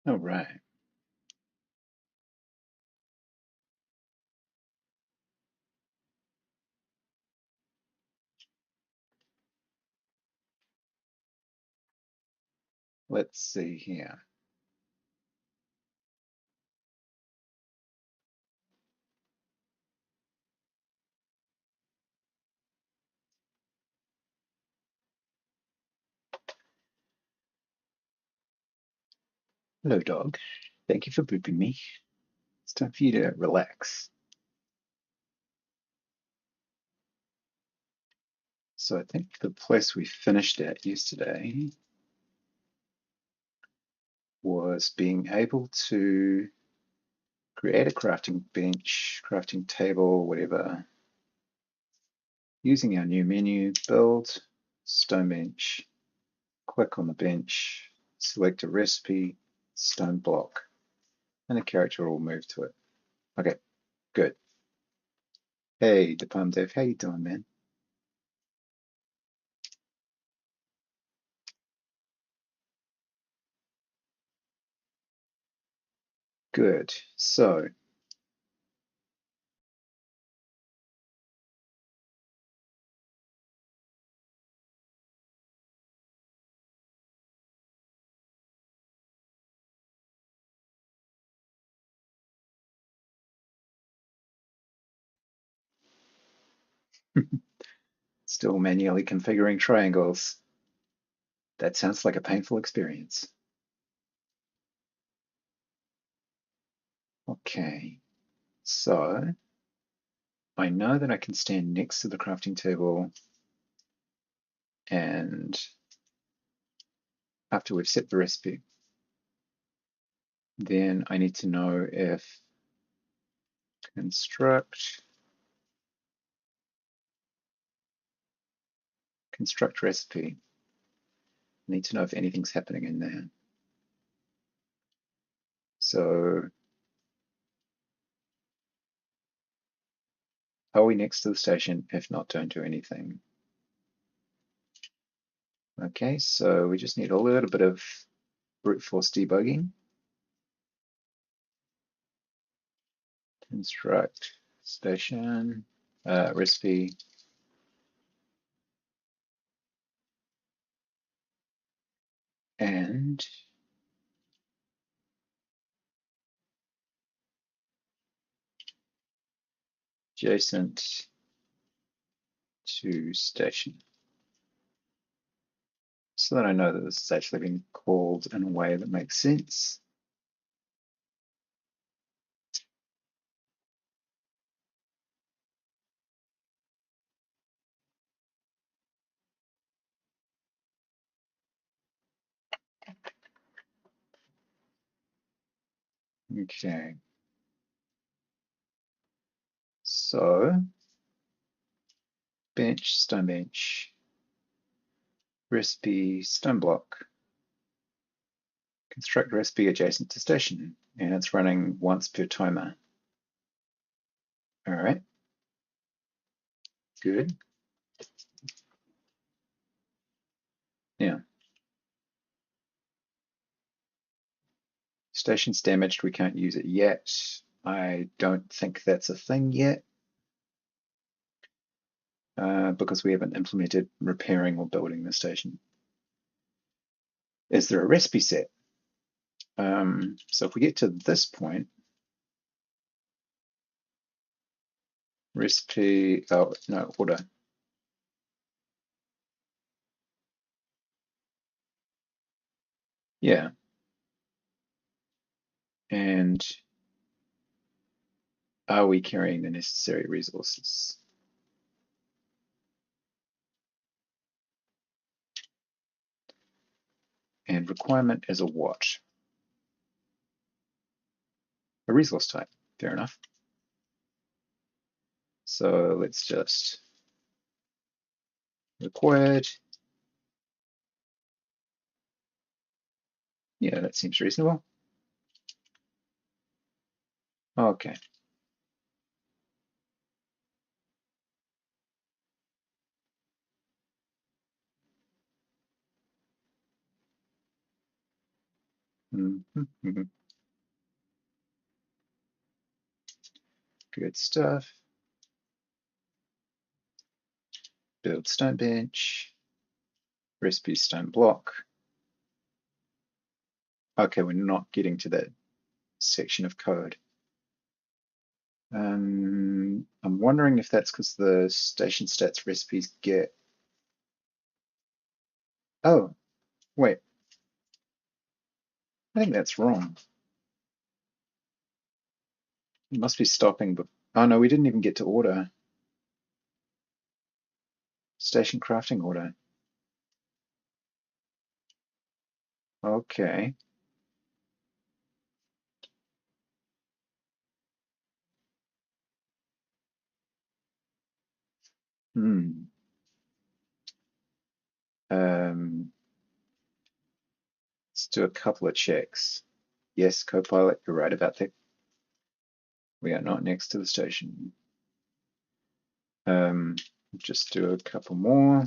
All right. Let's see here. Hello, dog. Thank you for booping me. It's time for you to relax. So I think the place we finished at yesterday was being able to create a crafting bench, crafting table, whatever, using our new menu, build, stone bench, click on the bench, select a recipe, stone block, and the character will move to it. Okay, good. Hey, the Palm Dev, how you doing, man? Good. So, still manually configuring triangles. That sounds like a painful experience. Okay, so I know that I can stand next to the crafting table, and after we've set the recipe, then I need to know if construct recipe. I need to know if anything's happening in there. So are we next to the station? If not, don't do anything. Okay, so we just need a little bit of brute force debugging. Construct station recipe. And adjacent to station. So that I know that this is actually being called in a way that makes sense. Okay. So bench, stone bench, recipe, stone block, construct recipe adjacent to station, and it's running once per timer. All right, good. Yeah, station's damaged, we can't use it yet. I don't think that's a thing yet because we haven't implemented repairing or building the station. Is there a recipe set? So if we get to this point, recipe, oh no, order. Yeah, and are we carrying the necessary resources? And requirement is a what? A resource type, fair enough. So let's just required. Yeah, that seems reasonable. Okay. Good stuff. Build stone bench. Recipe stone block. Okay, we're not getting to that section of code. I'm wondering if that's because the station stats recipes get. Oh, wait. I think that's wrong. It must be stopping, but oh no, we didn't even get to order. Station crafting order. Okay. Hmm. Um, let's do a couple of checks. Yes, Copilot, you're right about that. We are not next to the station. Just do a couple more.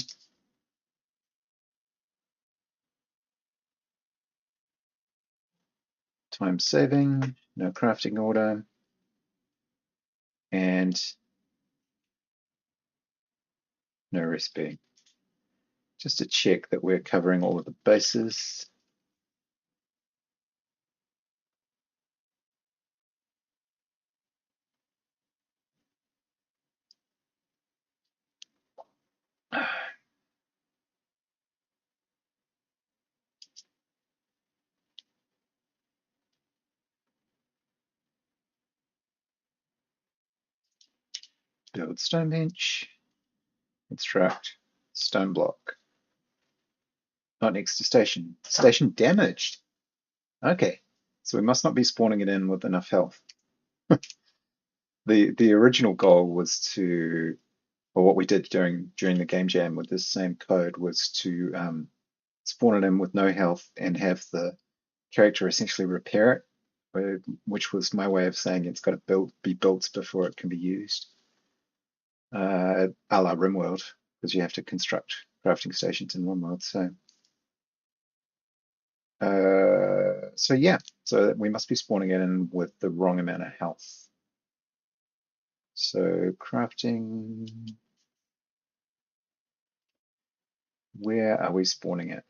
Time saving, no crafting order, and no recipe. Just to check that we're covering all of the bases. Build stone bench, construct stone block. Not next to station. Station damaged. Okay, so we must not be spawning it in with enough health. The original goal was to, or what we did during the game jam with this same code was to spawn it in with no health and have the character essentially repair it, which was my way of saying it's got to be built before it can be used, a la RimWorld, because you have to construct crafting stations in RimWorld. So yeah, so we must be spawning it in with the wrong amount of health. So crafting, where are we spawning it?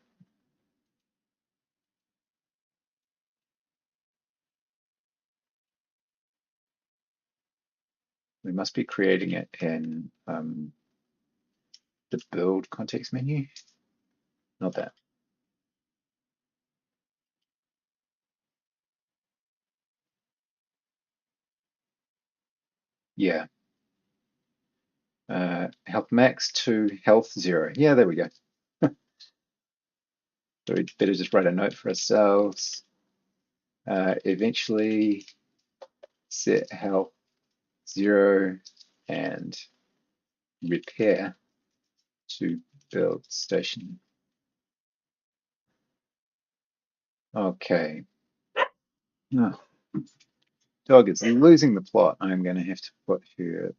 We must be creating it in the build context menu, not that. Yeah. Health max to health 0. Yeah, there we go. So we'd better just write a note for ourselves. Eventually set health 0 and repair to build station. Okay. Oh, dog is losing the plot. I'm going to have to put her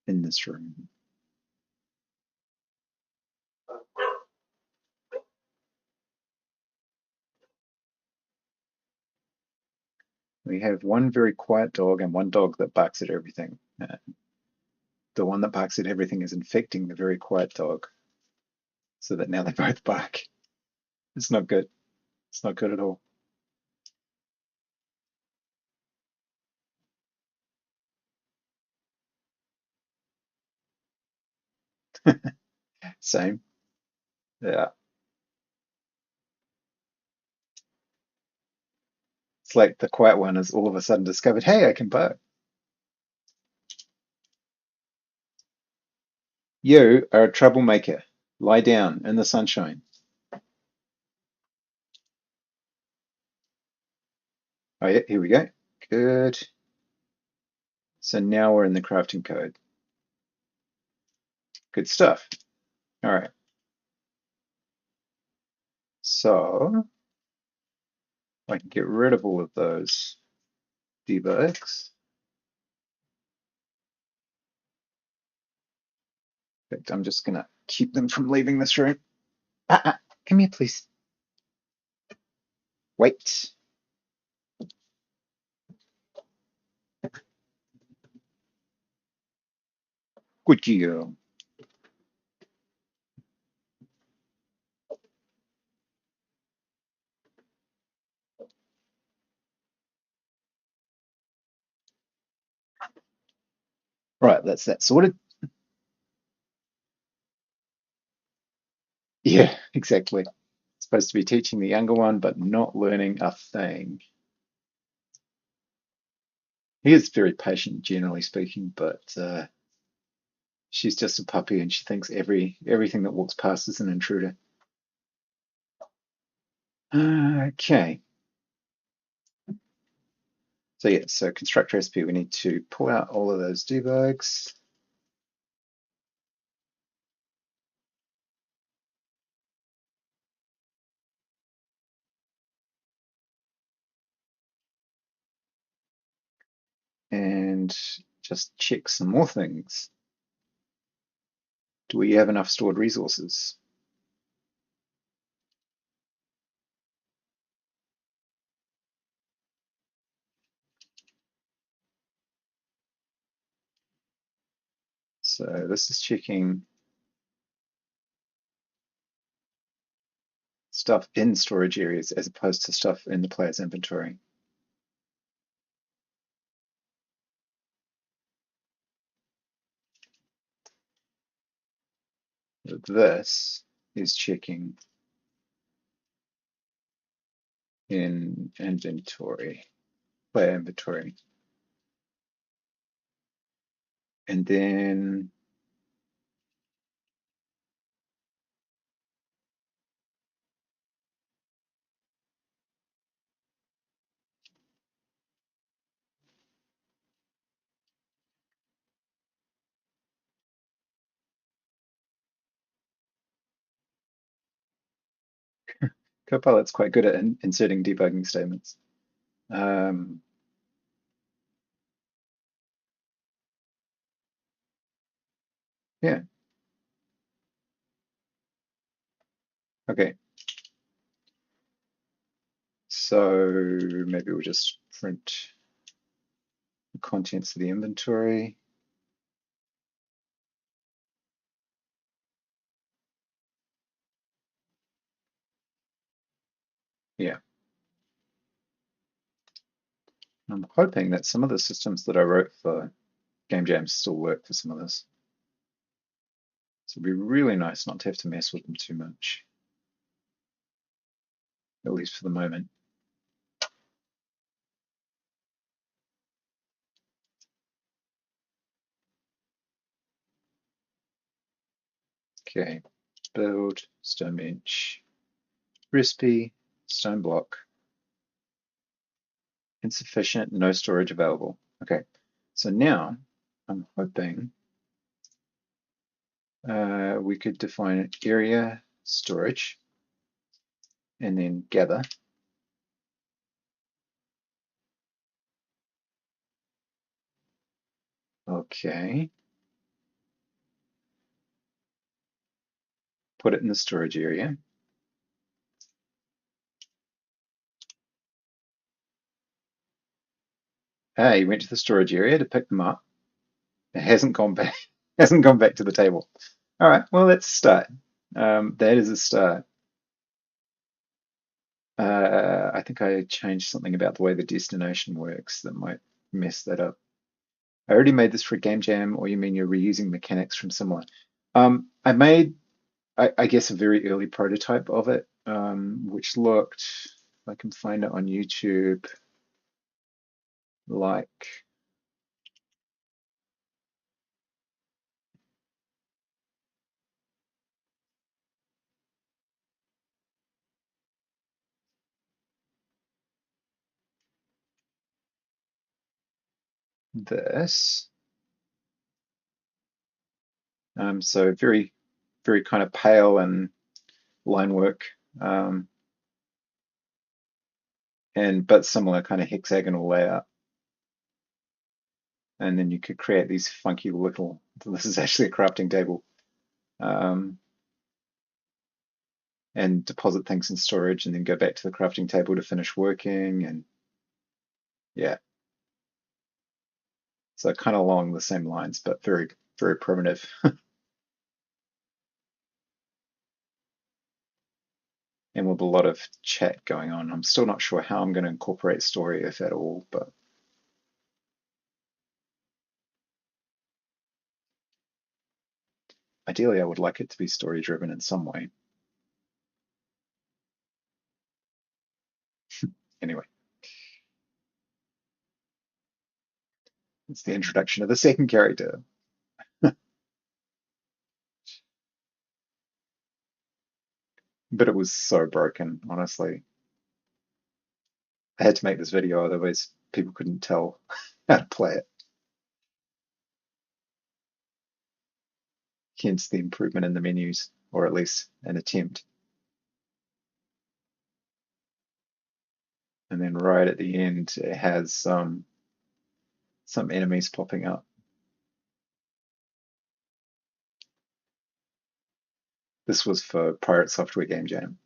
in this room. We have one very quiet dog and one dog that barks at everything. The one that barks at everything is infecting the very quiet dog, so that now they both bark. It's not good. It's not good at all. Same. Yeah. It's like the quiet one has all of a sudden discovered, hey, I can bark. You are a troublemaker. Lie down in the sunshine. Oh, yeah, here we go. Good. So now we're in the crafting code. Good stuff. All right. So I can get rid of all of those debugs. In fact, I'm just going to keep them from leaving this room. Come here, please. Wait. Good girl. Right, that's that sorted. Yeah, exactly. Supposed to be teaching the younger one, but not learning a thing. He is very patient, generally speaking, but she's just a puppy, and she thinks everything that walks past is an intruder. Okay. So yeah, so construct recipe, we need to pull out all of those debugs. And just check some more things. Do we have enough stored resources? So this is checking stuff in storage areas as opposed to stuff in the player's inventory. This is checking in inventory, player inventory. And then Copilot's quite good at inserting debugging statements. Um, yeah, okay. So maybe we'll just print the contents of the inventory. Yeah. I'm hoping that some of the systems that I wrote for Game Jams still work for some of this. So it'd be really nice not to have to mess with them too much, at least for the moment. Okay, build, stone bench, recipe, stone block, insufficient, no storage available. Okay, so now I'm hoping we could define area storage and then gather. Okay, put it in the storage area. Hey, went to the storage area to pick them up. It hasn't gone back. Hasn't gone back to the table. All right. Well, let's start. That is a start. I think I changed something about the way the destination works that might mess that up. I already made this for Game Jam, or you mean you're reusing mechanics from similar? I made, I guess, a very early prototype of it, which looked, if I can find it on YouTube, like this. So very, very kind of pale and line work, um, and but similar kind of hexagonal layout. And then you could create these funky little. This is actually a crafting table, um, and deposit things in storage and then go back to the crafting table to finish working. And yeah, so kind of along the same lines, but very, very primitive. And with a lot of chat going on. I'm still not sure how I'm going to incorporate story, if at all, but ideally I would like it to be story driven in some way. Anyway, it's the introduction of the second character. But it was so broken, honestly. I had to make this video, otherwise people couldn't tell how to play it. Hence the improvement in the menus, or at least an attempt. And then right at the end, it has some enemies popping up. This was for Pirate Software Game Jam.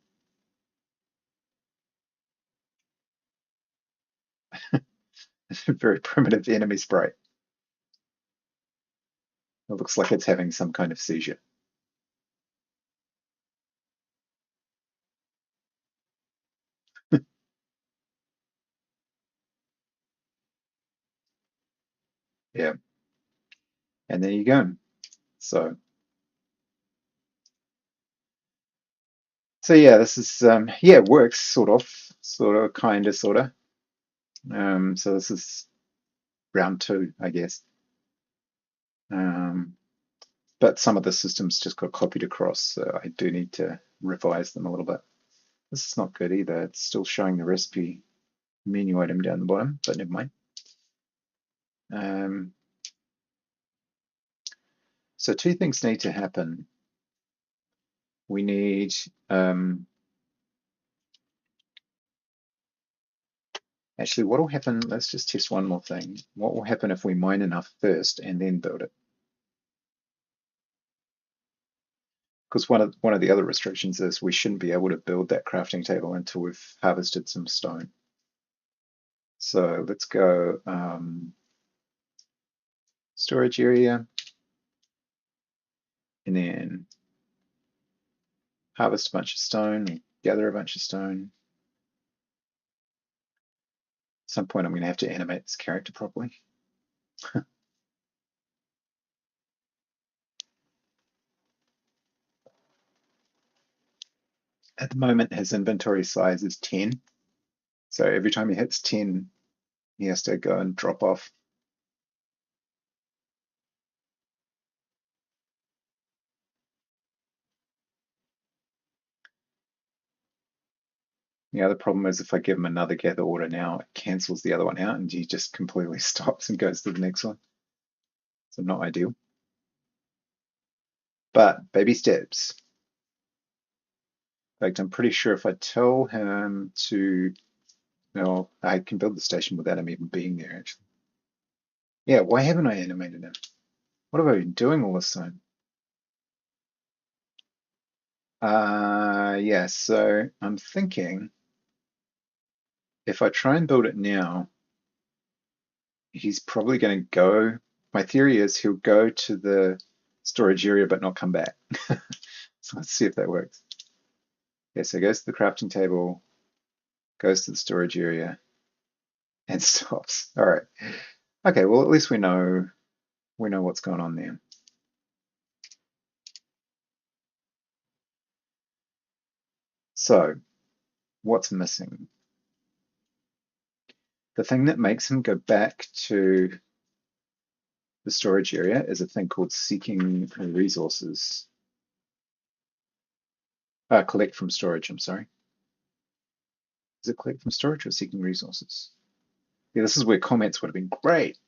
Very primitive enemy sprite. It looks like it's having some kind of seizure. Yeah, and there you go. So, so yeah, this is yeah, it works sort of, kind of, sort of. So this is round two, I guess. Um, but some of the systems just got copied across, so I do need to revise them a little bit. This is not good either. It's still showing the recipe menu item down the bottom, but never mind. Um, so two things need to happen. We need actually, what will happen? Let's just test one more thing. What will happen if we mine enough first and then build it? Because one of the other restrictions is we shouldn't be able to build that crafting table until we've harvested some stone. So let's go storage area, and then harvest a bunch of stone, gather a bunch of stone. At some point I'm going to have to animate this character properly. At the moment, his inventory size is 10. So every time he hits 10, he has to go and drop off. The other problem is if I give him another gather order now, it cancels the other one out and he just completely stops and goes to the next one. So not ideal. But baby steps. In fact, I'm pretty sure if I tell him to, well, I can build the station without him even being there, actually. Yeah, why haven't I animated him? What have I been doing all this time? Yeah, so I'm thinking if I try and build it now, he's probably going to go. My theory is he'll go to the storage area but not come back. So let's see if that works. Yeah, so he goes to the crafting table, goes to the storage area, and stops. All right. Okay, well at least we know what's going on there. So what's missing? The thing that makes him go back to the storage area is a thing called seeking resources. Collect from storage, I'm sorry. Is it collect from storage or seeking resources? Yeah, this is where comments would have been great.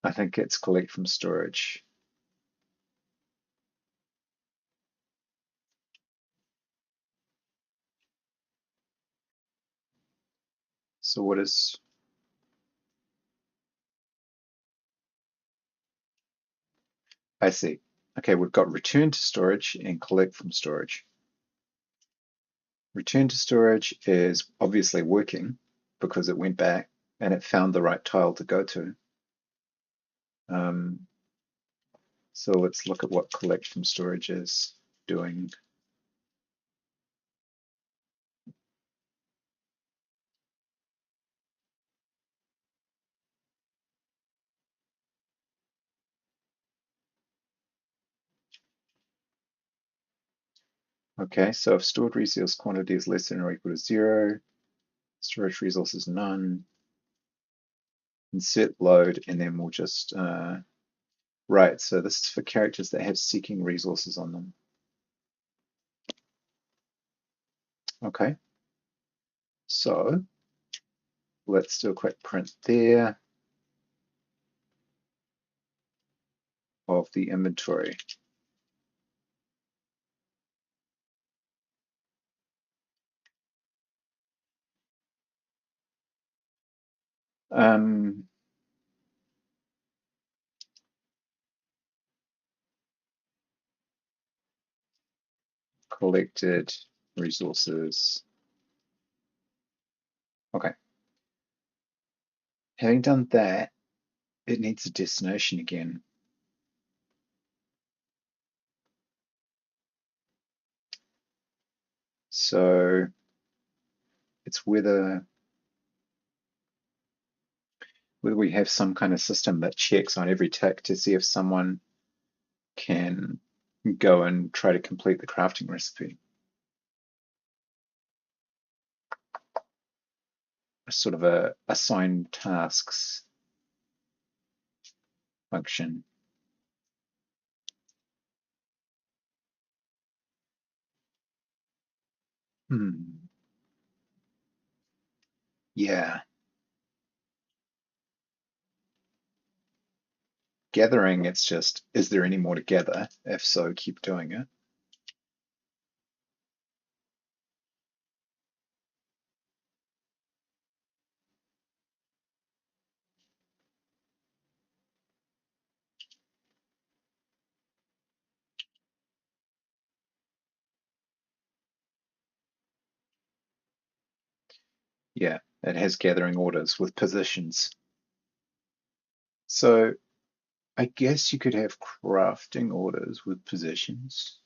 I think it's collect from storage. So what is, I see. Okay, we've got return to storage and collect from storage. Return to storage is obviously working because it went back and it found the right tile to go to. Um, so let's look at what collect from storage is doing. Okay, so if stored resource quantity is less than or equal to 0, storage resource is none, insert load, and then we'll just, right, so this is for characters that have seeking resources on them. Okay, so let's do a quick print there of the inventory. Um, collected resources. Okay, having done that, it needs a destination again. So it's whether we have some kind of system that checks on every tick to see if someone can go and try to complete the crafting recipe. Sort of a assign tasks function. Yeah, gathering, it's just, is there any more to gather? If so, keep doing it. Yeah, it has gathering orders with positions. So I guess you could have crafting orders with positions.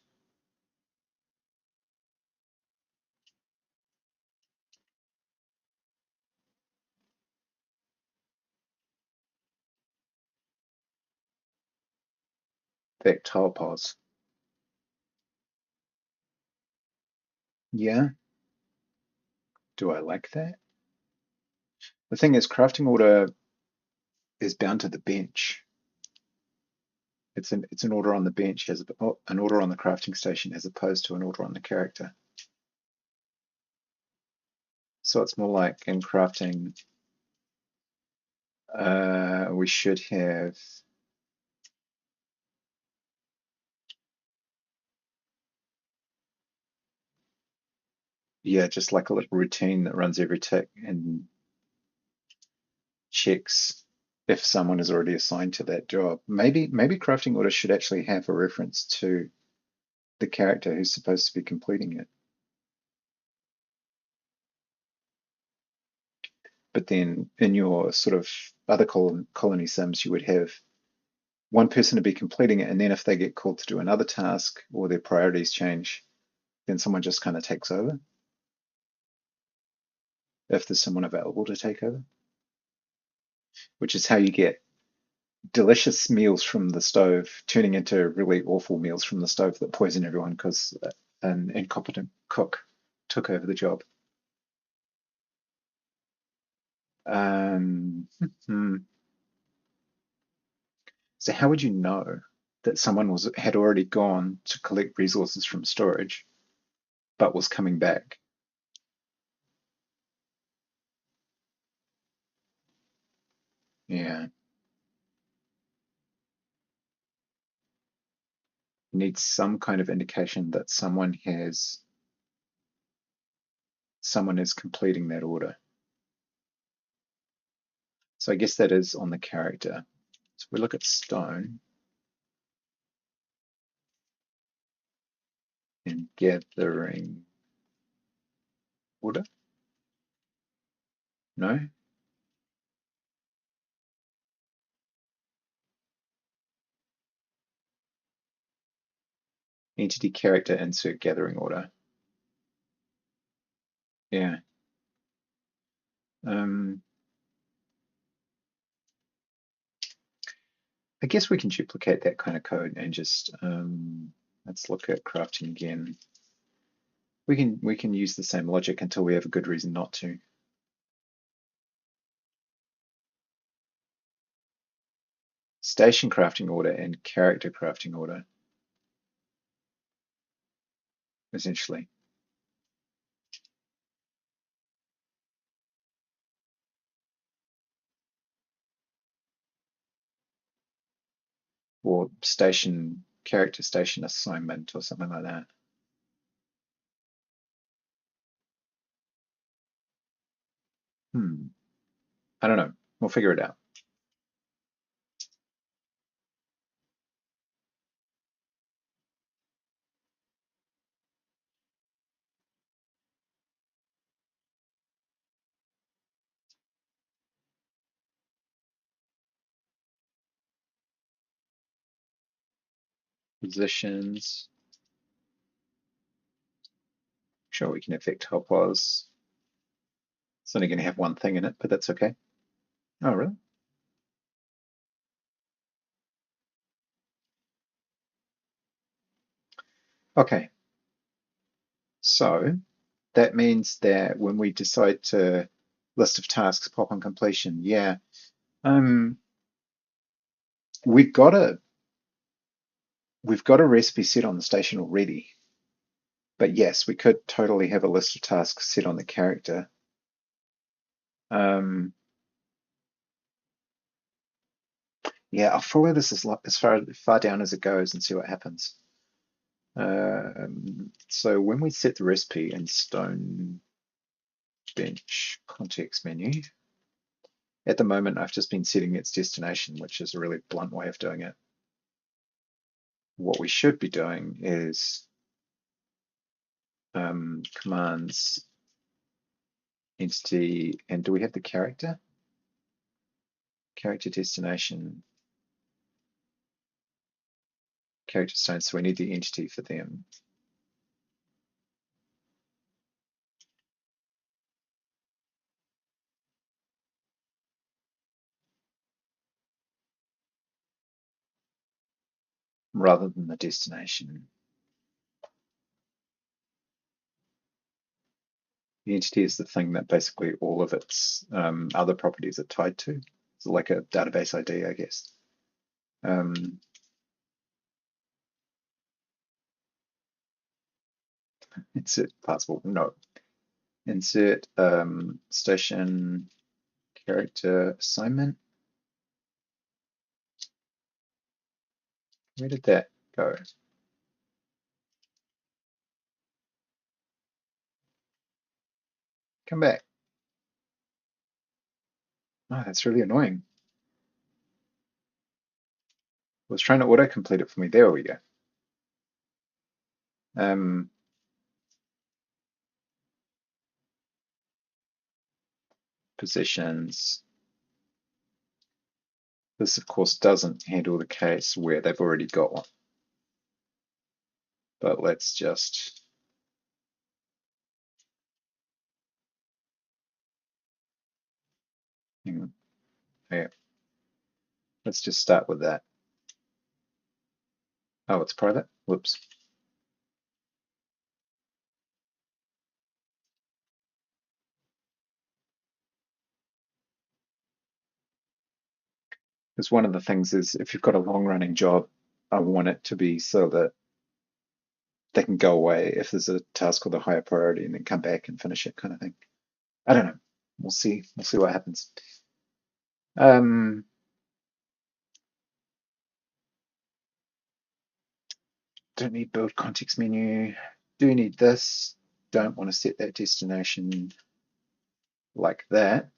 Tactile pause. Yeah, do I like that? The thing is, crafting order is bound to the bench. It's an order on the bench as an order on the crafting station as opposed to an order on the character. So it's more like in crafting, we should have, yeah, just like a little routine that runs every tick and checks if someone is already assigned to that job. Maybe crafting order should actually have a reference to the character who's supposed to be completing it. But then in your sort of other colony sims, you would have one person to be completing it, and then if they get called to do another task or their priorities change, then someone just kind of takes over if there's someone available to take over, which is how you get delicious meals from the stove turning into really awful meals from the stove that poison everyone because an incompetent cook took over the job. Um, hmm. So how would you know that someone had already gone to collect resources from storage but was coming back? Yeah, needs some kind of indication that someone is completing that order. So I guess that is on the character. So we look at stone. and gathering order? No? Entity character insert gathering order. Yeah. I guess we can duplicate that kind of code and just let's look at crafting again. We can use the same logic until we have a good reason not to. Station crafting order and character crafting order, essentially. Or station character station assignment or something like that. I don't know. We'll figure it out. Positions. Sure, we can affect helpers. It's only going to have one thing in it, but that's okay. Oh, really? Okay. So that means that when we decide to list of tasks pop on completion, yeah, um, we've got a recipe set on the station already. But yes, we could totally have a list of tasks set on the character. Yeah, I'll follow this as far down as it goes and see what happens. So when we set the recipe in Stone Bench context menu, at the moment I've just been setting its destination, which is a really blunt way of doing it. What we should be doing is commands entity, and do we have the character? Character destination, character stone, so we need the entity for them. Rather than the destination. The entity is the thing that basically all of its other properties are tied to. It's like a database ID, I guess. Insert possible, no. Insert station character assignment. Where did that go? Come back. Oh, that's really annoying. I was trying to autocomplete it for me. There we go. Positions. This, of course, doesn't handle the case where they've already got one. But let's just hang on. Yeah. Let's just start with that. Oh, it's private? Whoops. Because one of the things is if you've got a long running job, I want it to be so that they can go away if there's a task with a higher priority and then come back and finish it kind of thing. I don't know. We'll see. We'll see what happens. Don't need build context menu. Do need this. Don't want to set that destination like that.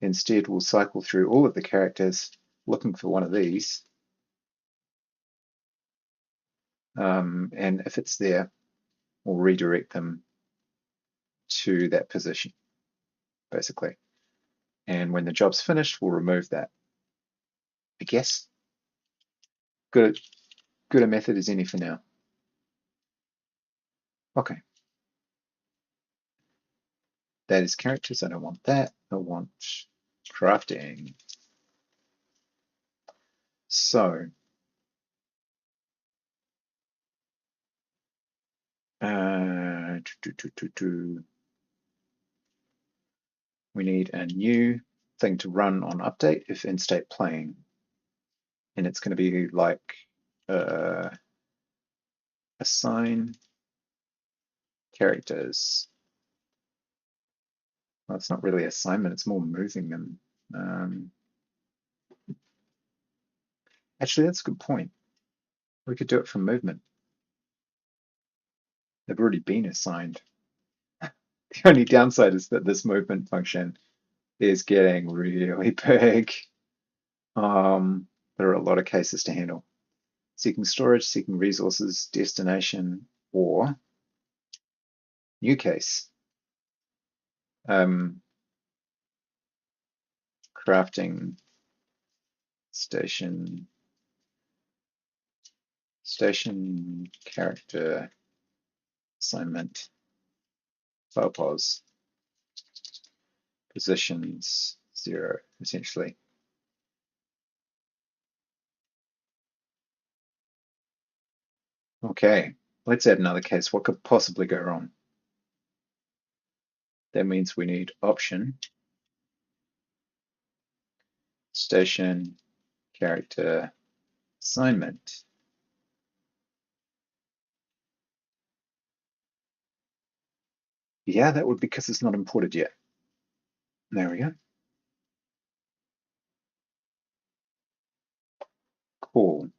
Instead, we'll cycle through all of the characters looking for one of these. And if it's there, we'll redirect them to that position, basically. And when the job's finished, we'll remove that. I guess good a method as any for now. Okay, that is characters. I don't want that. I want crafting. So we need a new thing to run on update if in state playing, and it's going to be like assign characters. Well, it's not really assignment, it's more moving them. Actually, that's a good point. We could do it from movement. They've already been assigned. The only downside is that this movement function is getting really big. There are a lot of cases to handle. Seeking storage, seeking resources, destination, or new case. Crafting station character assignment file pause positions 0 essentially. Okay, let's add another case. What could possibly go wrong? That means we need option station character assignment. Yeah, that would be because it's not imported yet. There we go. Cool.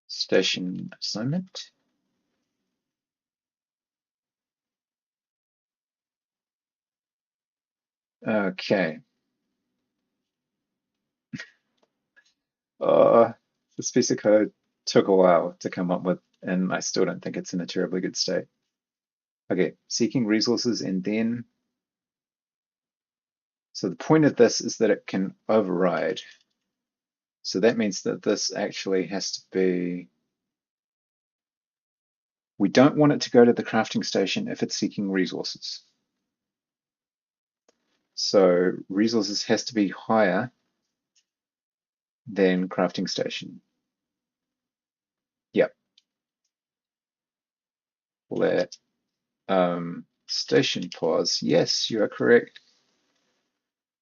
Station assignment. Okay. This piece of code took a while to come up with, and I still don't think it's in a terribly good state. Okay, seeking resources and then, so the point of this is that it can override. So that means that this actually has to be, we don't want it to go to the crafting station if it's seeking resources. So resources has to be higher than crafting station. Yep. Let station pause. Yes, you are correct.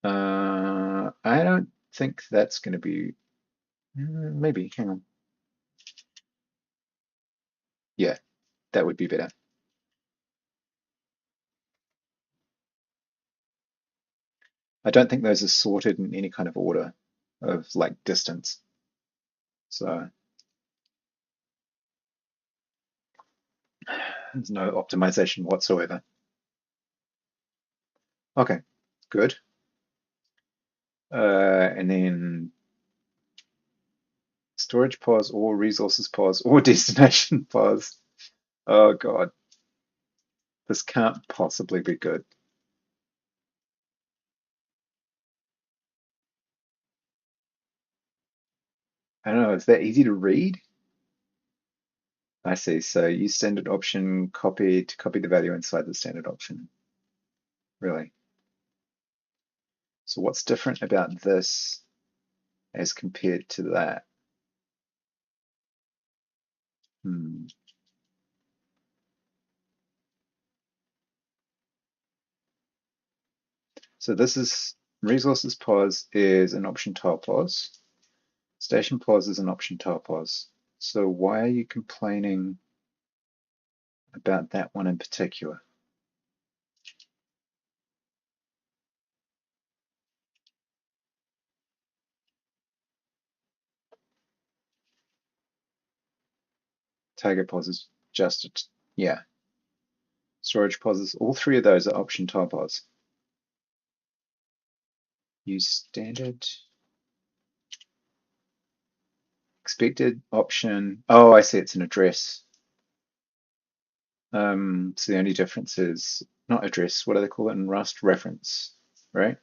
I don't think that's going to be, maybe, hang on. Yeah, that would be better. I don't think those are sorted in any kind of order of like distance. So there's no optimization whatsoever. Okay, good. And then storage pause or resources pause or destination pause. Oh God, this can't possibly be good. I don't know, is that easy to read? I see. So use standard option copy to copy the value inside the standard option. Really? So what's different about this as compared to that? Hmm. So this is resources pause is an option tile pause. Station pause is an option tile pause. So why are you complaining about that one in particular? Tiger pause is just, yeah. storage pauses. All three of those are option tile pause. Use standard. Expected option. Oh, I see. It's an address. So the only difference is not address. What do they call it in Rust? Reference, right?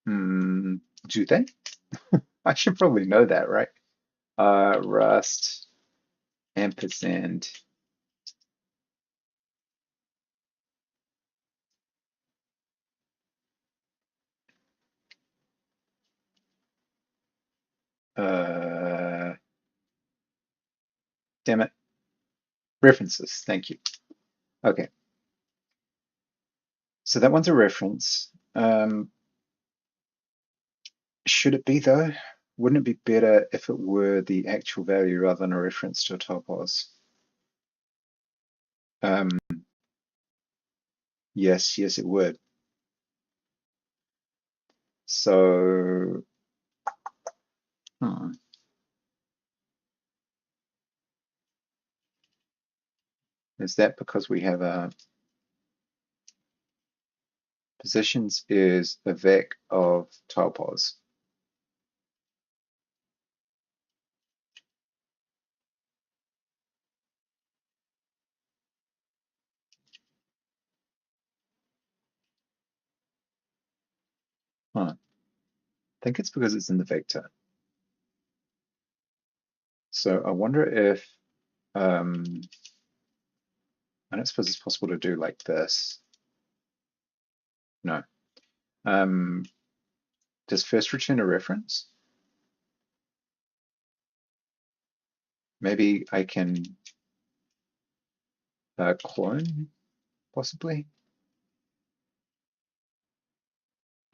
Do they? I should probably know that, right? Rust ampersand. Uh, damn it. References. Thank you. Okay. So that one's a reference. Should it be though? Wouldn't it be better if it were the actual value rather than a reference to a topos? Yes, yes, it would. So, hmm, is that because we have a positions is a vec of topos? Huh. I think it's because it's in the vector. So I wonder if I don't suppose it's possible to do like this. No. Um, does first return a reference? Maybe I can clone, possibly.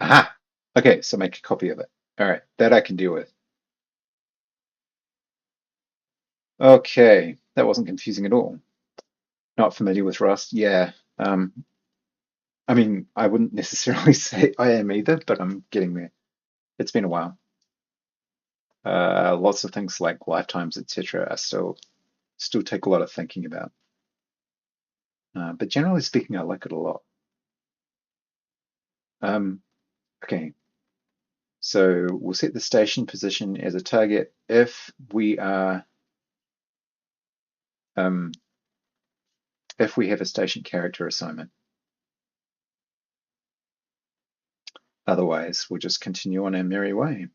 Aha! Okay, so make a copy of it. All right, that I can deal with. Okay, that wasn't confusing at all. Not familiar with Rust? Yeah. I mean, I wouldn't necessarily say I am either, but I'm getting there. It's been a while. Lots of things like lifetimes, etc., are still take a lot of thinking about. But generally speaking, I like it a lot. Okay, so we'll set the station position as a target um, if we have a station character assignment. Otherwise, we'll just continue on our merry way.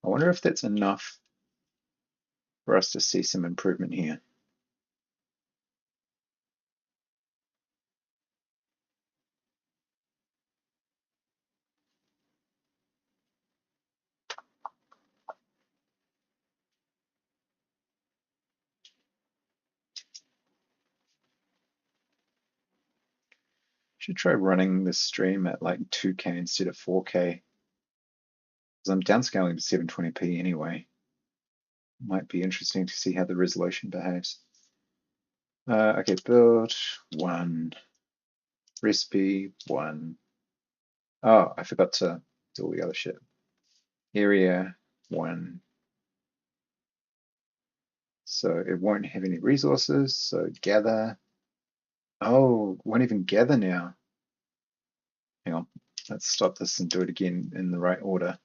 I wonder if that's enough for us to see some improvement here. Should try running this stream at like 2K instead of 4K. Because I'm downscaling to 720p anyway. Might be interesting to see how the resolution behaves. Okay, build one, recipe one. Oh, I forgot to do all the other shit. Area one. So it won't have any resources. So gather. Oh, won't even gather now. Hang on. Let's stop this and do it again in the right order.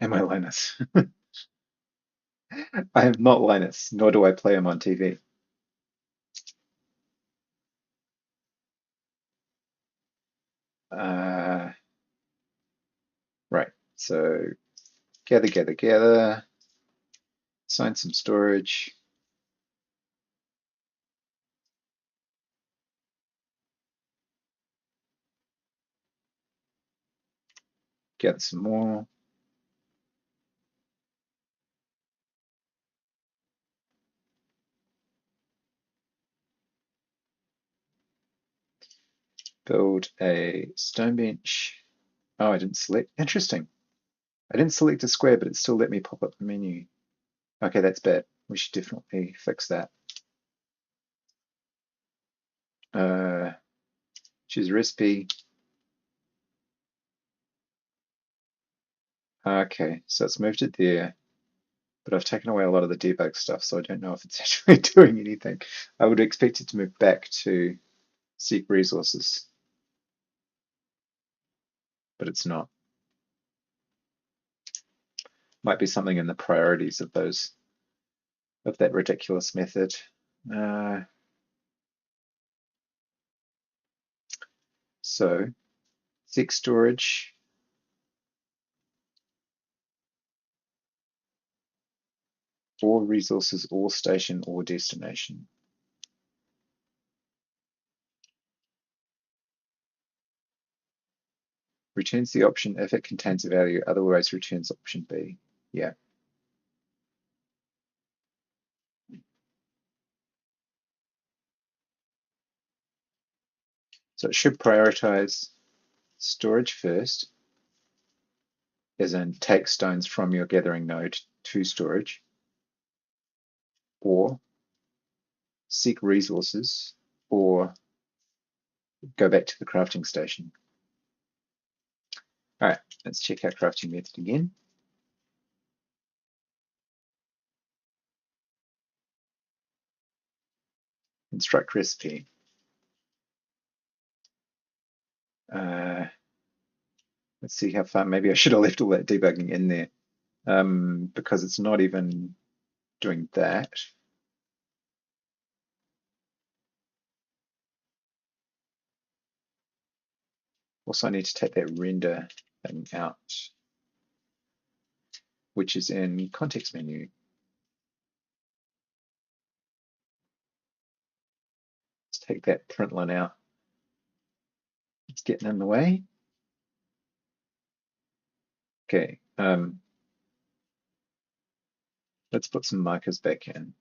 Am I Linus? I am not Linus, nor do I play him on TV. Uh, right. So gather, gather, gather. Assign some storage. Gather some more. Build a stone bench. Oh, I didn't select. Interesting. I didn't select a square, but it still let me pop up the menu. Okay, that's bad. We should definitely fix that. Choose recipe. Okay, so it's moved it there, but I've taken away a lot of the debug stuff, so I don't know if it's actually doing anything. I would expect it to move back to seek resources, but it's not. Might be something in the priorities of that ridiculous method. Uh, so seek storage or resources or station or destination. Returns the option if it contains a value, otherwise returns option B. Yeah. So it should prioritize storage first, as in take stones from your gathering node to storage, or seek resources, or go back to the crafting station. All right, let's check our crafting method again. Construct recipe. Let's see how far. Maybe I should have left all that debugging in there, because it's not even doing that. Also, I need to take that render thing out, which is in context menu. Let's take that println out. It's getting in the way. Okay, let's put some markers back in.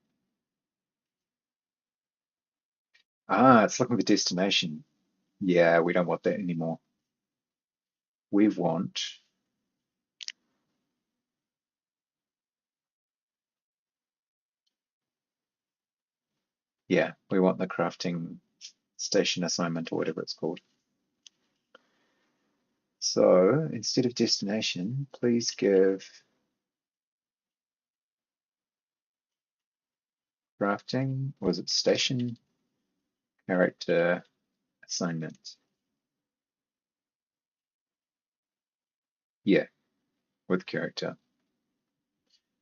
It's looking for destination. Yeah, we don't want that anymore. We want, yeah, we want the crafting station assignment or whatever it's called. So instead of destination, please give crafting, was it station character assignment? Yeah, with character.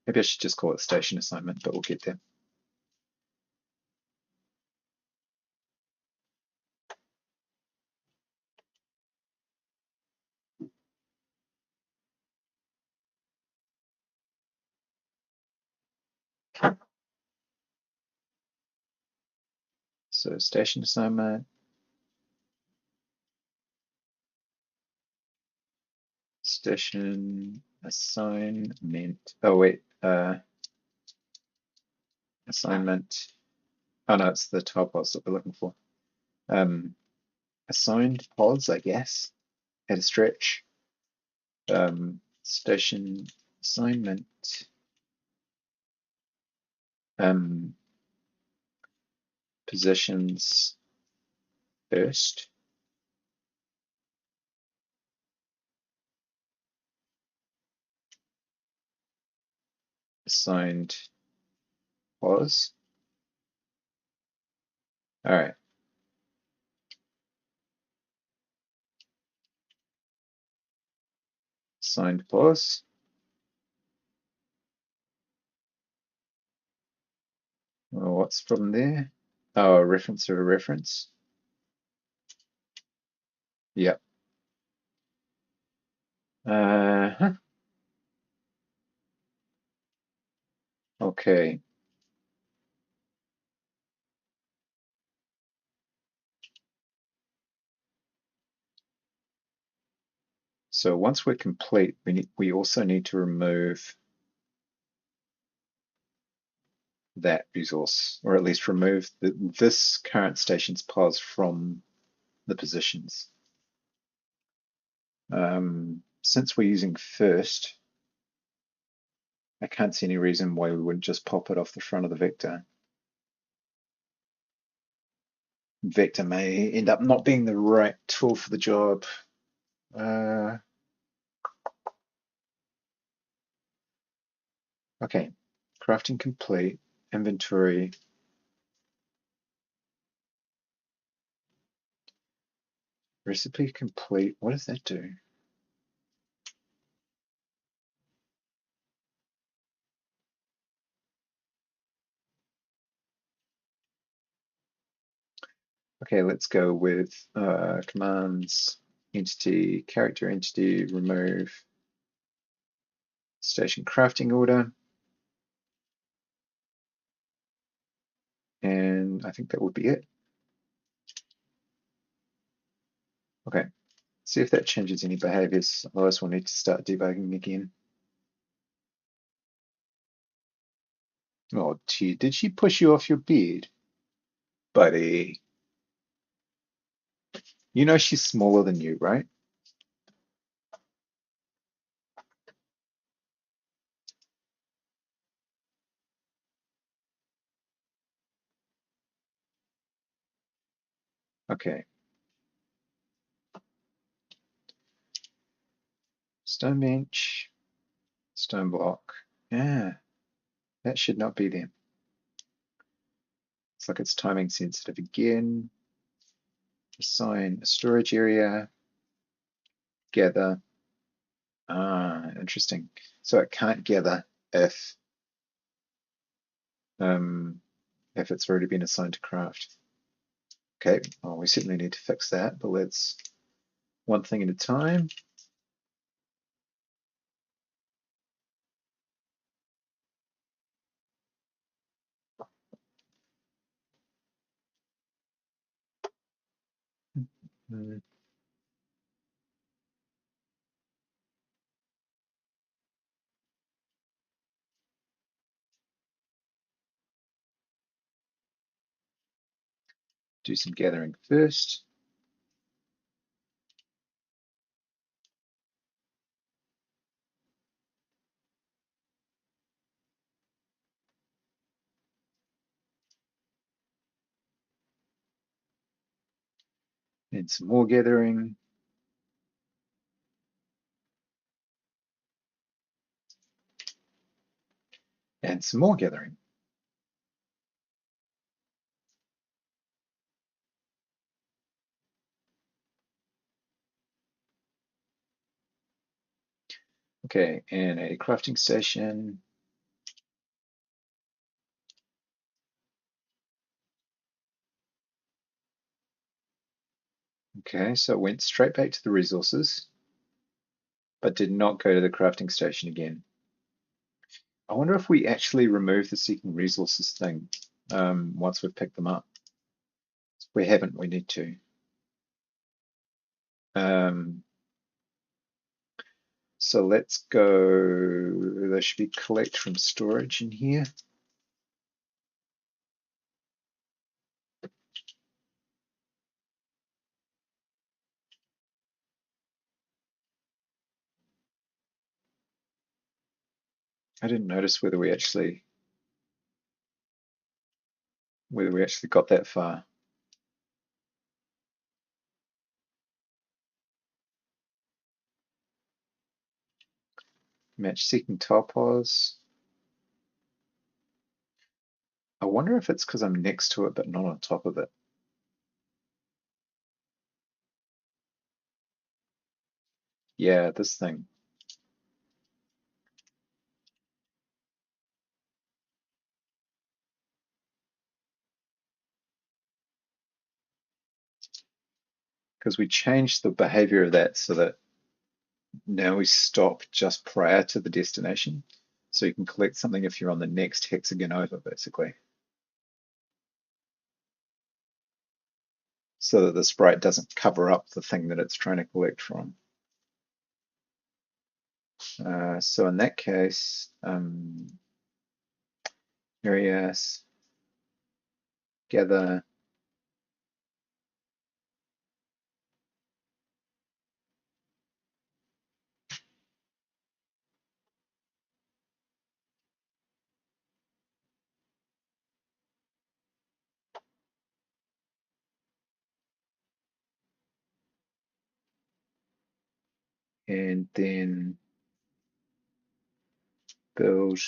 Maybe I should just call it station assignment, but we'll get there. So station assignment, station assignment. Oh wait, assignment. Oh no, it's the tile pods that we're looking for. Assigned pods, I guess, at a stretch. Station assignment. Positions first. Assigned pause. All right. Assigned pause. Well, what's from there? Oh, a reference to a reference. Yep. Uh-huh. Okay. So once we're complete, we also need to remove that resource, or at least remove this current station's pause from the positions. Since we're using first, I can't see any reason why we wouldn't just pop it off the front of the vector. Vector may end up not being the right tool for the job. Okay, crafting complete, inventory. Recipe complete. What does that do? Okay, let's go with commands, entity, character entity, remove, station crafting order. And I think that would be it. Okay, see if that changes any behaviors. Otherwise, we'll need to start debugging again. Oh, gee, did she push you off your bed? Buddy. You know she's smaller than you, right? Okay. Stone bench, stone block. Yeah, that should not be there. It's like it's timing sensitive again. Assign a storage area, gather. Ah, interesting. So it can't gather if um, if it's already been assigned to craft. Okay, well, we certainly need to fix that, but let's one thing at a time. Hmm, do some gathering first. And some more gathering. And some more gathering. Okay, and a crafting station. Okay, so it went straight back to the resources, but did not go to the crafting station again. I wonder if we actually remove the seeking resources thing once we've picked them up. If we haven't, we need to. Um, so let's go, there should be collect from storage in here. I didn't notice whether we actually got that far. Match seeking topos. I wonder if it's because I'm next to it but not on top of it. Yeah, this thing. Because we changed the behavior of that so that now we stop just prior to the destination. So you can collect something if you're on the next hexagon over, basically. So that the sprite doesn't cover up the thing that it's trying to collect from. So in that case, areas, gather, and then build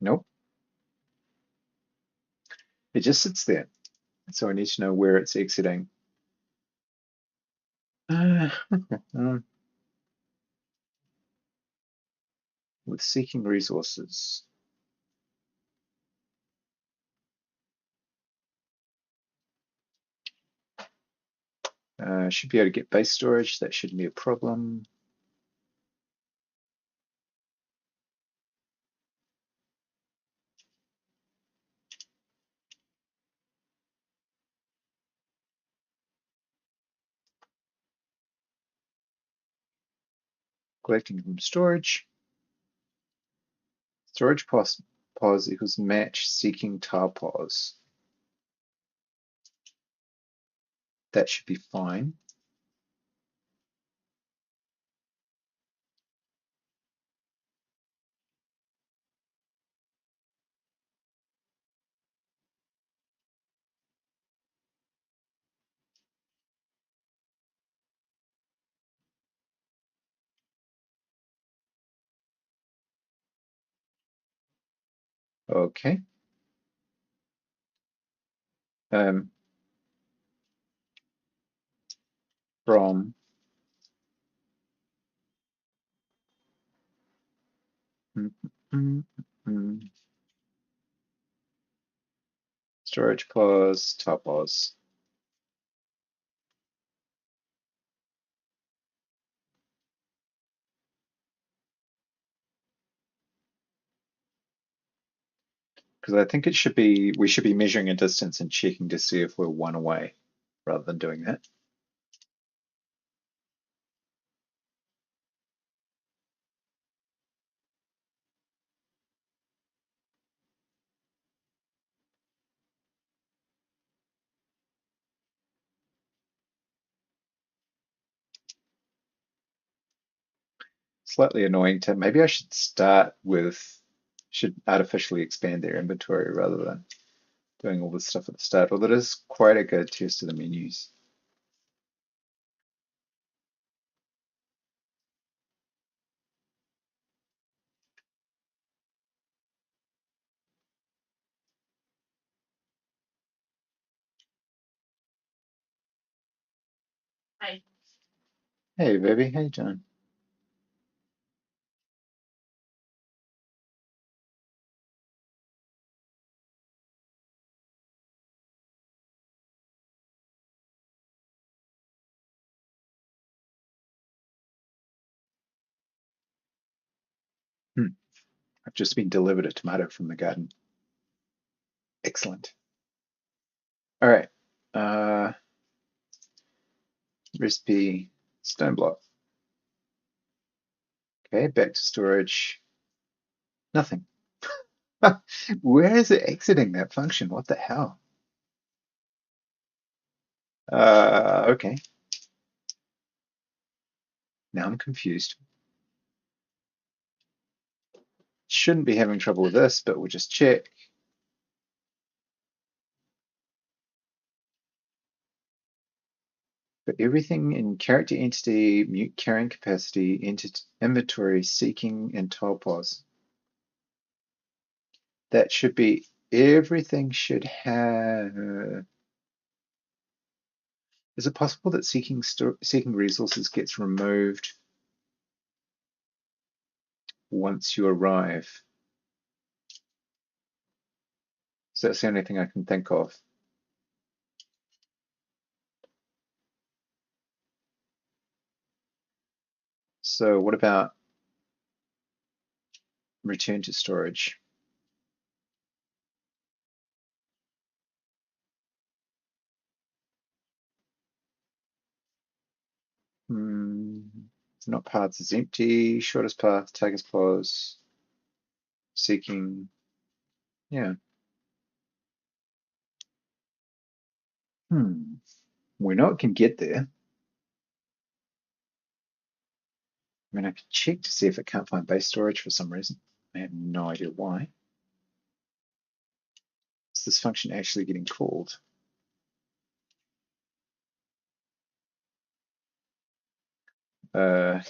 Nope. It just sits there. So I need to know where it's exiting. With seeking resources. Should be able to get base storage. That shouldn't be a problem. Collecting from storage. Storage pause equals match seeking tile pause. That should be fine. Okay. From mm, mm, mm, storage pause, tile pause. Because I think we should be measuring a distance and checking to see if we're one away rather than doing that. Slightly annoying to, maybe I should artificially expand their inventory rather than doing all this stuff at the start, although it is quite a good test of the menus. Hi. Hey, baby, how you doing? Hmm. I've just been delivered a tomato from the garden. Excellent. All right. Uh, recipe stone block. Okay, back to storage. Nothing. Where is it exiting that function? What the hell? Okay. Now I'm confused. Shouldn't be having trouble with this, but we'll just check. But everything in character entity, mute carrying capacity, inventory, seeking, and tile pause. That should be everything should have. Is it possible that seeking resources gets removed once you arrive? So that's the only thing I can think of. So what about return to storage? Hmm. Not paths is empty. Shortest path, target's pause, seeking. Yeah. We know it can get there. I mean, I could check to see if it can't find base storage for some reason. I have no idea why. Is this function actually getting called? Uh,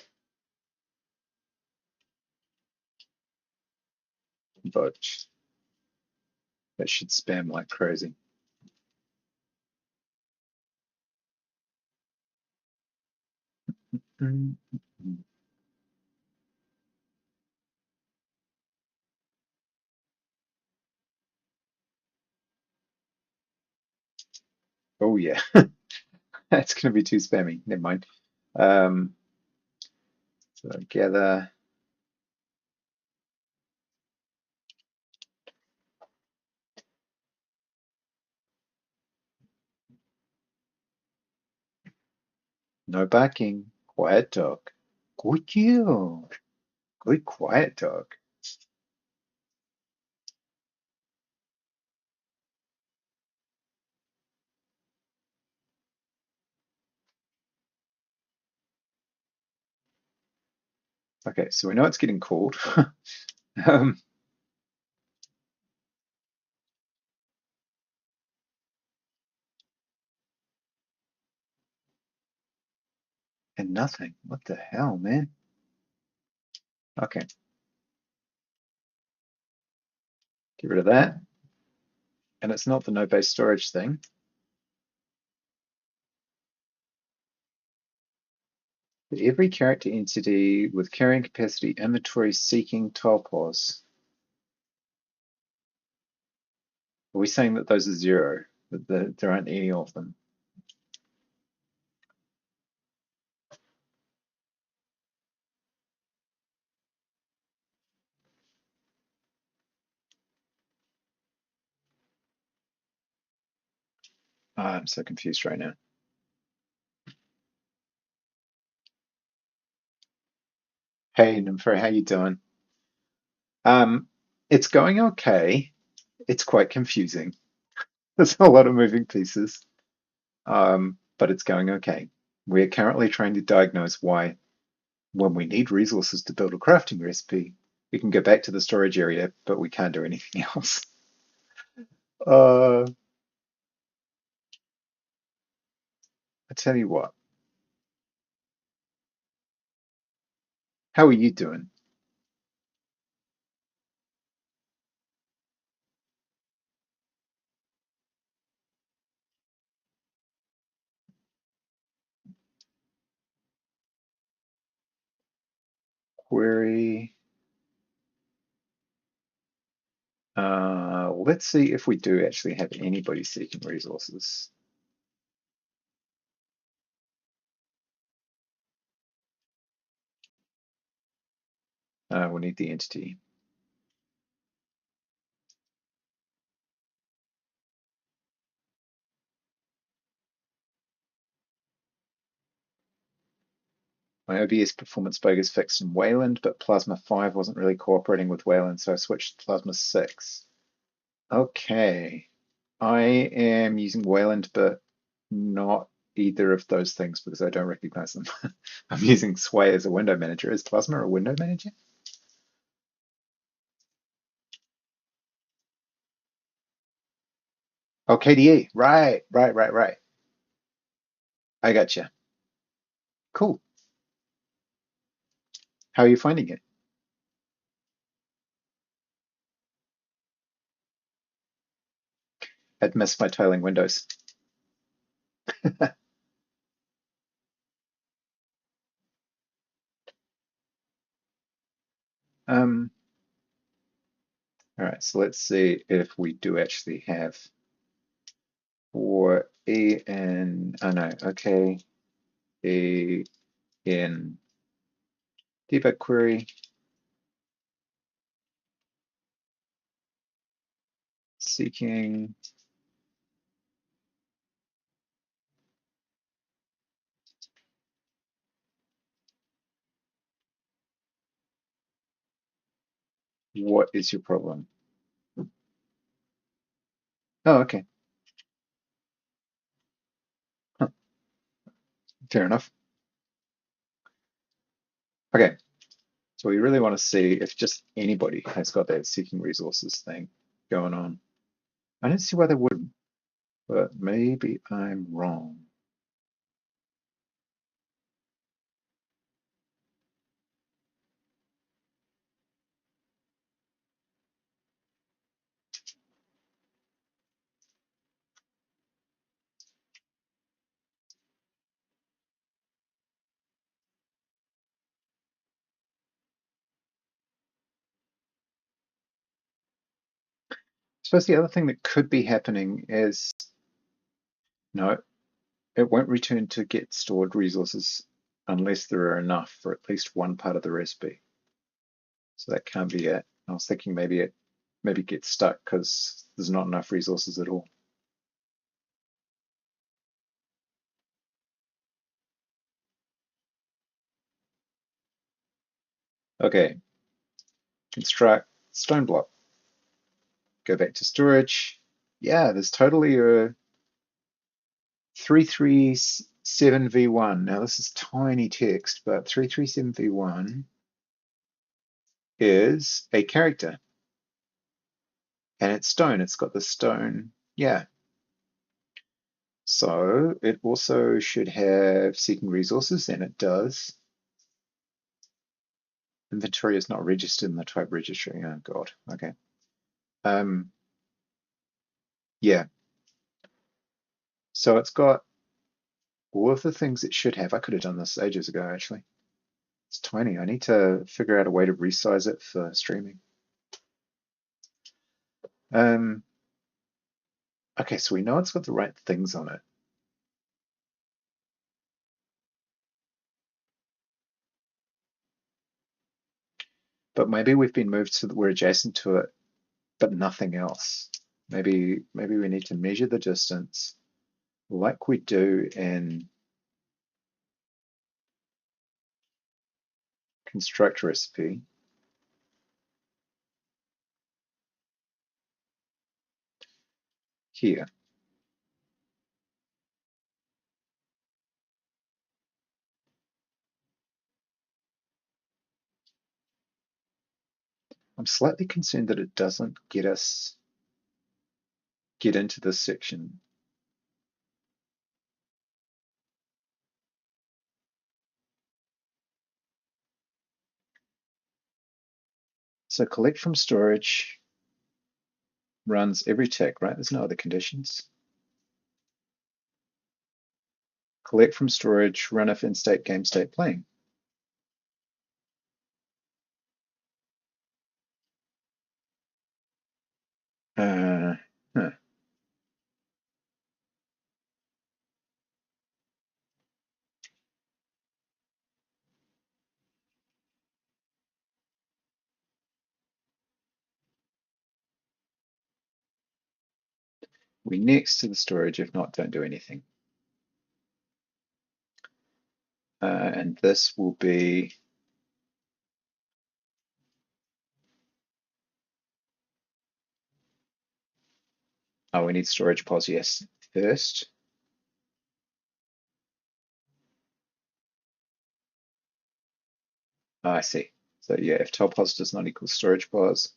but that should spam like crazy. Oh yeah, that's going to be too spammy. Never mind. Um, so gather. No barking. Quiet dog. Good girl. Good quiet dog. Okay, so we know it's getting called. um, and nothing. What the hell, man? Okay, get rid of that. And it's not the no base storage thing. Every character entity with carrying capacity inventory seeking topos. Are we saying that those are zero? That there aren't any of them? I'm so confused right now. Hey, Nympho, how you doing? Um, it's going okay. It's quite confusing. There's a lot of moving pieces, but it's going okay. We're currently trying to diagnose why, when we need resources to build a crafting recipe, we can go back to the storage area, but we can't do anything else. I tell you what, how are you doing? Query. Let's see if we do actually have anybody seeking resources. We'll need the entity. My OBS performance bug is fixed in Wayland, but Plasma 5 wasn't really cooperating with Wayland, so I switched to Plasma 6. Okay. I am using Wayland, but not either of those things because I don't recognize them. I'm using Sway as a window manager. Is Plasma a window manager? Oh, KDE. Right, right, right, right. I gotcha. Cool. How are you finding it? I'd missed my tiling windows. Um, all right, so let's see if we do actually have for A N, oh no, okay, A in debug query, seeking, what is your problem? Oh, okay, huh, fair enough. Okay, so we really want to see if just anybody has got that seeking resources thing going on. I don't see why they wouldn't, but maybe I'm wrong. suppose the other thing that could be happening is, no, it won't return to get stored resources unless there are enough for at least one part of the recipe. So that can't be it. I was thinking maybe it gets stuck because there's not enough resources at all. Okay, construct stone block. Go back to storage. Yeah, there's totally a 337v1. Now this is tiny text, but 337v1 is a character. And it's stone. It's got the stone. Yeah. So it also should have seeking resources, and it does. Inventory is not registered in the type registry. Oh God. Okay. Um, yeah. So it's got all of the things it should have. I could have done this ages ago, actually. It's tiny. I need to figure out a way to resize it for streaming. Um, okay, so we know it's got the right things on it. But maybe we've been moved so that we're adjacent to it, but nothing else. Maybe we need to measure the distance like we do in construct recipe. Here. I'm slightly concerned that it doesn't get into this section. So collect from storage runs every tick, right? There's no other conditions. Collect from storage, run if in-state game state playing. Huh. We next to the storage, if not, don't do anything. And this will be we need storage pos, yes, first. I see. So yeah, if tel pos does not equal storage pos,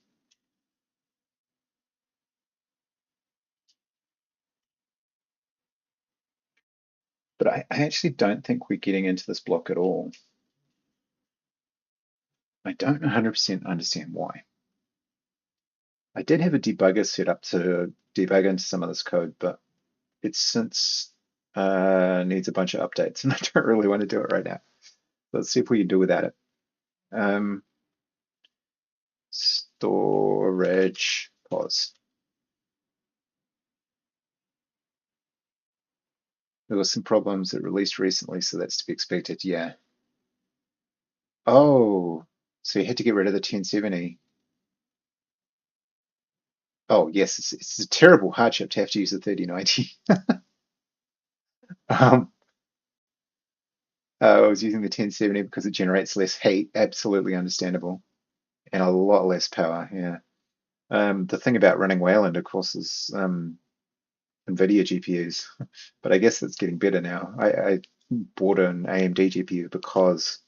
but I actually don't think we're getting into this block at all. I don't 100% understand why. I did have a debugger set up to debug into some of this code, but it's since needs a bunch of updates, and I don't really want to do it right now. Let's see if we can do without it. Storage pos. There were some problems that released recently, so that's to be expected. Yeah. Oh, so you had to get rid of the 1070. Oh, yes, it's a terrible hardship to have to use the 3090. um, I was using the 1070 because it generates less heat. Absolutely understandable. And a lot less power. Yeah. The thing about running Wayland, of course, is NVIDIA GPUs, but I guess it's getting better now. I bought an AMD GPU because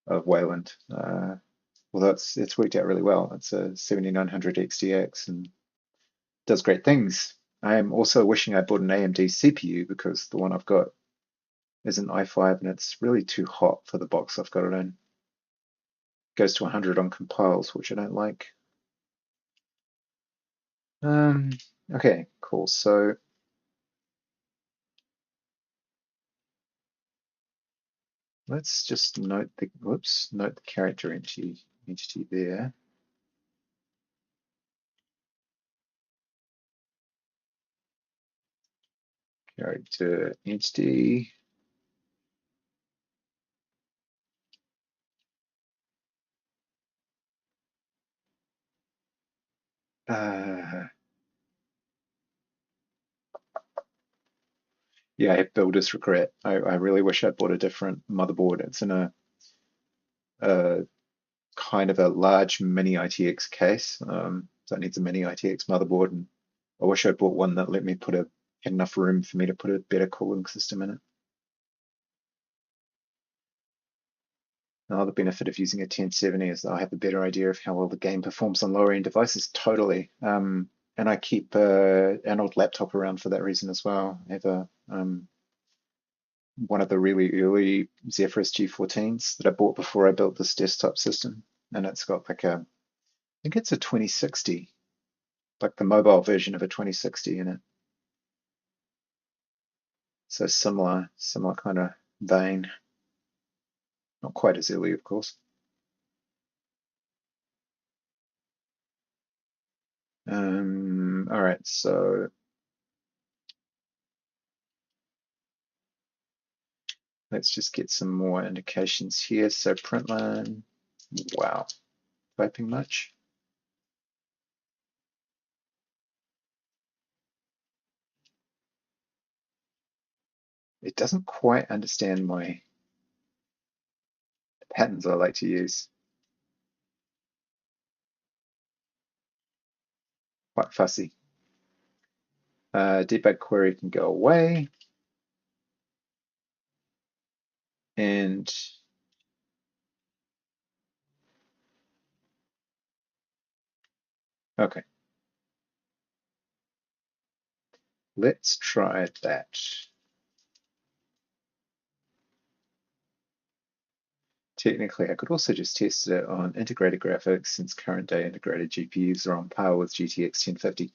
of Wayland. Although it's worked out really well. It's a 7900 XTX and does great things. I am also wishing I bought an AMD CPU because the one I've got is an i5 and it's really too hot for the box I've got it in. It goes to 100 on compiles, which I don't like. Um, okay, cool. So let's just note the character entity there. character entity. Yeah, I have builder's regret. I really wish I bought a different motherboard. It's in a kind of a large mini ITX case. So it needs a mini ITX motherboard, and I wish I bought one that let me had enough room for me to put a better cooling system in it. Another benefit of using a 1070 is that I have a better idea of how well the game performs on lower end devices. Totally. And I keep an old laptop around for that reason as well. I have one of the really early Zephyrus G14s that I bought before I built this desktop system, and it's got like I think it's a 2060, like the mobile version of a 2060 in it. So similar kind of vein. Not quite as early, of course. All right, so let's just get some more indications here. So print line, wow, typing much? It doesn't quite understand my patterns I like to use. Quite fussy. Debug query can go away. And okay, let's try that. Technically, I could also just test it on integrated graphics since current day integrated GPUs are on par with GTX 1050.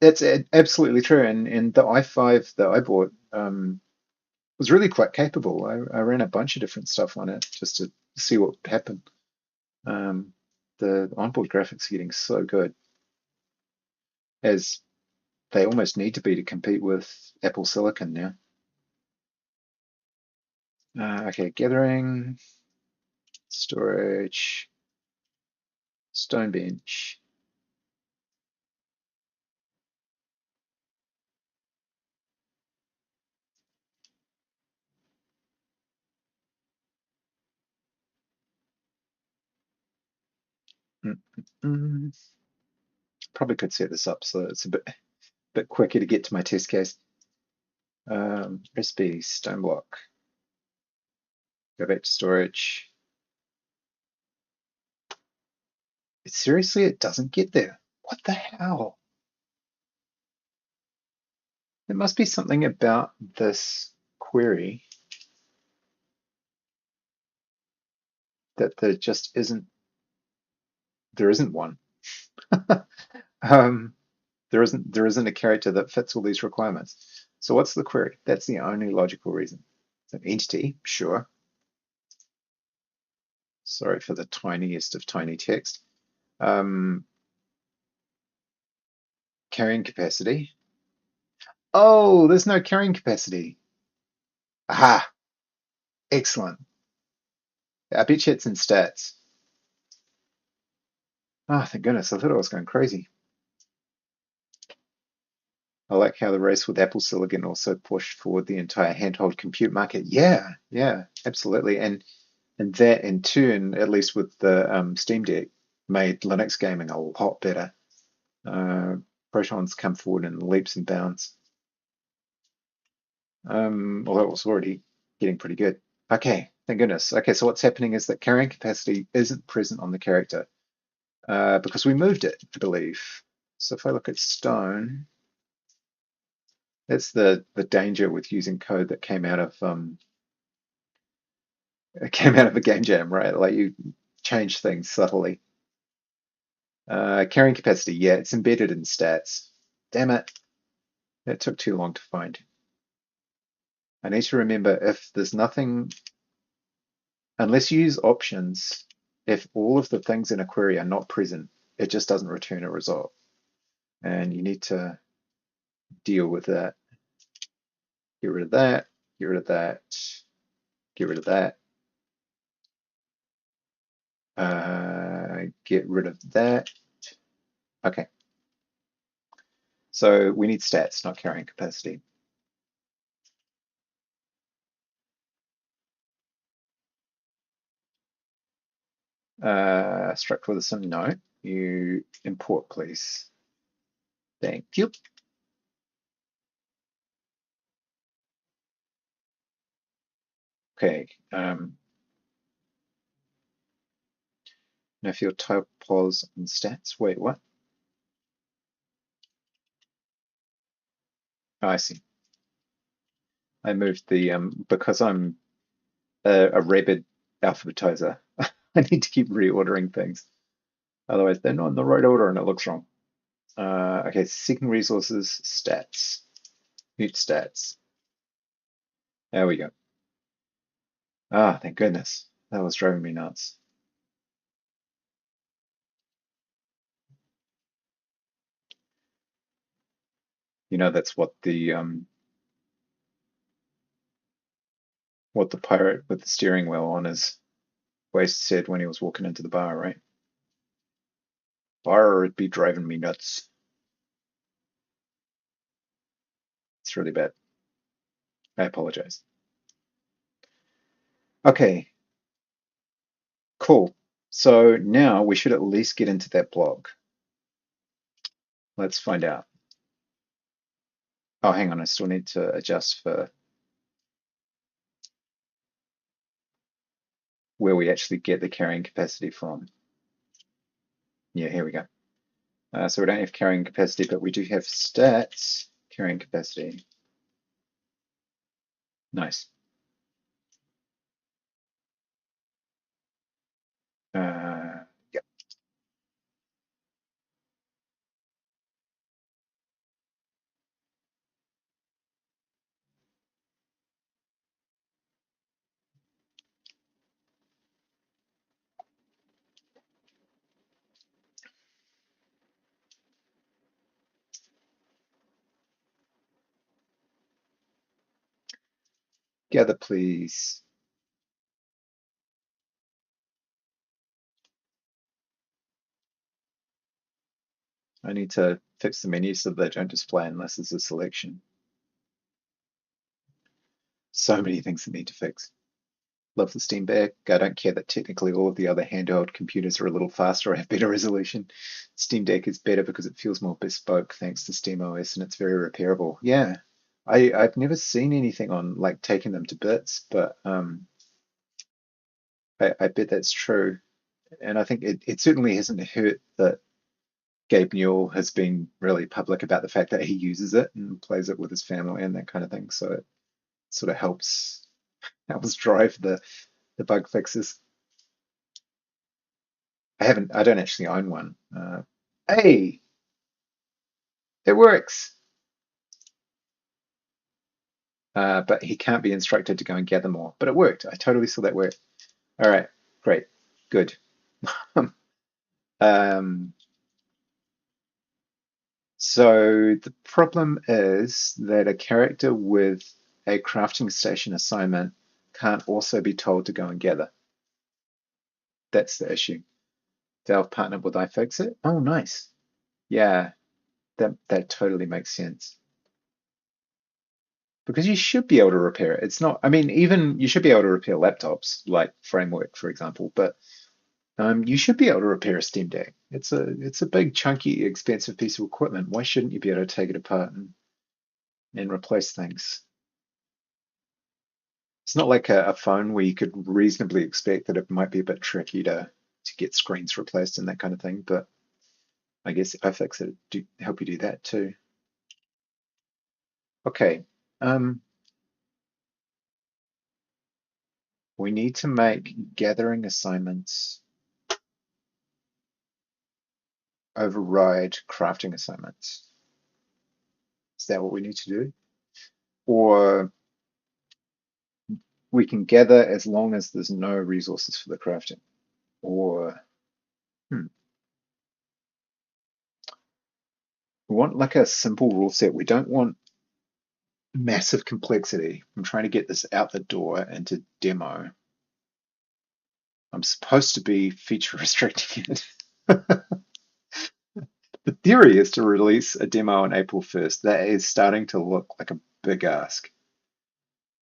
That's absolutely true. And the i5 that I bought was really quite capable. I ran a bunch of different stuff on it just to see what would happen. The onboard graphics are getting so good, as they almost need to be to compete with Apple Silicon now. Okay, gathering, storage, stone bench. Mm, mm, mm. Probably could set this up so it's a bit quicker to get to my test case. Recipe, stone block. Go back to storage. Seriously, it doesn't get there. What the hell? There must be something about this query that there isn't one. um, there isn't a character that fits all these requirements. So what's the query? That's the only logical reason. So entity, sure. Sorry for the tiniest of tiny text. Carrying capacity. Oh, there's no carrying capacity. Aha, excellent. I bet you it's in stats. Oh, thank goodness. I thought I was going crazy. I like how the race with Apple Silicon also pushed forward the entire handheld compute market. Yeah, absolutely. And that in turn, at least with the Steam Deck, made Linux gaming a lot better. Proton's come forward in leaps and bounds. Although it was already getting pretty good. Okay, thank goodness. Okay, so what's happening is that carrying capacity isn't present on the character because we moved it, I believe. So if I look at Stone, that's the danger with using code that came out of a game jam, right? Like you change things subtly. Carrying capacity, yeah, it's embedded in stats. Damn it, that took too long to find. I need to remember if there's nothing, unless you use options, if all of the things in a query are not present, it just doesn't return a result. And you need to deal with that. Get rid of that. Get rid of that. Get rid of that. Get rid of that. Okay. So we need stats, not carrying capacity. Struct with a sim, no. You import, please. Thank you. Okay. No field type pos and stats. Wait, what? Oh, I see. I moved the because I'm a rabid alphabetizer. I need to keep reordering things. Otherwise, they're not in the right order and it looks wrong. Okay, seeking resources, stats. Mute stats. There we go. Ah, thank goodness. That was driving me nuts. You know, that's what the pirate with the steering wheel on his waist said when he was walking into the bar, right? Bar would be driving me nuts. It's really bad. I apologize. Okay, cool. So now we should at least get into that blog. Let's find out. Oh, hang on, I still need to adjust for where we actually get the carrying capacity from. Yeah, here we go. So we don't have carrying capacity, but we do have stats carrying capacity. Nice. Yep. Gather, please. I need to fix the menu so they don't display unless there's a selection. So many things that need to fix. Love the Steam Deck. I don't care that technically all of the other handheld computers are a little faster or have better resolution. Steam Deck is better because it feels more bespoke thanks to SteamOS and it's very repairable. Yeah, I've never seen anything on like taking them to bits, but I bet that's true. And I think it certainly hasn't hurt that Gabe Newell has been really public about the fact that he uses it and plays it with his family and that kind of thing. So it sort of helps drive the bug fixes. I don't actually own one. Hey, it works. But he can't be instructed to go and gather more. But it worked. I totally saw that work. All right, great, good. Um, so the problem is that a character with a crafting station assignment can't also be told to go and gather. That's the issue. Valve partnered with iFixit. Oh, nice. Yeah, that totally makes sense. Because you should be able to repair it. It's not, I mean, even you should be able to repair laptops, like Framework, for example, but you should be able to repair a Steam Deck. It's a big, chunky, expensive piece of equipment. Why shouldn't you be able to take it apart and replace things? It's not like a phone where you could reasonably expect that it might be a bit tricky to get screens replaced and that kind of thing, but I guess if I fix it, help you do that too. Okay. Um, we need to make gathering assignments override crafting assignments. Is that what we need to do? Or we can gather as long as there's no resources for the crafting. Or we want like a simple rule set. We don't want massive complexity. I'm trying to get this out the door into demo. I'm supposed to be feature restricting it. The theory is to release a demo on April 1st. That is starting to look like a big ask.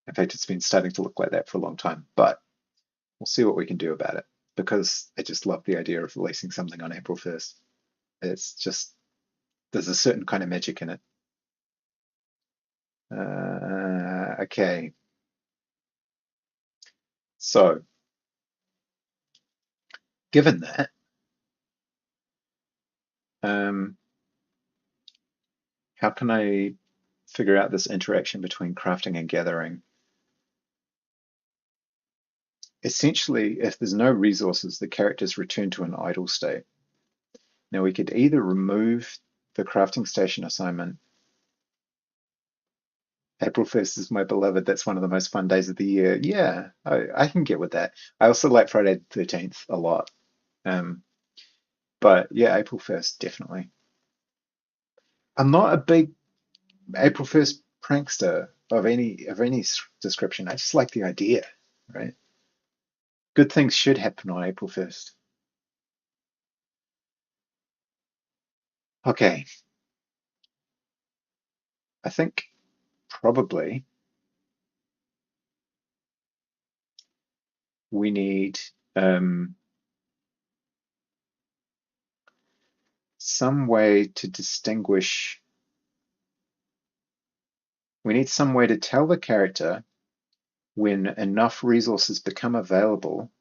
In fact, it's been starting to look like that for a long time, but we'll see what we can do about it because I just love the idea of releasing something on April 1st. It's just, there's a certain kind of magic in it. Okay, so given that, um, how can I figure out this interaction between crafting and gathering? Essentially, if there's no resources, the characters return to an idle state. Now we could either remove the crafting station assignment. April 1st is my beloved. That's one of the most fun days of the year. Yeah, I can get with that. I also like Friday the 13th a lot. Um, but yeah, April 1st, definitely. I'm not a big April 1st prankster of any description. I just like the idea, right? Good things should happen on April 1st. Okay, I think probably we need um, some way to distinguish. We need some way to tell the character when enough resources become available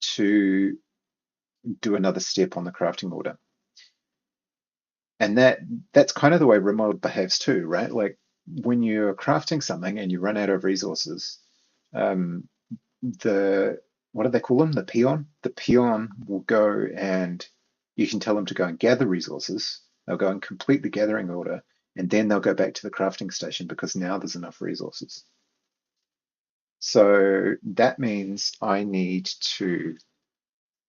to do another step on the crafting order. And that's kind of the way remote behaves too, right? Like when you're crafting something and you run out of resources, um, the what do they call them? The peon? The peon will go and you can tell them to go and gather resources. They'll go and complete the gathering order, and then they'll go back to the crafting station because now there's enough resources. So that means I need to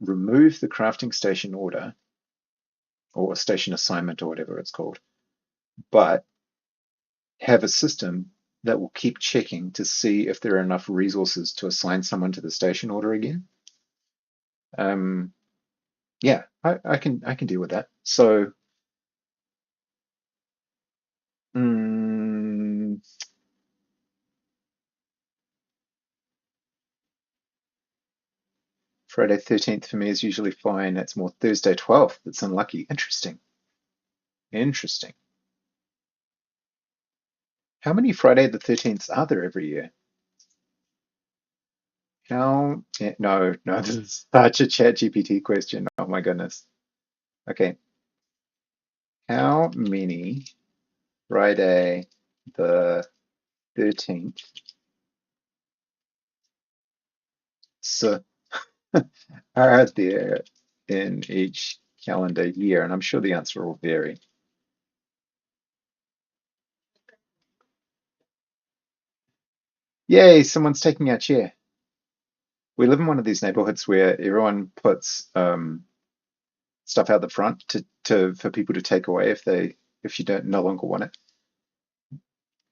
remove the crafting station order or station assignment or whatever it's called, but have a system that will keep checking to see if there are enough resources to assign someone to the station order again. Um, yeah, I can deal with that. So mm, Friday 13th for me is usually fine. It's more Thursday 12th that's unlucky. Interesting. Interesting. How many Friday the 13ths are there every year? How? No, no, this is such a chat GPT question. Oh my goodness. Okay. How many Friday the 13th so are there in each calendar year? And I'm sure the answer will vary. Yay, someone's taking our chair. We live in one of these neighborhoods where everyone puts stuff out the front to for people to take away if you don't no longer want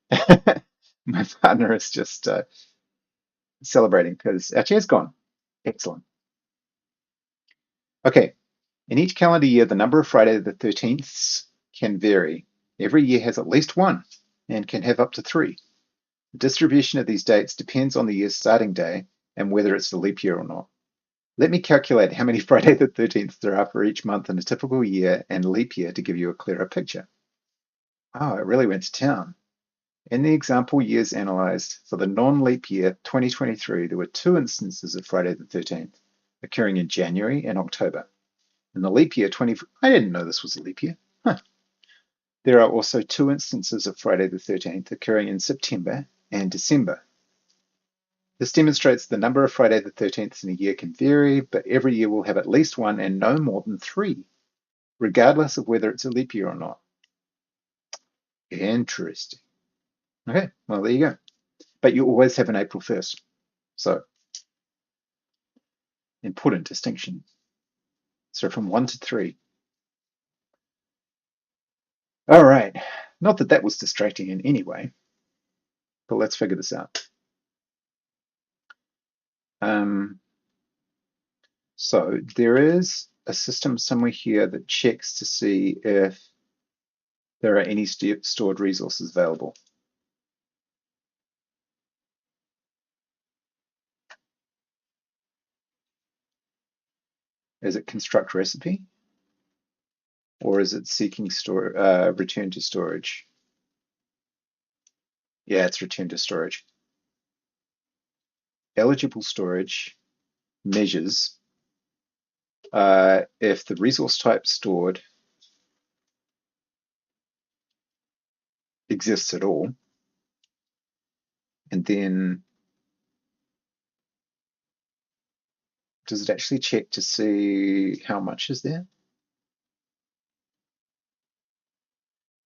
it. My partner is just celebrating because our chair's gone. Excellent. Okay. In each calendar year, the number of Friday the 13ths can vary. Every year has at least one and can have up to three. The distribution of these dates depends on the year's starting day and whether it's a leap year or not. Let me calculate how many Friday the 13th there are for each month in a typical year and leap year to give you a clearer picture. Oh, it really went to town. In the example years analyzed, for the non-leap year 2023, there were two instances of Friday the 13th, occurring in January and October. In the leap year 20, I didn't know this was a leap year. Huh. There are also two instances of Friday the 13th occurring in September and December. This demonstrates the number of Friday the 13th in a year can vary, but every year will have at least one and no more than three, regardless of whether it's a leap year or not. Interesting. Okay, well, there you go. But you always have an April 1st. So, important distinction. So, from one to three. All right. Not that that was distracting in any way, but let's figure this out. So there is a system somewhere here that checks to see if there are any stored resources available. Is it construct recipe? Or is it seeking return to storage? Yeah, it's return to storage. Eligible storage measures if the resource type stored exists at all, and then does it actually check to see how much is there?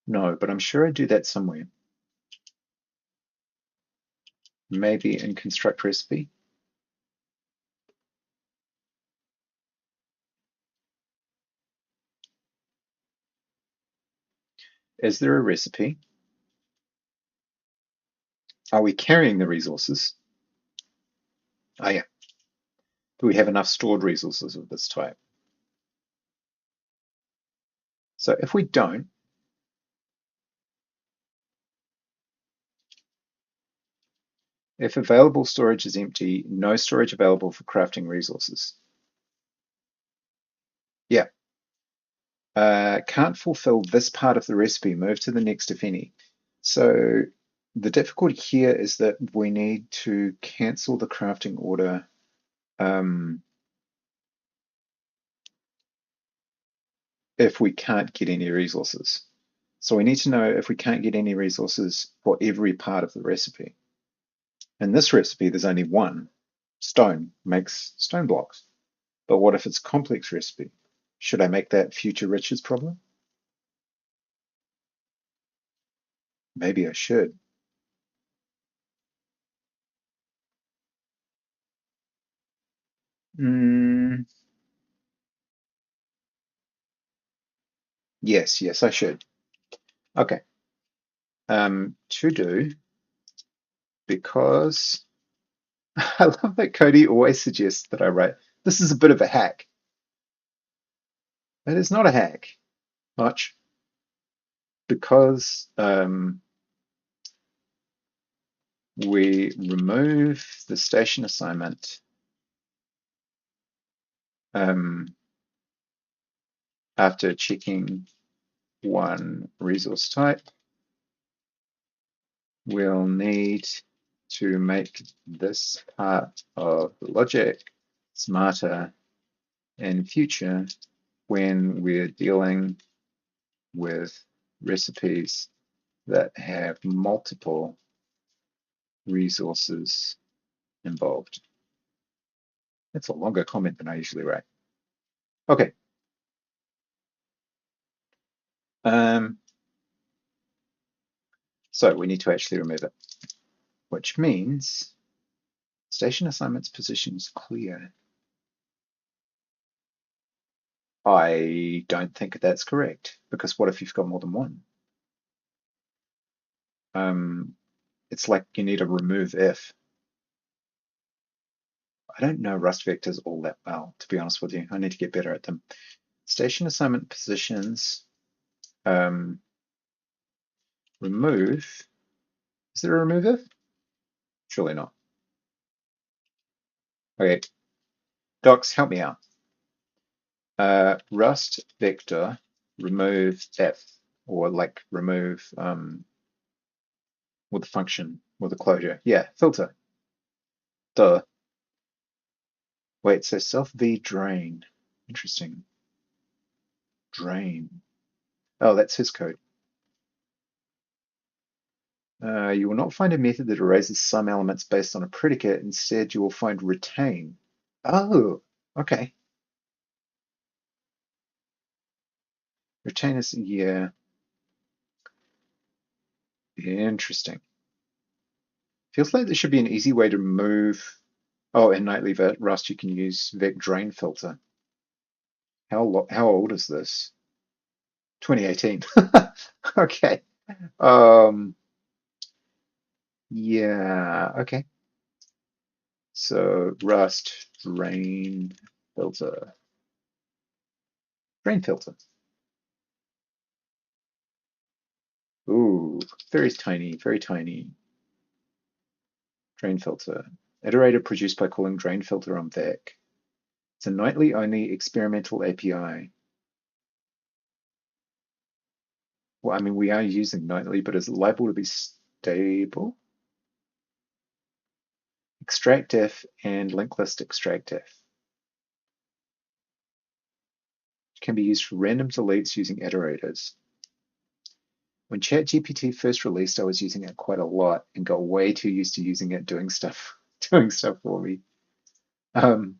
No, but I'm sure I do that somewhere. Maybe in construct recipe. Is there a recipe? Are we carrying the resources? Oh yeah. Do we have enough stored resources of this type? So if we don't, if available storage is empty, no storage available for crafting resources. Yeah. Can't fulfill this part of the recipe, move to the next if any. So the difficulty here is that we need to cancel the crafting order if we can't get any resources. So we need to know if we can't get any resources for every part of the recipe. In this recipe, there's only one. Stone makes stone blocks. But what if it's a complex recipe? Should I make that future riches problem? Maybe I should. Mm, yes, I should. Okay. To do, because I love that Cody always suggests that I write. This is a bit of a hack. It is not a hack, much, because we remove the station assignment um, after checking one resource type. We'll need to make this part of the logic smarter in future when we're dealing with recipes that have multiple resources involved. It's a longer comment than I usually write. Okay. Um, so we need to actually remove it, which means station assignment's position is clear. I don't think that's correct, because what if you've got more than one? It's like you need a remove if. I don't know Rust vectors all that well, to be honest with you. I need to get better at them. Station assignment positions, remove. Is there a remove if? Surely not. Okay, docs, help me out. Rust vector remove f, or like remove with a function, with a closure. Yeah, filter. Duh. Wait, so self v drain. Interesting. Drain. Oh, that's his code. You will not find a method that erases some elements based on a predicate. Instead, you will find retain. Oh, okay. Retain is, yeah, interesting. Feels like there should be an easy way to move. Oh, in nightly Rust, you can use vec drain filter. How old is this? 2018. Okay. Yeah, okay. So Rust filter, drain filter. Ooh, very tiny, very tiny. Drain filter. Iterator produced by calling drain filter on Vec. It's a nightly only experimental API. Well, I mean, we are using nightly, but is it liable to be stable? Extractdef and linked list extractdef can be used for random deletes using iterators. When ChatGPT first released, I was using it quite a lot and got way too used to using it doing stuff, doing stuff for me. Um,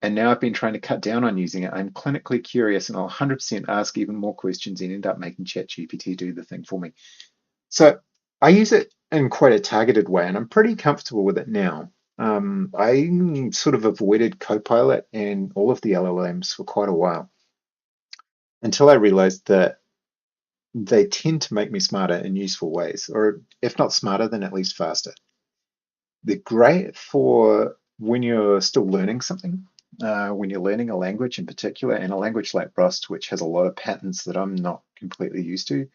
and now I've been trying to cut down on using it. I'm clinically curious and I'll 100% ask even more questions and end up making ChatGPT do the thing for me. So I use it in quite a targeted way, and I'm pretty comfortable with it now. I sort of avoided Copilot and all of the LLMs for quite a while until I realized that they tend to make me smarter in useful ways, or if not smarter, then at least faster. They're great for when you're still learning something, when you're learning a language in particular, and a language like Rust, which has a lot of patterns that I'm not completely used to.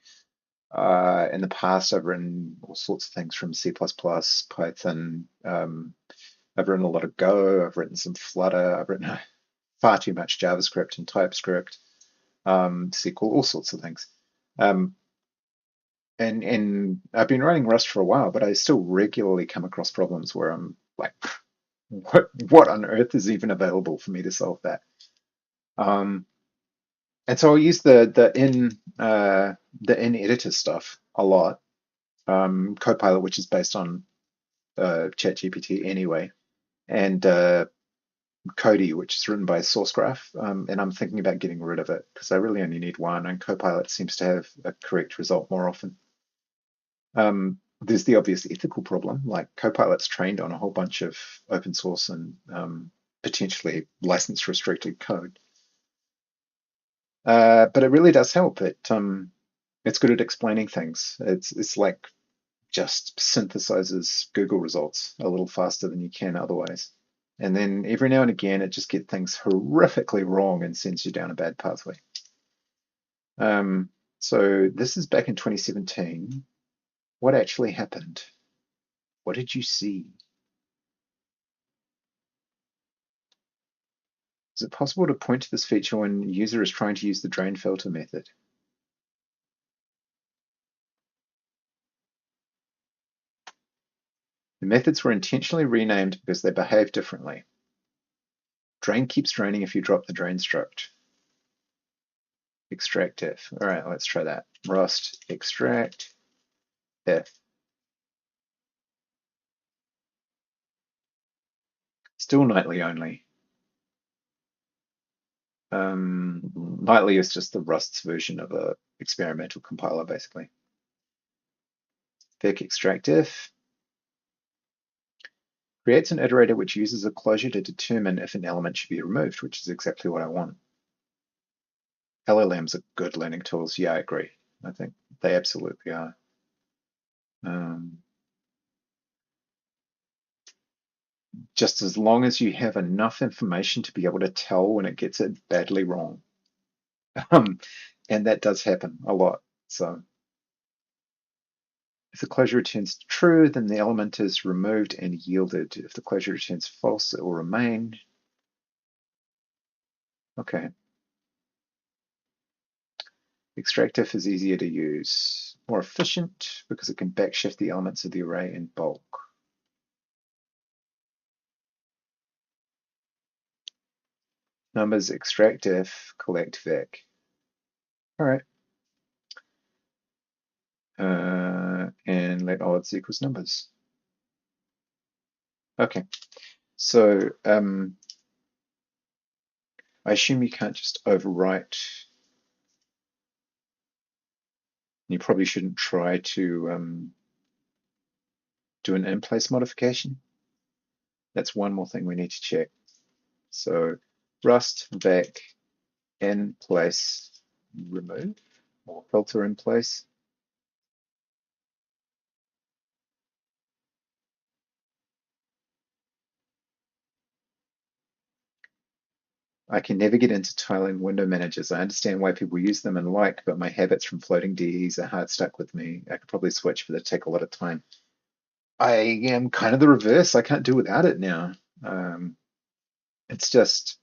In the past, I've written all sorts of things from C++, Python. I've written a lot of Go. I've written some Flutter. I've written far too much JavaScript and TypeScript, SQL, all sorts of things. Um, and I've been writing Rust for a while, but I still regularly come across problems where I'm like, what on earth is even available for me to solve that? Um, and so I'll use the in editor stuff a lot. Copilot, which is based on ChatGPT anyway, and Cody, which is written by SourceGraph. And I'm thinking about getting rid of it because I really only need one, and Copilot seems to have a correct result more often. There's the obvious ethical problem, like Copilot's trained on a whole bunch of open source and potentially license restricted code. But it really does help. It's good at explaining things. It's like just synthesizes Google results a little faster than you can otherwise. And then every now and again, it just gets things horrifically wrong and sends you down a bad pathway. Um, so this is back in 2017. What actually happened? What did you see? Is it possible to point to this feature when the user is trying to use the drain filter method? The methods were intentionally renamed because they behave differently. Drain keeps draining if you drop the drain struct. Extract if. All right, let's try that. Rust extract if. Still nightly only. Nightly is just the Rust's version of a experimental compiler, basically. Vec extract if creates an iterator which uses a closure to determine if an element should be removed, which is exactly what I want. LLMs are good learning tools. Yeah, I agree. I think they absolutely are. Just as long as you have enough information to be able to tell when it gets it badly wrong. And that does happen a lot. So if the closure returns true, then the element is removed and yielded. If the closure returns false, it will remain. Okay. Extractif is easier to use. More efficient because it can backshift the elements of the array in bulk. Numbers extractif, collect vec. All right. And let odds equals numbers. Okay. So I assume you can't just overwrite. You probably shouldn't try to do an in-place modification. That's one more thing we need to check. So Rust vec in place remove. or filter in place. I can never get into tiling window managers. I understand why people use them and like, but my habits from floating DEs are hard stuck with me. I could probably switch, but it'd take a lot of time. I am kind of the reverse. I can't do without it now. Um, it's just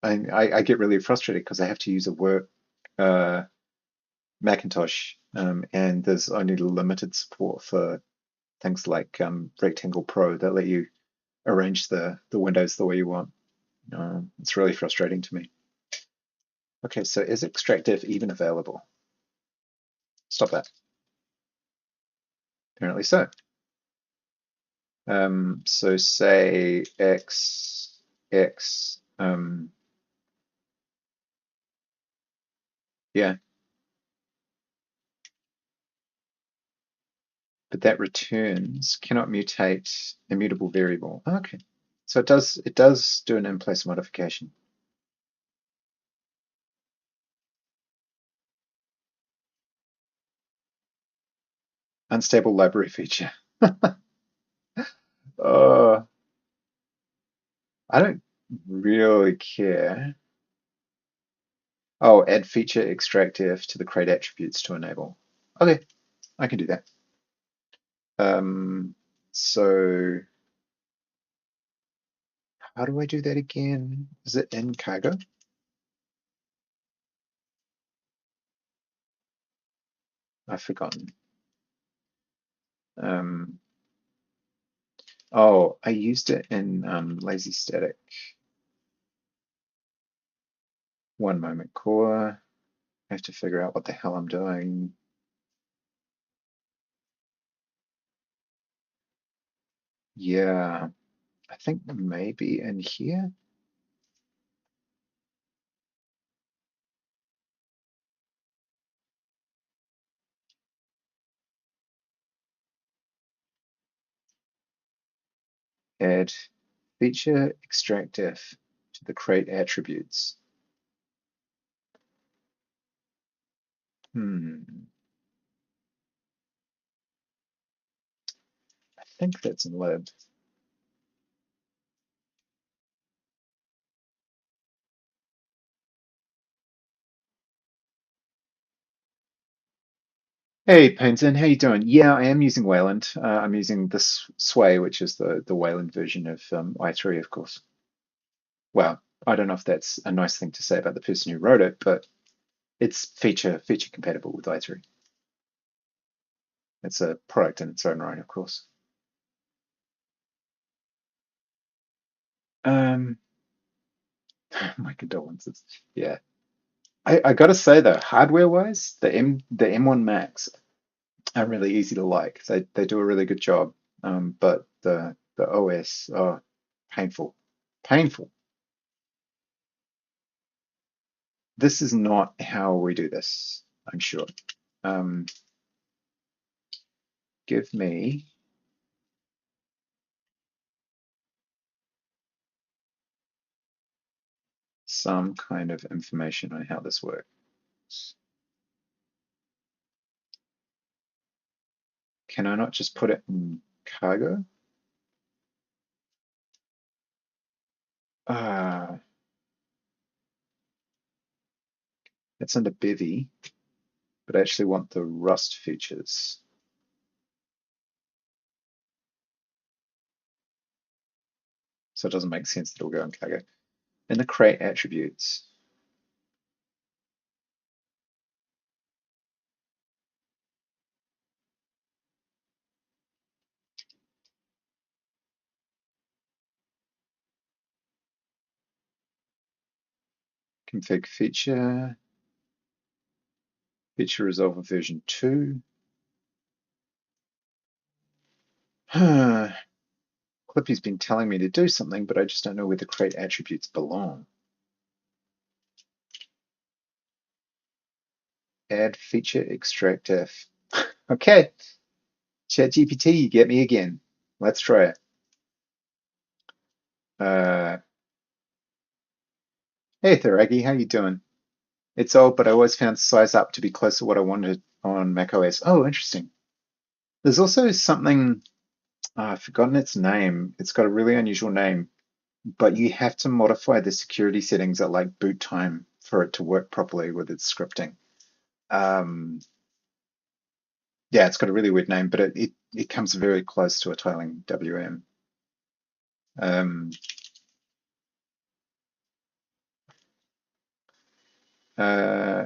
I get really frustrated because I have to use a work uh, Macintosh, and there's only limited support for things like Rectangle Pro that let you arrange the windows the way you want. It's really frustrating to me. Okay, so is extractive even available? Stop that. Apparently so. So say x, yeah, but that returns cannot mutate immutable variable. Okay, so it does do an in-place modification. Unstable library feature. uh, I don't really care. Oh, add feature extractive to the crate attributes to enable. Okay, I can do that. So how do I do that again? Is it in cargo? I've forgotten. Um, oh, I used it in lazy static. One moment core. I have to figure out what the hell I'm doing. Yeah, I think maybe in here. Add feature extractive to the crate attributes. I think that's in lib. Hey, Painton, how you doing? Yeah, I am using Wayland. I'm using this Sway, which is the Wayland version of i3, of course. Well, I don't know if that's a nice thing to say about the person who wrote it, but it's feature compatible with i3. It's a product in its own right, of course. Um, my condolences. Yeah, I gotta say though, hardware-wise, the M1 Max are really easy to like. They do a really good job. But the OS, oh, painful, painful. This is not how we do this, I'm sure. Um, give me some kind of information on how this works. Can I not just put it in cargo? Uh, it's under Bevy, but I actually want the Rust features. So it doesn't make sense that it'll go in cargo. In the crate attributes, config feature, feature resolver version 2. Clippy's been telling me to do something, but I just don't know where the crate attributes belong. Add feature extractive. Okay, ChatGPT, you get me again. Let's try it. Uh, hey Tharagi, how you doing? It's old, but I always found size up to be close to what I wanted on macOS. Oh, interesting. There's also something, I've forgotten its name. It's got a really unusual name, but you have to modify the security settings at like boot time for it to work properly with its scripting. Um, yeah, it's got a really weird name, but it comes very close to a tiling WM. Um,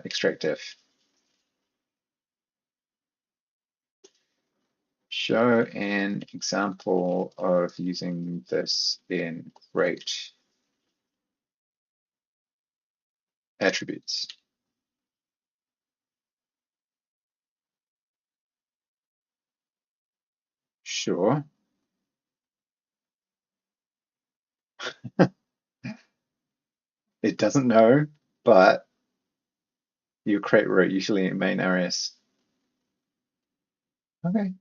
extractive. Show an example of using this in great attributes. Sure. It doesn't know, but you create root usually in main RS. Okay.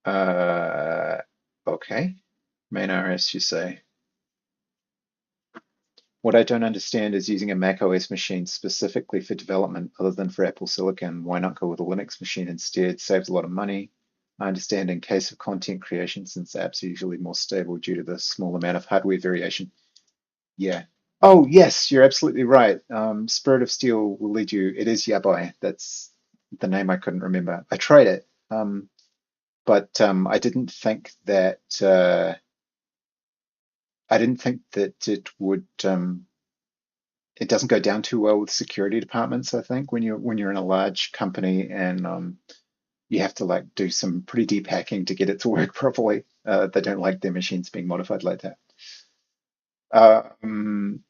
Uh, okay. Main RS, you say. What I don't understand is using a Mac OS machine specifically for development other than for Apple Silicon. Why not go with a Linux machine instead? Saves a lot of money. I understand in case of content creation, since apps are usually more stable due to the small amount of hardware variation. Yeah. Oh, yes, you're absolutely right. Spirit of Steel will lead you. It is Yabai. That's the name I couldn't remember. I tried it, but I didn't think that it would. It doesn't go down too well with security departments. I think when you're in a large company and you have to like do some pretty deep hacking to get it to work properly. They don't like their machines being modified like that. Um,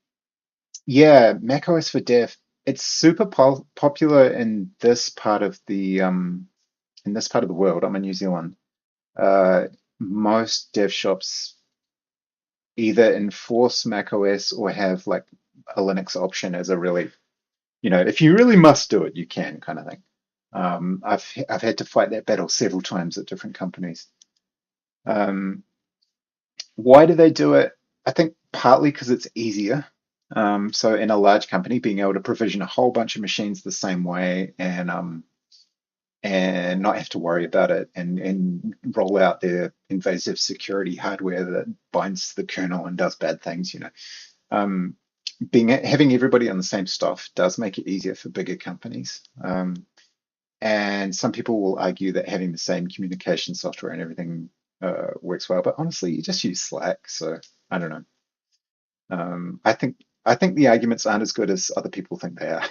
yeah, macOS for Dev. It's super popular in this part of the world. I'm in New Zealand. Uh, most dev shops either enforce macOS or have like a Linux option as a really, if you really must do it, you can kind of thing. I've had to fight that battle several times at different companies. Um, why do they do it? I think partly because it's easier. So in a large company, being able to provision a whole bunch of machines the same way and not have to worry about it and roll out their invasive security hardware that binds to the kernel and does bad things, Um, having everybody on the same stuff does make it easier for bigger companies. And some people will argue that having the same communication software and everything works well, but honestly, you just use Slack, so I don't know. I think the arguments aren't as good as other people think they are.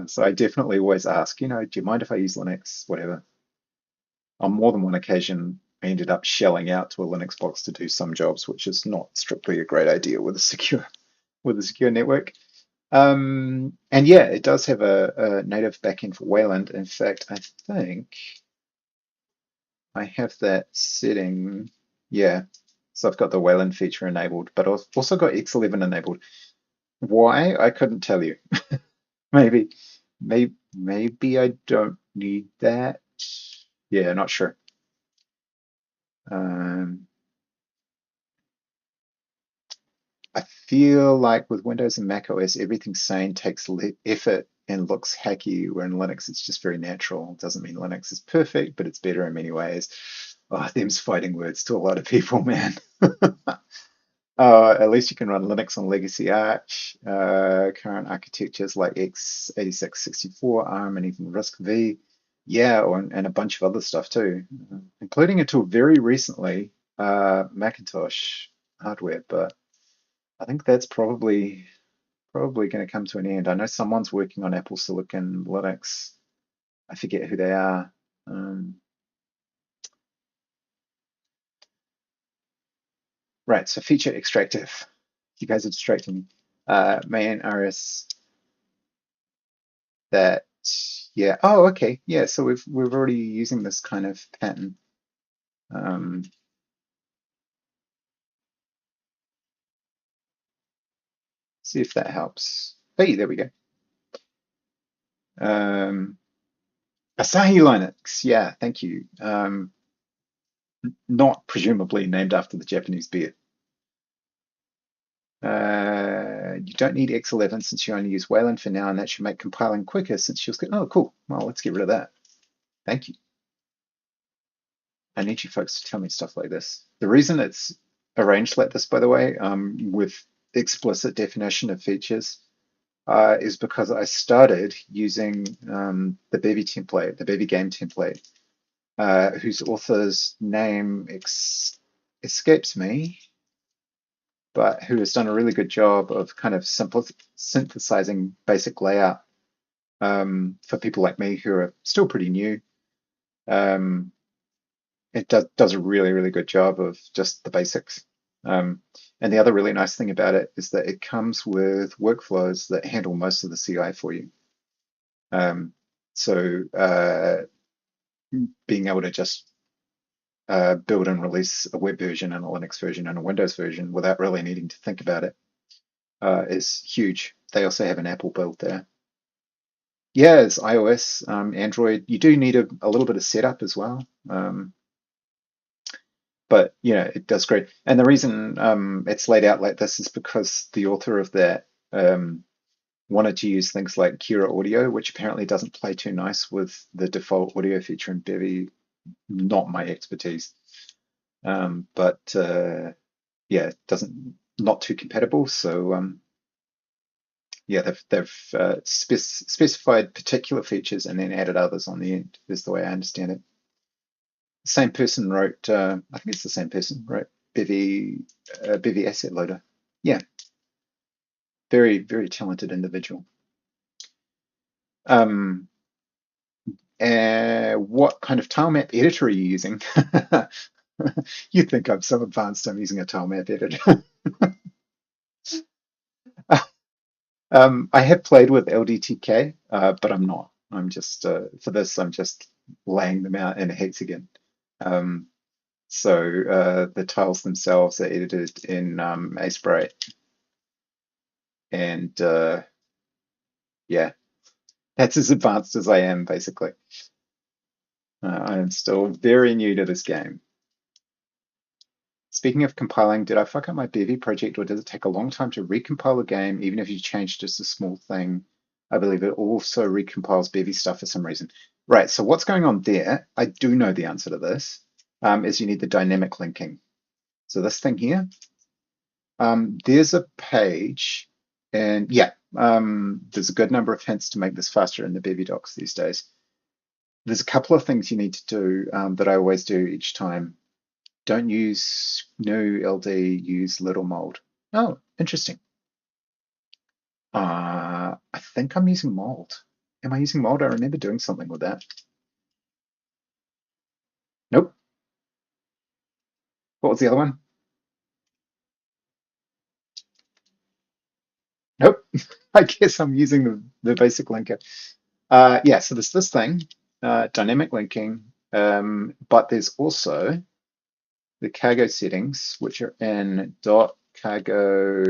So I definitely always ask, do you mind if I use Linux? Whatever. On more than one occasion, I ended up shelling out to a Linux box to do some jobs, which is not strictly a great idea with a secure network. And yeah, it does have a native backend for Wayland. In fact, I think I have that setting. Yeah. So I've got the Wayland feature enabled, but I've also got X11 enabled. Why? I couldn't tell you. Maybe, maybe I don't need that. Yeah, not sure. Um, I feel like with Windows and Mac OS, everything sane takes effort and looks hacky, where in Linux it's just very natural. It doesn't mean Linux is perfect, but it's better in many ways. Oh, them's fighting words to a lot of people, man. At least you can run Linux on legacy Arch, current architectures like x86-64, ARM, and even RISC-V. Yeah, and a bunch of other stuff too, including until very recently, Macintosh hardware. But I think that's probably going to come to an end. I know someone's working on Apple Silicon Linux. I forget who they are. Um, right, so feature extractive. You guys are distracting me. Main RS that yeah. Oh, okay. Yeah, so we're already using this kind of pattern. Um, see if that helps. Hey, there we go. Um, Asahi Linux. Yeah, thank you. Not presumably named after the Japanese beer. You don't need X11 since you only use Wayland for now, and that should make compiling quicker since she was good. Oh, cool. Well, let's get rid of that. Thank you. I need you folks to tell me stuff like this. The reason it's arranged like this, by the way, with explicit definition of features, is because I started using the Bevy template, the Bevy game template, whose author's name escapes me, but who has done a really good job of kind of synthesizing basic layout for people like me who are still pretty new. Um, it does a really, really good job of just the basics. And the other really nice thing about it is that it comes with workflows that handle most of the CI for you. So being able to just build and release a web version and a Linux version and a Windows version without really needing to think about it is huge. They also have an Apple build there. Yeah, it's iOS, Android. You do need a little bit of setup as well. But it does great. And the reason it's laid out like this is because the author of that wanted to use things like Kira Audio, which apparently doesn't play too nice with the default audio feature in Bevy. Not my expertise, but yeah, it doesn't not too compatible. So yeah, they've specified particular features and then added others on the end. Is the way I understand it. The same person wrote, I think it's the same person wrote Bevy Asset Loader. Yeah, very, very talented individual. What kind of tile map editor are you using? You think I'm so advanced I'm using a tile map editor. I have played with LDTK, but I'm not. I'm just, for this, I'm just laying them out in a hexagon. Um, so the tiles themselves are edited in Aspray. And yeah, that's as advanced as I am, basically. I am still very new to this game. Speaking of compiling, did I fuck up my Bevy project, or does it take a long time to recompile a game, even if you change just a small thing? I believe it also recompiles Bevy stuff for some reason. Right, so what's going on there, I do know the answer to this, is you need the dynamic linking. So this thing here, there's a page, and yeah, there's a good number of hints to make this faster in the Bevy docs these days. There's a couple of things you need to do that I always do each time. Don't use new LD, use little mold. Oh, interesting. I think I'm using mold. Am I using mold? I remember doing something with that. Nope. What was the other one? Nope. I guess I'm using the basic linker. Yeah, so there's this thing, dynamic linking, but there's also the cargo settings, which are in dot cargo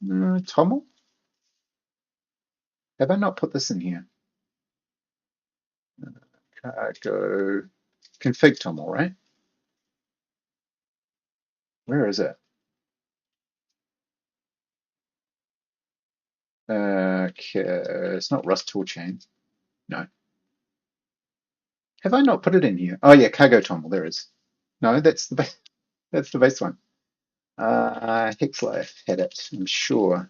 toml. Have I not put this in here? Cargo config toml, right? Where is it? Okay, it's not Rust toolchain. No. Have I not put it in here? Oh yeah, cargo toml. There it is. No, that's the that's the base one. Hexlife had it, I'm sure.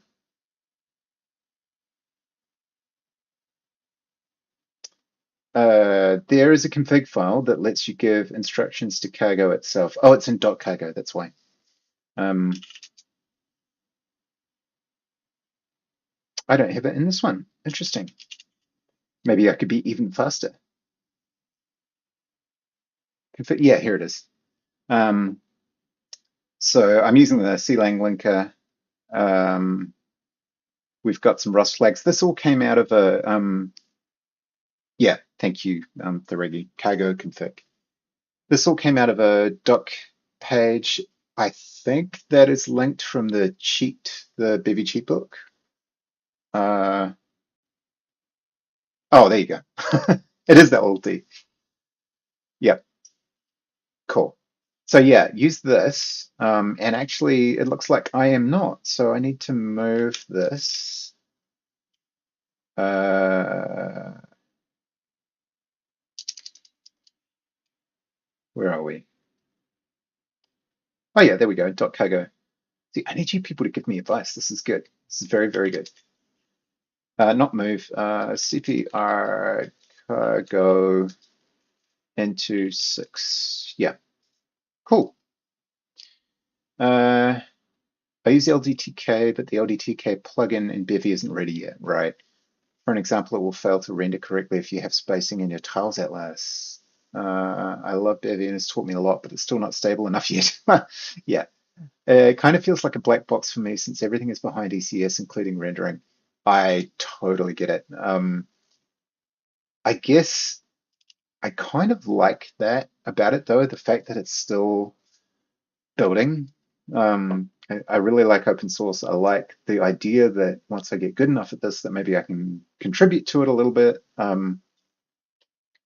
There is a config file that lets you give instructions to cargo itself. Oh, it's in .cargo, that's why. I don't have it in this one. Interesting. Maybe I could be even faster. Config, yeah, here it is. So I'm using the CLang linker. We've got some Rust flags. This all came out of a, yeah, thank you, Thoregi, cargo config. This all came out of a doc page. I think that is linked from the Bevy cheat book. Oh, there you go. It is the old D. Yep, cool. So yeah, use this. And actually, it looks like I am not. So I need to move this. Uh, where are we? Oh yeah, there we go. .cargo. See, I need you people to give me advice. This is good. This is very, very good. Not move. CPR cargo into 6. Yeah, cool. I use LDTK, but the LDTK plugin in Bevy isn't ready yet, right? For an example, it will fail to render correctly if you have spacing in your tiles atlas. I love Bevy and it's taught me a lot, but it's still not stable enough yet. Yeah, it kind of feels like a black box for me since everything is behind ECS, including rendering. I totally get it. I guess I kind of like that about it, though, the fact that it's still building. I really like open source. I like the idea that once I get good enough at this, that maybe I can contribute to it a little bit.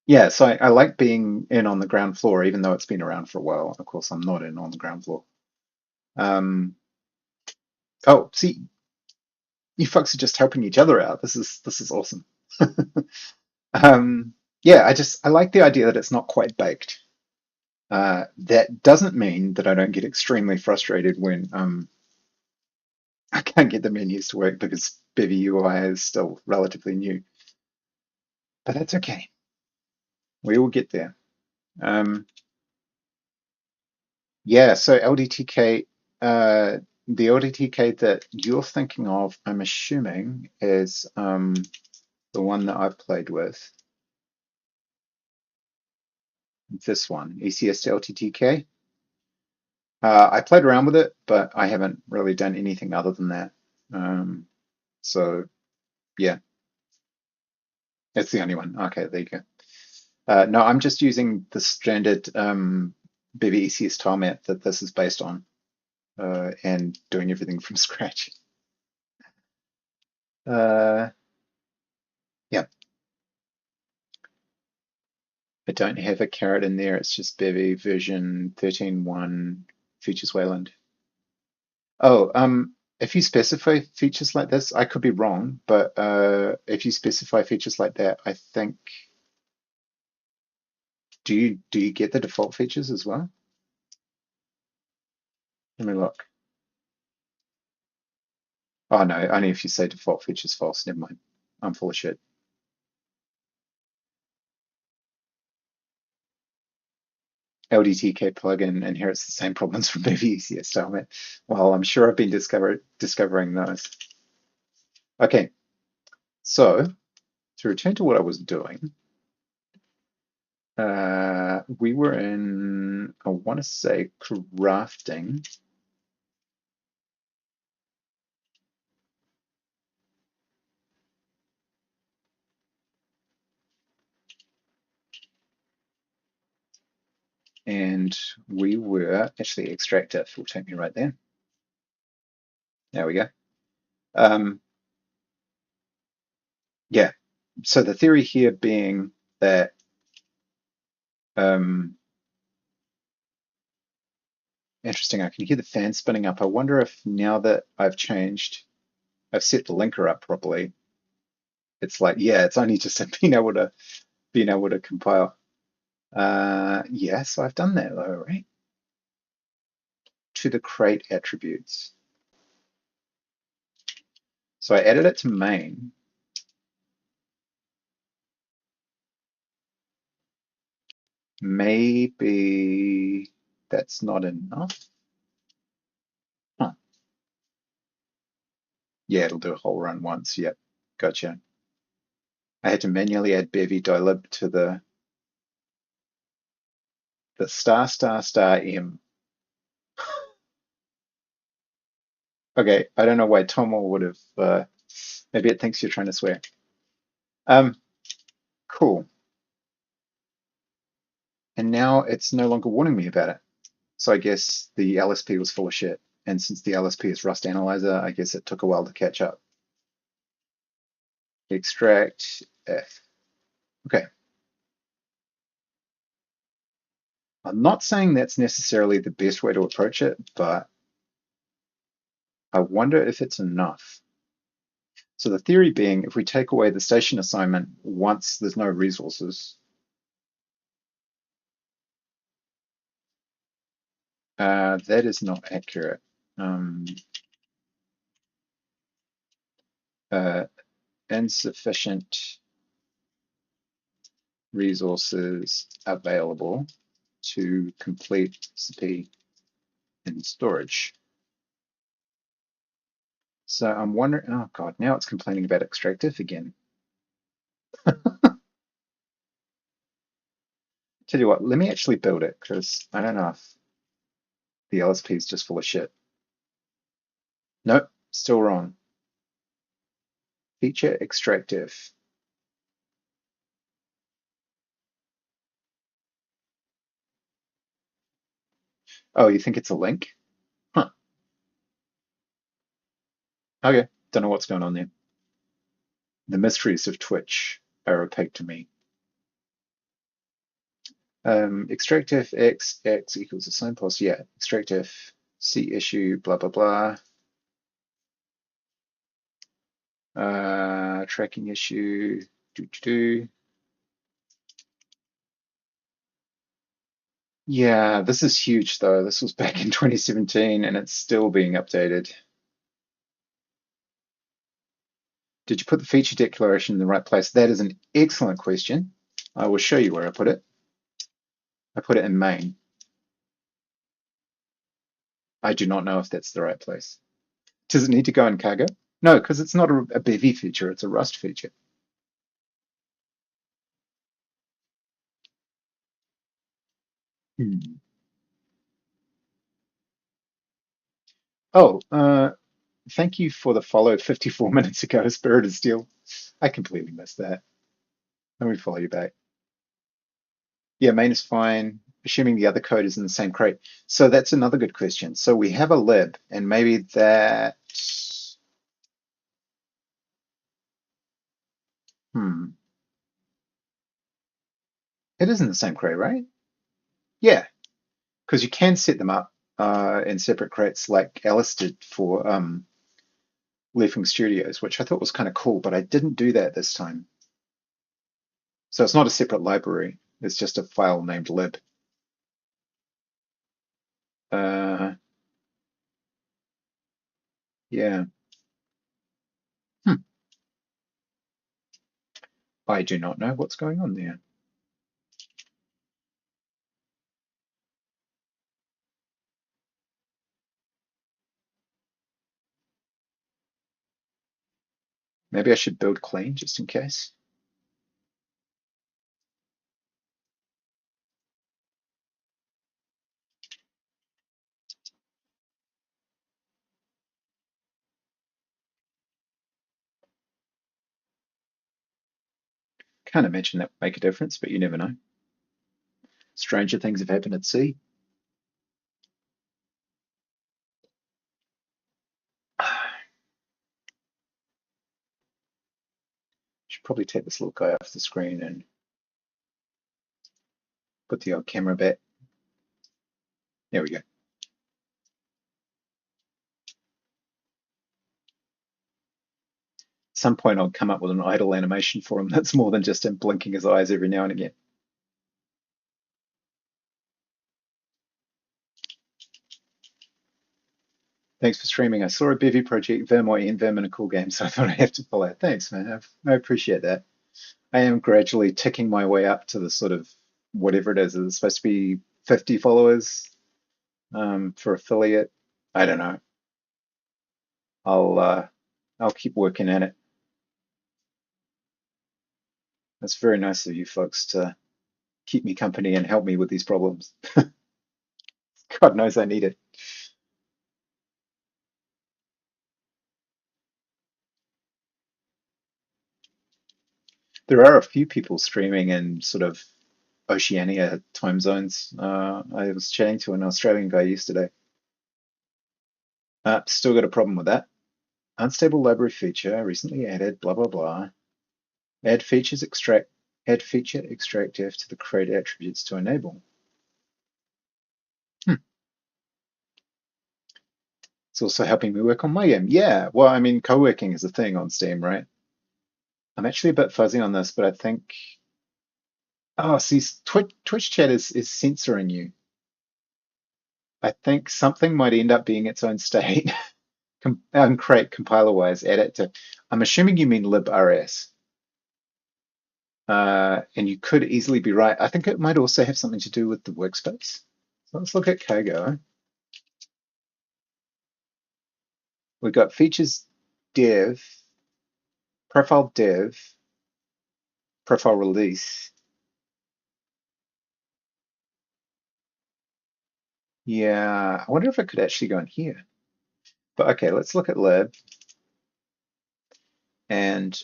Yeah, so I like being in on the ground floor, even though it's been around for a while. Of course, I'm not in on the ground floor. Oh, see, you folks are just helping each other out. This is awesome. Um, yeah, I like the idea that it's not quite baked. That doesn't mean that I don't get extremely frustrated when I can't get the menus to work because Bevy UI is still relatively new. But that's okay. We will get there. Um, yeah, so LDTK, the LDTK that you're thinking of, I'm assuming, is the one that I've played with. This one, ECS to LTTK. I played around with it, but I haven't really done anything other than that. So yeah, it's the only one. Okay, there you go. No, I'm just using the standard Bevy ECS tile map that this is based on, and doing everything from scratch. Uh, yeah, I don't have a caret in there. It's just Bevy version 13.1 features Wayland. Oh, if you specify features like this, I could be wrong, but if you specify features like that, I think do you get the default features as well? Let me look. Oh no, only if you say default features false. Never mind. I'm full of shit. LDTK plugin inherits the same problems from Bevy ECS style. Well, I'm sure I've been discovering those. Okay, so to return to what I was doing, we were in, I want to say, crafting. And we were actually extractive will take me right there. There we go. Um, yeah. So the theory here being that um, interesting. I can hear the fan spinning up. I wonder if now that I've set the linker up properly, it's like, yeah, it's only just being able to compile. Yeah, so I've done that though, right? To the crate attributes. So I added it to main. Maybe that's not enough. Huh. Yeah, it'll do a whole run once. Yep, gotcha. I had to manually add Bevy dilib to the star star star m. Okay, I don't know why Tomo would have. Maybe it thinks you're trying to swear. Um, cool. And now it's no longer warning me about it. So I guess the LSP was full of shit. And since the LSP is Rust Analyzer, I guess it took a while to catch up. Extract F. Okay. I'm not saying that's necessarily the best way to approach it, but I wonder if it's enough. So the theory being, if we take away the station assignment once there's no resources, that is not accurate. Um, uh, Insufficient resources available to complete SP in storage. So I'm wondering, oh God, now it's complaining about extractive again. Tell you what, let me actually build it because I don't know if the LSP is just full of shit. Nope, still wrong. Feature extractive. Oh, you think it's a link? Huh. Okay, don't know what's going on there. The mysteries of Twitch are opaque to me. Extractive x equals the same plus, yeah, extractive C issue, blah, blah, blah. Tracking issue, do. Yeah, this is huge though. This was back in 2017 and it's still being updated. Did you put the feature declaration in the right place? That is an excellent question. I will show you where I put it. I put it in main. I do not know if that's the right place. Does it need to go in cargo? No, because it's not a Bevy feature, it's a Rust feature. Hmm. Oh, thank you for the follow 54 minutes ago, Spirit of Steel. I completely missed that. Let me follow you back. Yeah, main is fine, assuming the other code is in the same crate. So that's another good question. So we have a lib, and maybe that, hmm, it is in the same crate, right? Yeah, because you can set them up in separate crates like Alice did for Leafing Studios, which I thought was kind of cool, but I didn't do that this time. So it's not a separate library. It's just a file named lib. Uh, yeah. Hmm. I do not know what's going on there. Maybe I should build clean just in case. Can't imagine that would make a difference, but you never know. Stranger things have happened at sea. Should probably take this little guy off the screen and put the old camera back. There we go. At some point I'll come up with an idle animation for him that's more than just him blinking his eyes every now and again. Thanks for streaming. I saw a Bevy project, Vermoy and Vermin, a cool game, so I thought I'd have to follow. Thanks, man. I appreciate that. I am gradually ticking my way up to the sort of whatever it is. It's supposed to be 50 followers for affiliate. I don't know. I'll uh, I'll keep working at it. It's very nice of you folks to keep me company and help me with these problems. God knows I need it. There are a few people streaming in sort of Oceania time zones. I was chatting to an Australian guy yesterday. Still got a problem with that. Unstable library feature recently added, blah, blah, blah. Add feature extractive to the crate attributes to enable. It's also helping me work on my game. Yeah, well, I mean, co-working is a thing on Steam, right? I'm actually a bit fuzzy on this, but I think, oh, see, Twitch chat is censoring you. I think something might end up being its own state. Create compiler wise, add it to. I'm assuming you mean librs. And you could easily be right. I think it might also have something to do with the workspace. So let's look at Kago. We've got features dev, profile dev, profile release. Yeah, I wonder if it could actually go in here. But okay, let's look at lib and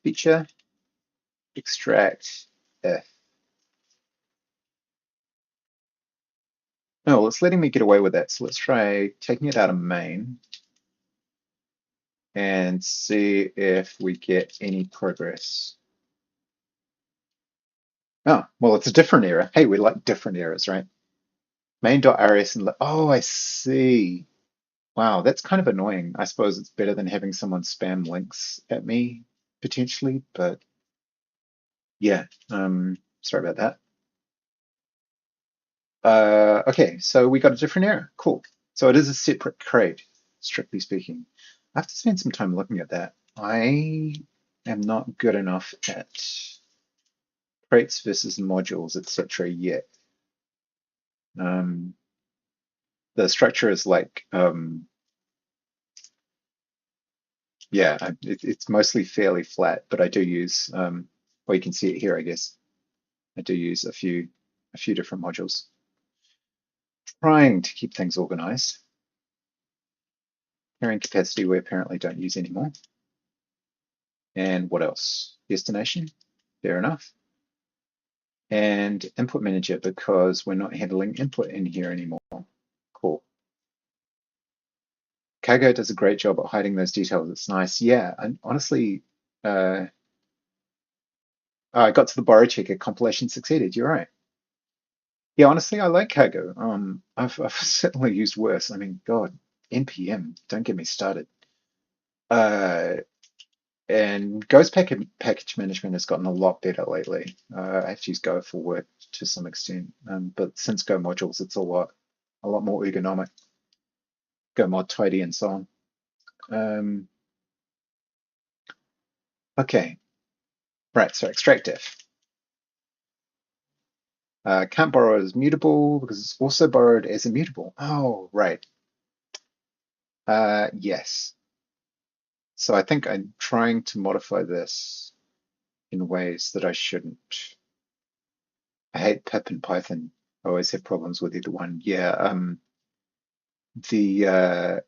feature extract if. No, it's letting me get away with that. So let's try taking it out of main and see if we get any progress. Oh, well, it's a different error. Hey, we like different errors, right? Main.rs and oh, I see. Wow, that's kind of annoying. I suppose it's better than having someone spam links at me potentially, but yeah, sorry about that. Okay, so we got a different error. Cool. So it is a separate crate, strictly speaking. I have to spend some time looking at that. I am not good enough at crates versus modules, etc. yet. Um, the structure is like, yeah, it's mostly fairly flat, but I do use, well, you can see it here, I guess. I do use a few different modules, trying to keep things organized. Carrying capacity we apparently don't use anymore. And what else? Destination, fair enough. And input manager because we're not handling input in here anymore. Cool. Kago does a great job at hiding those details. It's nice. Yeah, and honestly, I got to the borrow checker. Compilation succeeded. You're right. Yeah, honestly, I like Kago. I've certainly used worse. I mean, God, NPM, don't get me started. Uh, and Ghost package management has gotten a lot better lately. I have to use Go for work to some extent, but since Go modules, it's a lot more ergonomic. Go mod tidy and so on. Okay, right. So extract if. Can't borrow as mutable because it's also borrowed as immutable. Oh, right. Yes. So I think I'm trying to modify this in ways that I shouldn't. I hate pip and Python. I always have problems with either one. Yeah. The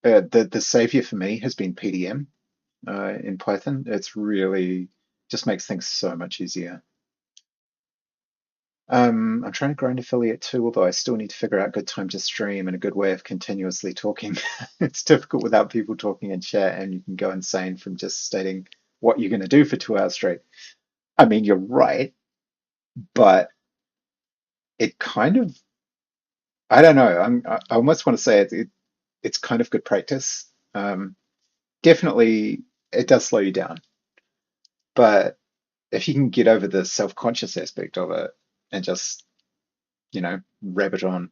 the savior for me has been PDM in Python. It's really just makes things so much easier. I'm trying to grind affiliate too, although I still need to figure out a good time to stream and a good way of continuously talking. It's difficult without people talking in chat, and you can go insane from just stating what you're going to do for 2 hours straight. I mean, you're right, but it kind of, I don't know. I almost want to say it's kind of good practice. Definitely, it does slow you down, but if you can get over the self-conscious aspect of it and just, rabbit on.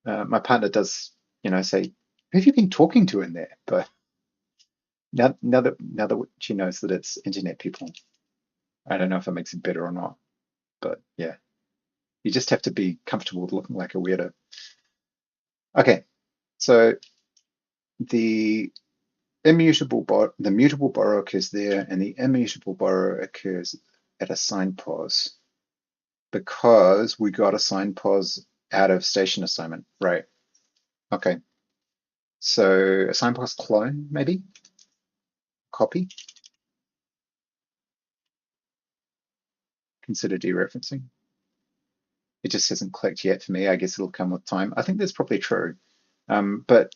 My partner does, say, "Who have you been talking to in there?" But now that she knows that it's internet people, I don't know if it makes it better or not. But yeah, you just have to be comfortable with looking like a weirdo. Okay, so the the mutable borrow occurs there, and the immutable borrow occurs at a sign pause because we got a sign pause out of station assignment, right? Okay, so a sign pause clone, maybe copy, consider dereferencing. It just hasn't clicked yet for me. I guess it'll come with time. I think that's probably true. But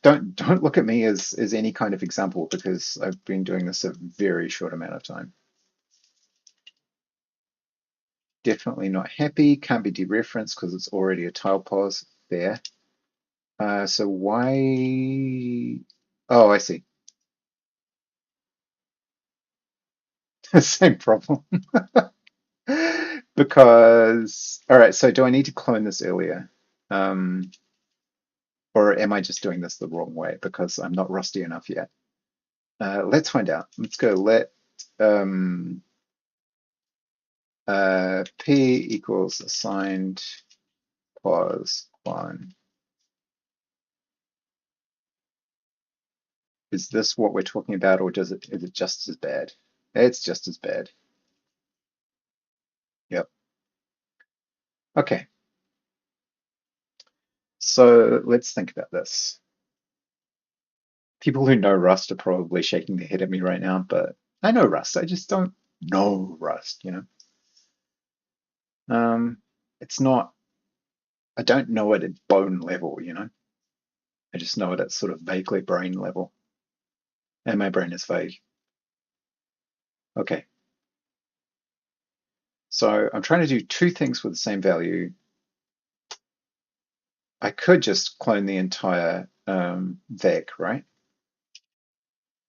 don't look at me as any kind of example because I've been doing this a very short amount of time. Definitely not happy. Can't be dereferenced because it's already a tile pos there. So why? Oh, I see. Same problem. Because, all right, so do I need to clone this earlier? Or am I just doing this the wrong way because I'm not rusty enough yet? Let's find out. Let's go let um, P equals assigned pos clone. Is this what we're talking about, or is it just as bad? It's just as bad. Yep. Okay. So let's think about this. People who know Rust are probably shaking their head at me right now, but I know Rust. I just don't know Rust, you know? It's not, I don't know it at bone level, you know? I just know it at sort of vaguely brain level. And my brain is vague. Okay. So I'm trying to do two things with the same value. I could just clone the entire vec, right?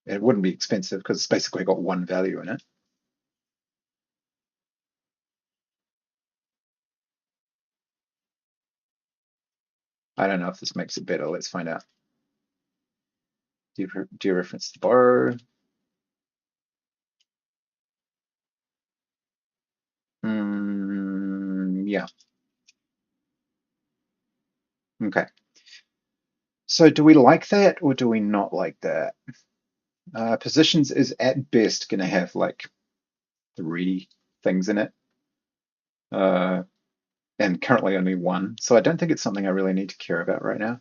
It wouldn't be expensive because it's basically got one value in it. I don't know if this makes it better. Let's find out. Do you reference the borrow? Yeah. Okay. So do we like that or do we not like that? Positions is at best going to have like three things in it, uh, and currently only one. So I don't think it's something I really need to care about right now.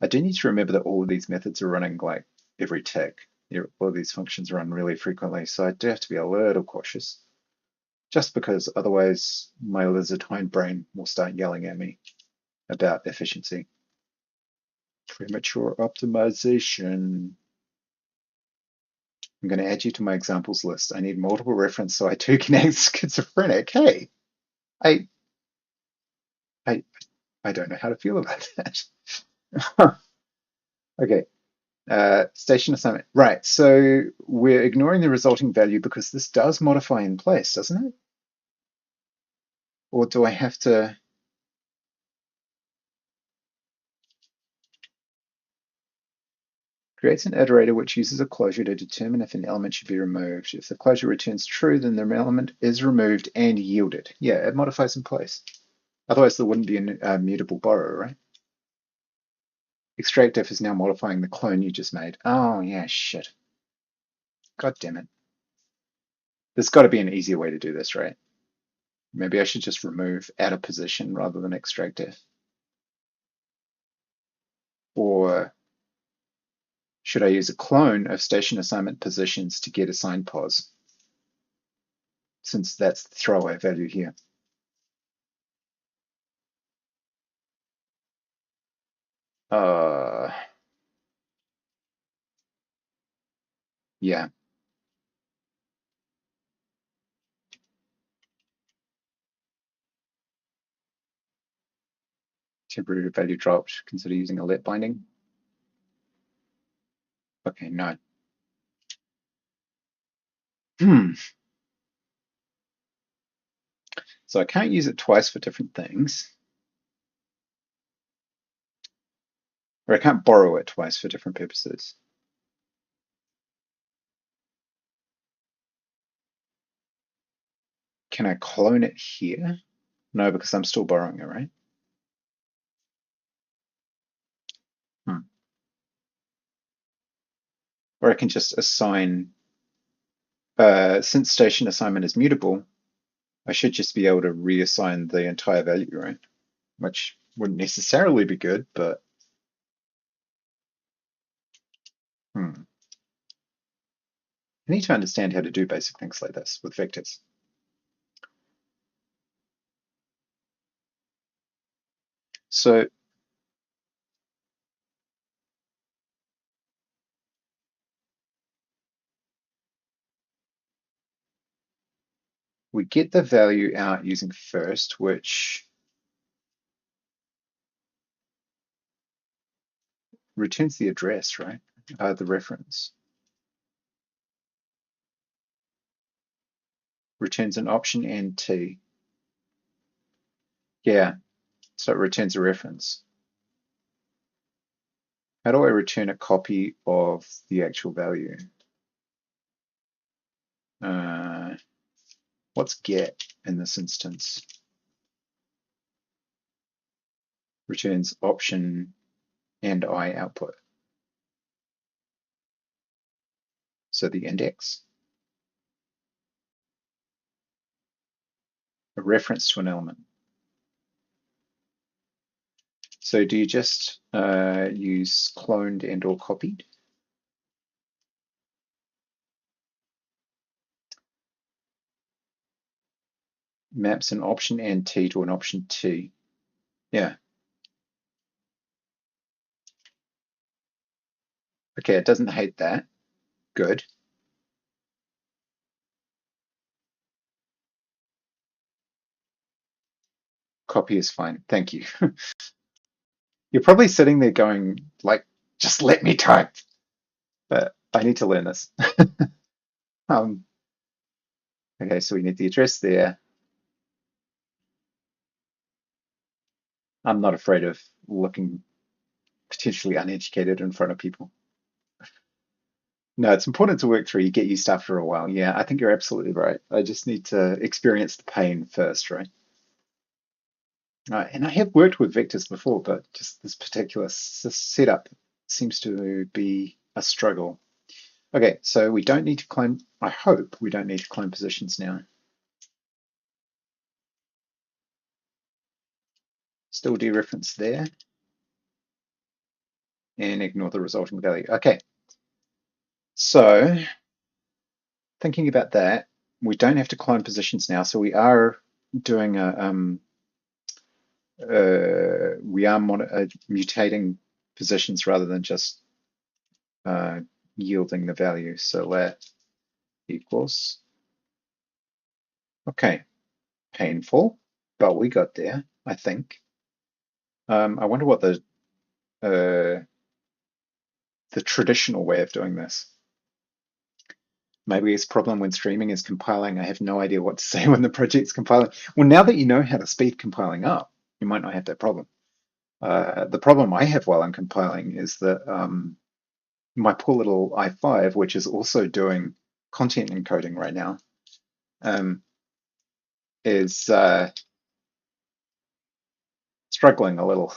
I do need to remember that all of these methods are running like every tick. All of these functions run really frequently, so I do have to be a little cautious, just because otherwise my lizard hindbrain will start yelling at me about efficiency. Premature optimization. I'm going to add you to my examples list. I need multiple reference so I too can act schizophrenic. Hey, I, I, I don't know how to feel about that. Okay, station assignment. Right, so we're ignoring the resulting value because this does modify in place, doesn't it? Or do I have to? Creates an iterator which uses a closure to determine if an element should be removed. If the closure returns true, then the element is removed and yielded. Yeah, it modifies in place. Otherwise, there wouldn't be a mutable borrow, right? Extractive is now modifying the clone you just made. Oh, yeah, shit. God damn it. There's got to be an easier way to do this, right? Maybe I should just remove add a position rather than extractive. Or should I use a clone of station assignment positions to get assigned pos? Since that's the throwaway value here. Uh, yeah. Temporary value dropped. Consider using a let binding. Okay, no. Hmm. So I can't use it twice for different things. Or I can't borrow it twice for different purposes. Can I clone it here? No, because I'm still borrowing it, right? Hmm. Or I can just assign, since station assignment is mutable, I should just be able to reassign the entire value, right? Which wouldn't necessarily be good, but I need to understand how to do basic things like this with vectors. So We get the value out using first, which returns the address, right? The reference. Returns an option and T. Yeah, so it returns a reference. How do I return a copy of the actual value? What's get in this instance? Returns option and I output. So the index, a reference to an element. So do you just use cloned and or copied? Maps an option and T to an option T. Yeah. Okay, it doesn't hate that. Good. Copy is fine. Thank you. You're probably sitting there going, like, just let me type. But I need to learn this. um, okay, so we need the address there. I'm not afraid of looking potentially uneducated in front of people. No, it's important to work through. You get used after a while. Yeah, I think you're absolutely right. I just need to experience the pain first, right? And I have worked with vectors before, but just this particular setup seems to be a struggle. Okay, so we don't need to clone, I hope we don't need to clone positions now. Still dereference there and ignore the resulting value. Okay, so thinking about that, we don't have to clone positions now, so we are doing we are mutating positions rather than just uh, yielding the value. So let equals, okay, painful, but we got there, I think. I wonder what the traditional way of doing this. Maybe it's a problem when streaming is compiling. I have no idea what to say when the project's compiling. Well, now that you know how to speed compiling up, you might not have that problem. The problem I have while I'm compiling is that my poor little i5, which is also doing content encoding right now, um, is struggling a little.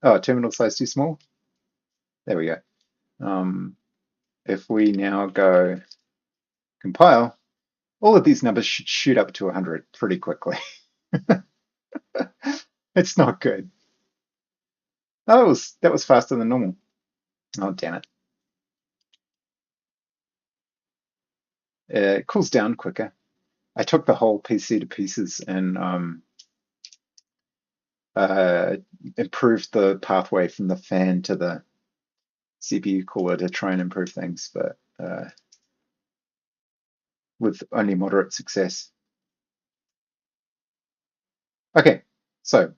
Oh, terminal size too small? There we go. If we now go compile, all of these numbers should shoot up to 100 pretty quickly. It's not good. Oh, that was faster than normal. Oh, damn it. It cools down quicker. I took the whole PC to pieces and uh, improved the pathway from the fan to the CPU cooler to try and improve things, but with only moderate success. Okay, so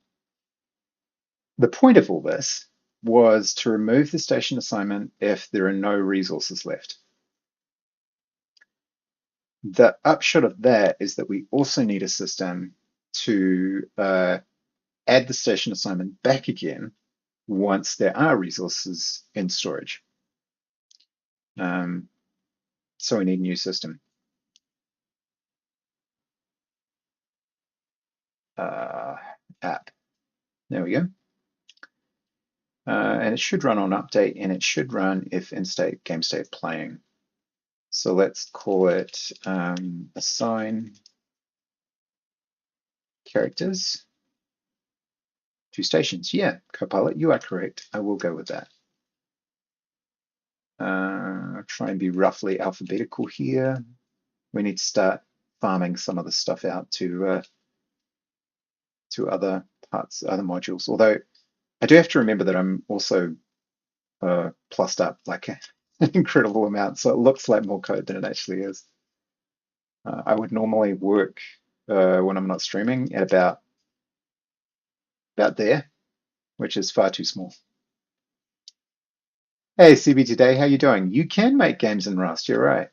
the point of all this was to remove the station assignment if there are no resources left. The upshot of that is that we also need a system to add the station assignment back again once there are resources in storage. So we need a new system. App. There we go. And it should run on update, and it should run if in state game state playing. So let's call it assign characters to stations. Yeah, Copilot, you are correct. I will go with that. Try and be roughly alphabetical here. We need to start farming some of the stuff out to other parts, other modules. Although I do have to remember that I'm also plussed up like an incredible amount, so it looks like more code than it actually is. I would normally work when I'm not streaming at about there, which is far too small. Hey, CB today, how you doing? You can make games in Rust, you're right.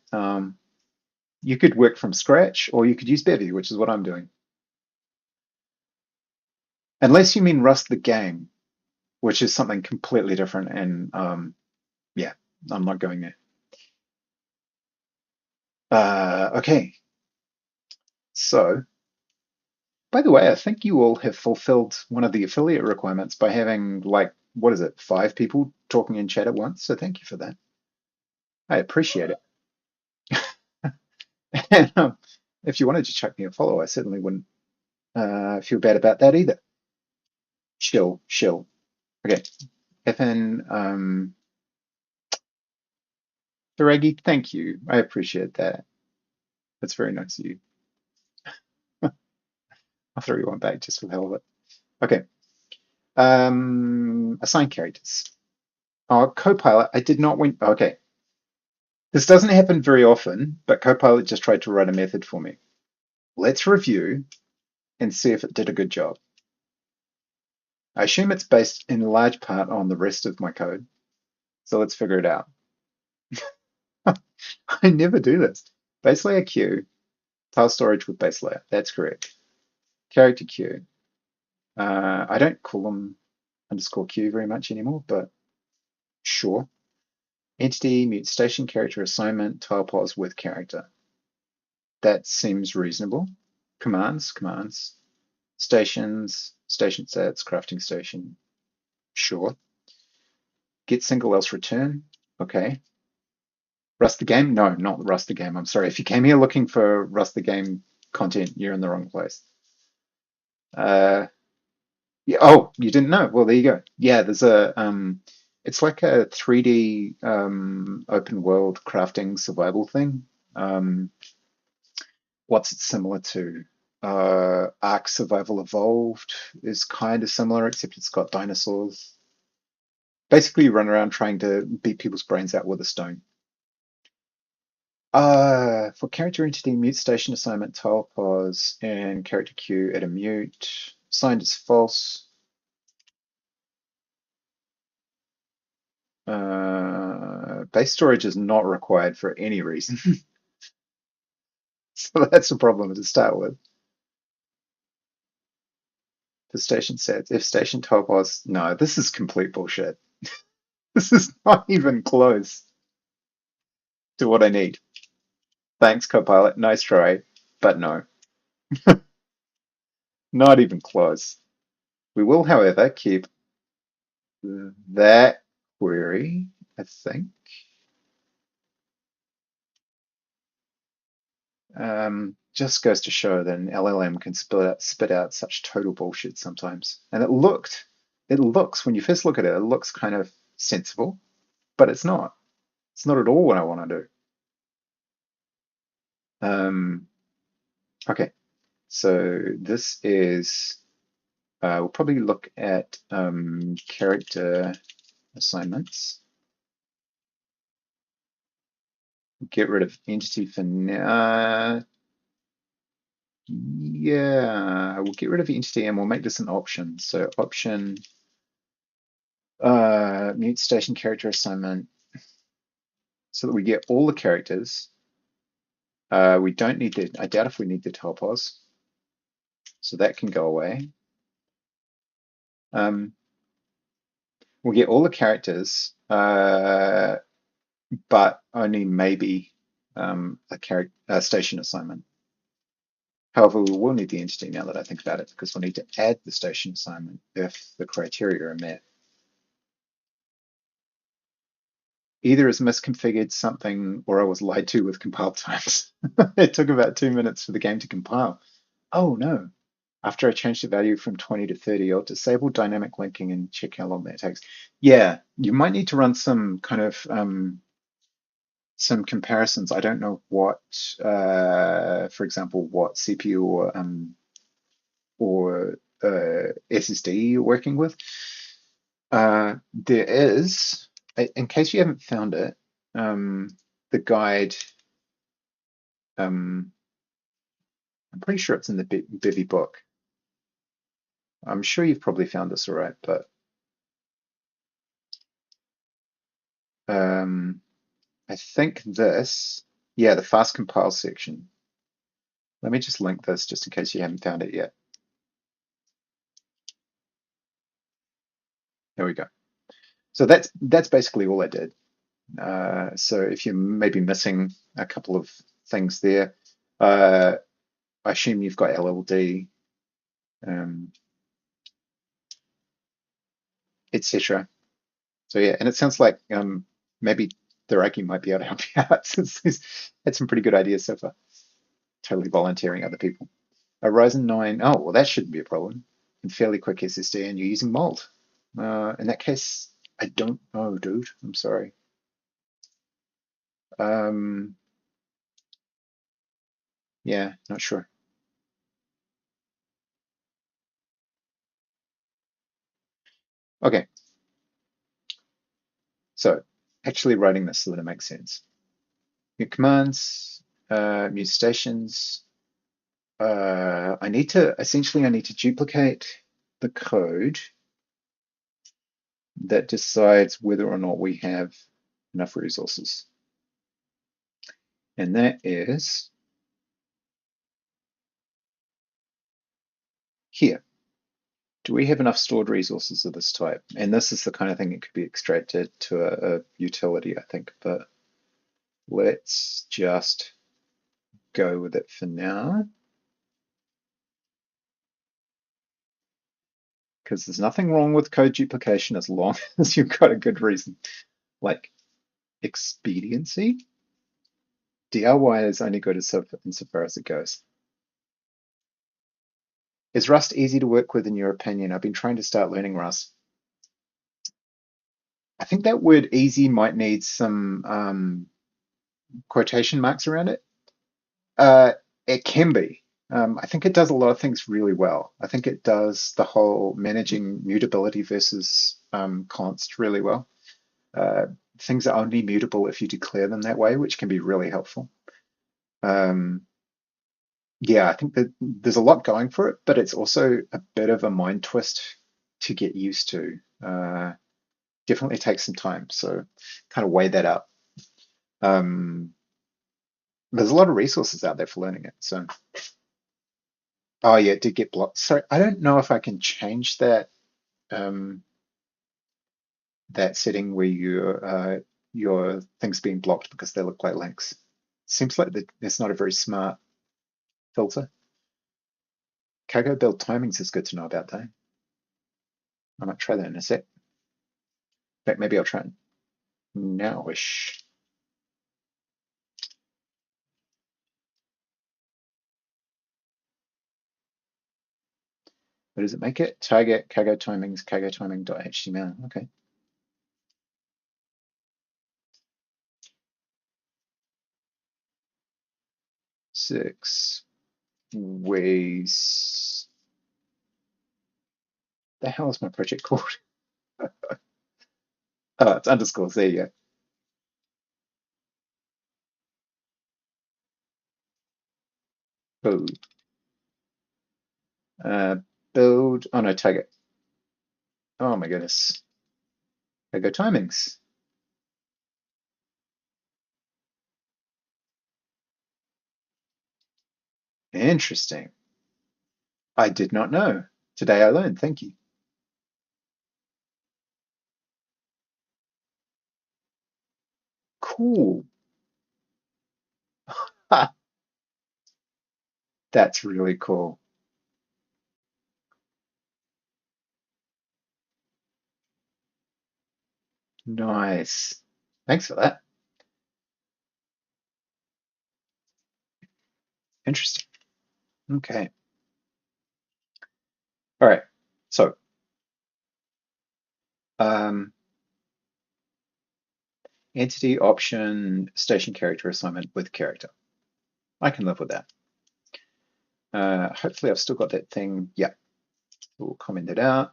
You could work from scratch, or you could use Bevy, which is what I'm doing. Unless you mean Rust the game, which is something completely different, and yeah, I'm not going there. Okay, so by the way, I think you all have fulfilled one of the affiliate requirements by having like, what is it, 5 people talking in chat at once. So thank you for that. I appreciate it. And if you wanted to chuck me a follow, I certainly wouldn't feel bad about that either. Chill, chill. Okay, Ethan, Duragi, thank you. I appreciate that. That's very nice of you. I'll throw you one back just for the hell of it. Okay. Assign characters. Oh, Copilot, I did not win. Okay. This doesn't happen very often, but Copilot just tried to write a method for me. Let's review and see if it did a good job. I assume it's based in large part on the rest of my code. So let's figure it out. I never do this. Base layer queue, tile storage with base layer. That's correct. Character queue. I don't call them underscore queue very much anymore, but sure. Entity, mute station, character assignment, tile pause with character. That seems reasonable. Commands. Stations, station sets, crafting station. Sure. Get single else return. Okay. Rust the game? No, not Rust the game. I'm sorry. If you came here looking for Rust the game content, you're in the wrong place. Yeah, oh, you didn't know? Well, there you go. Yeah, there's it's like a 3D open world crafting survival thing. Um, what's it similar to? Ark Survival Evolved is kind of similar, except it's got dinosaurs. Basically, you run around trying to beat people's brains out with a stone. For character entity, mute station assignment, tile pause, and character queue at a mute. Signed as false. Base storage is not required for any reason. So that's a problem to start with. The station sets, if station tile pause, no, this is complete bullshit. This is not even close to what I need. Thanks, Copilot. Nice try, but no, not even close. We will, however, keep that query, I think. Just goes to show that an LLM can spit out such total bullshit sometimes. And it looks, when you first look at it, it looks kind of sensible, but it's not. It's not at all what I want to do. Okay, so this is, we'll probably look at character assignments. Get rid of entity for now. Yeah, we'll get rid of entity and we'll make this an option. So option mute station character assignment so that we get all the characters. We don't need the, I doubt if we need the tile pause. So that can go away. We'll get all the characters, but only maybe a station assignment. However, we will need the entity now that I think about it, because we'll need to add the station assignment if the criteria are met. Either is misconfigured something or I was lied to with compile times. It took about 2 minutes for the game to compile. Oh no. After I change the value from 20 to 30, I'll disable dynamic linking and check how long that takes. Yeah, you might need to run some kind of some comparisons. I don't know what, for example, what CPU or SSD you're working with. There is, in case you haven't found it, the guide. I'm pretty sure it's in the Bevy book. I'm sure you've probably found this all right, but um, I think this, yeah, the fast compile section. Let me just link this just in case you haven't found it yet. There we go. So that's basically all I did. So if you're maybe missing a couple of things there, I assume you've got LLD, etc. So yeah, and it sounds like maybe Theraki might be able to help you out since he's had some pretty good ideas so far. Totally volunteering other people. A Ryzen 9, oh, well, that shouldn't be a problem. And fairly quick SSD, and you're using Mold. In that case, I don't know, dude. I'm sorry. Um, yeah, not sure. Okay, so actually writing this so that it makes sense. Your commands, mute stations. I need to duplicate the code that decides whether or not we have enough resources. And that is here. Do we have enough stored resources of this type? And this is the kind of thing that could be extracted to a utility, I think, but let's just go with it for now. Because there's nothing wrong with code duplication as long as you've got a good reason. Like expediency, DIY is only good insofar as it goes. Is Rust easy to work with in your opinion? I've been trying to start learning Rust. I think that word easy might need some quotation marks around it. Uh, it can be. I think it does a lot of things really well. I think it does the whole managing mutability versus const really well. Uh, Things are only mutable if you declare them that way, which can be really helpful. Um, yeah, I think that there's a lot going for it, but it's also a bit of a mind twist to get used to. Definitely takes some time, so kind of weigh that up. Um, there's a lot of resources out there for learning it. So, oh yeah, it did get blocked. Sorry, I don't know if I can change that that setting where your things being blocked because they look like links. Seems like that's not a very smart filter. Cargo build timings is good to know about though. I might try that in a sec. In fact, maybe I'll try it nowish. What does it make it? Target cargo timings, cargo timing.html. Okay. 6 ways. The hell is my project called? Oh, it's underscores. There you go. Build. Oh no, target. Oh my goodness. Cargo timings. Interesting. I did not know. Today I learned. Thank you. Cool. Ha, that's really cool. Nice. Thanks for that. Interesting. Okay. All right. So, um, entity option station character assignment with character. I can live with that. Hopefully I've still got that thing. Yeah, we'll comment it out.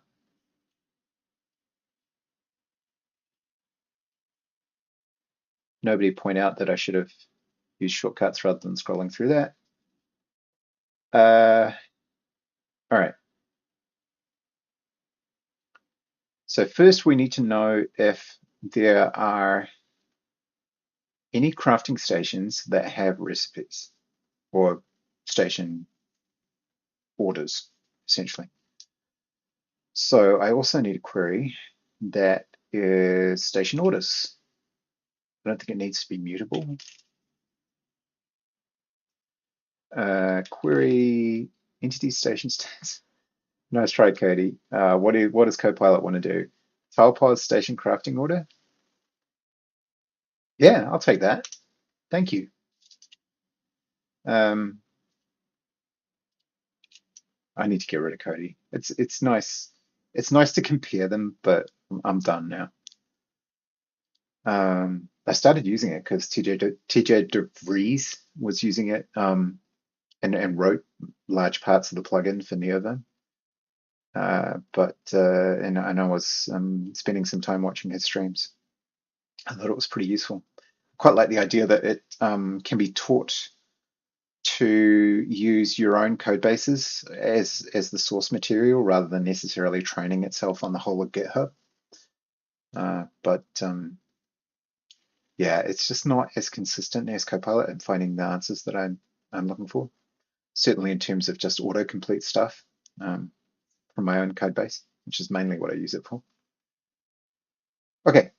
Nobody point out that I should have used shortcuts rather than scrolling through that. All right. So first we need to know if there are any crafting stations that have recipes or station orders, essentially. So I also need a query that is station orders. I don't think it needs to be mutable. Query entity station stats. Nice try, Cody. What does Copilot want to do? Tilepause station crafting order? Yeah, I'll take that. Thank you. Um, I need to get rid of Cody. It's nice. It's nice to compare them, but I'm done now. I started using it because TJ DeVries was using it and wrote large parts of the plugin for Neovim. And I was spending some time watching his streams. I thought it was pretty useful. Quite like the idea that it can be taught to use your own code bases as the source material rather than necessarily training itself on the whole of GitHub. But yeah, it's just not as consistent as Copilot in finding the answers that I'm looking for. Certainly in terms of just autocomplete stuff from my own code base, which is mainly what I use it for. Okay,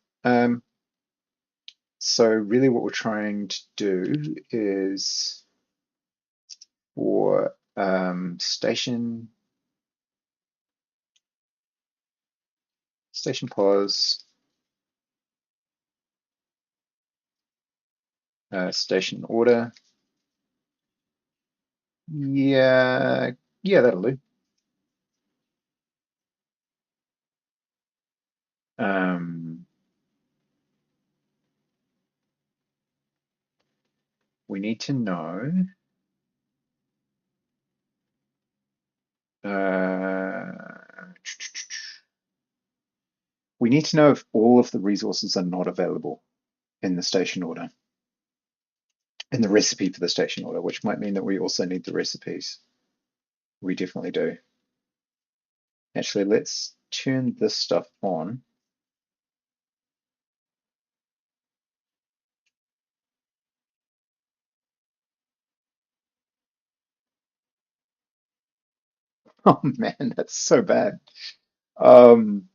so really what we're trying to do is for station pause, station order. Yeah, yeah, that'll do. Um, we need to know we need to know if all of the resources are not available in the station order, in the recipe for the station order, which might mean that we also need the recipes. We definitely do. Actually, let's turn this stuff on. Oh man, that's so bad. Um,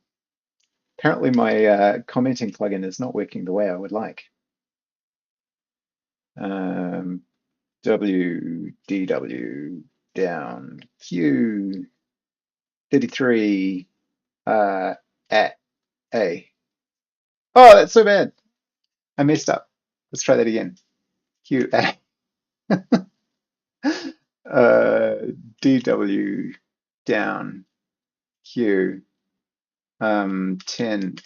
Apparently my commenting plugin is not working the way I would like. WDW down Q 33 at A. Oh, that's so bad. I messed up. Let's try that again. Q A. uh, DW down Q 10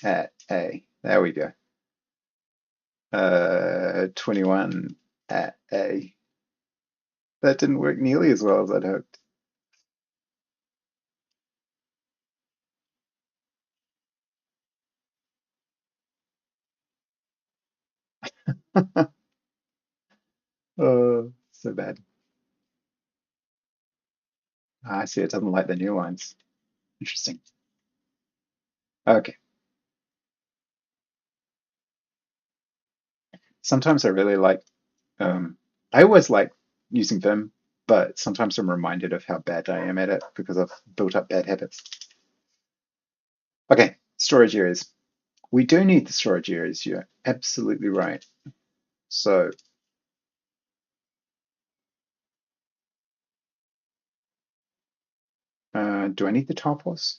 at A. There we go. 21 at A. That didn't work nearly as well as I'd hoped. Oh, so bad. I see it doesn't like the new ones. Interesting. Okay. Sometimes I really like, I always like using Vim, but sometimes I'm reminded of how bad I am at it because I've built up bad habits. Okay, storage areas. We do need the storage areas. You're absolutely right. So, do I need the topos?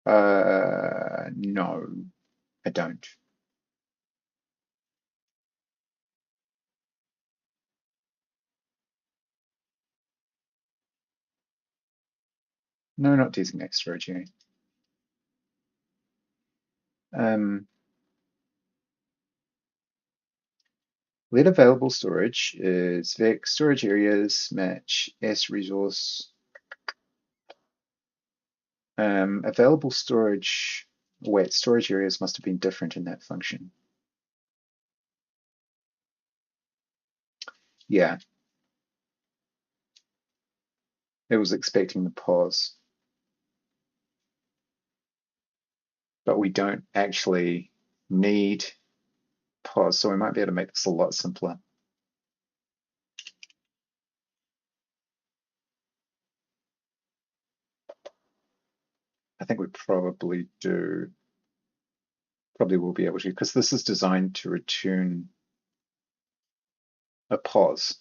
No, I don't. No, not using next storage area. Um, Let available storage is vec storage areas match s resource. Available storage. Wait, storage areas must have been different in that function. Yeah. It was expecting the pause, but we don't actually need pause, so we might be able to make this a lot simpler. I think we probably do. Probably will be able to, because this is designed to return a pause.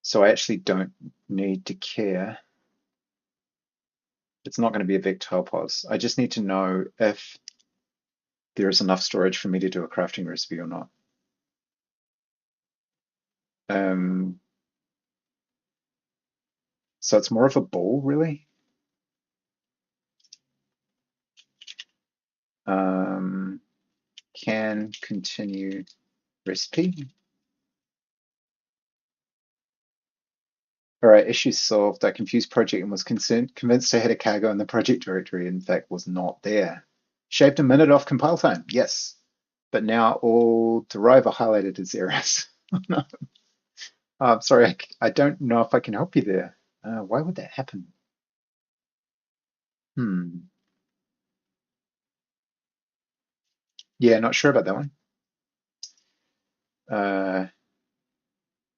So I actually don't need to care. It's not going to be a vectile pause. I just need to know if there is enough storage for me to do a crafting recipe or not. Um, so it's more of a ball, really. Um, can continue recipe. All right, issue solved. I confused project and was convinced I had a cargo in the project directory. In fact, was not there. Shaved a minute off compile time. Yes, but now all Derive are highlighted as errors. No. Sorry, I don't know if I can help you there. Why would that happen? Hmm. Yeah, not sure about that one. Uh,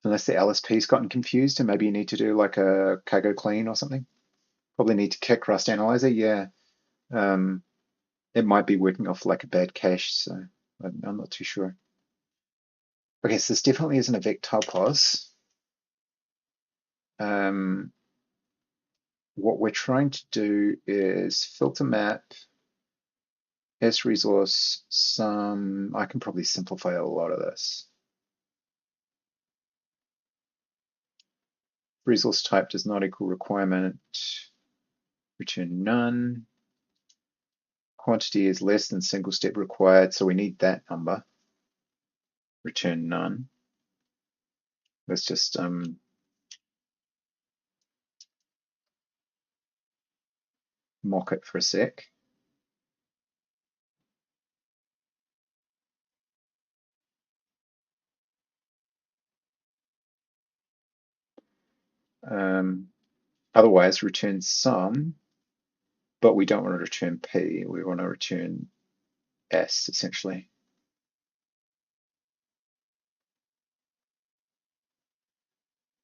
unless the LSP's gotten confused and maybe you need to do like a cargo clean or something. Probably need to kick Rust Analyzer. Yeah. Um, it might be working off like a bad cache, so I'm not too sure. Okay, so this definitely isn't a vectile pause. Um, what we're trying to do is filter map S resource some. I can probably simplify a lot of this. Resource type does not equal requirement. Return none. Quantity is less than single step required, so we need that number. Return none. Let's just mock it for a sec. Otherwise, return some, but we don't want to return P. We want to return S, essentially.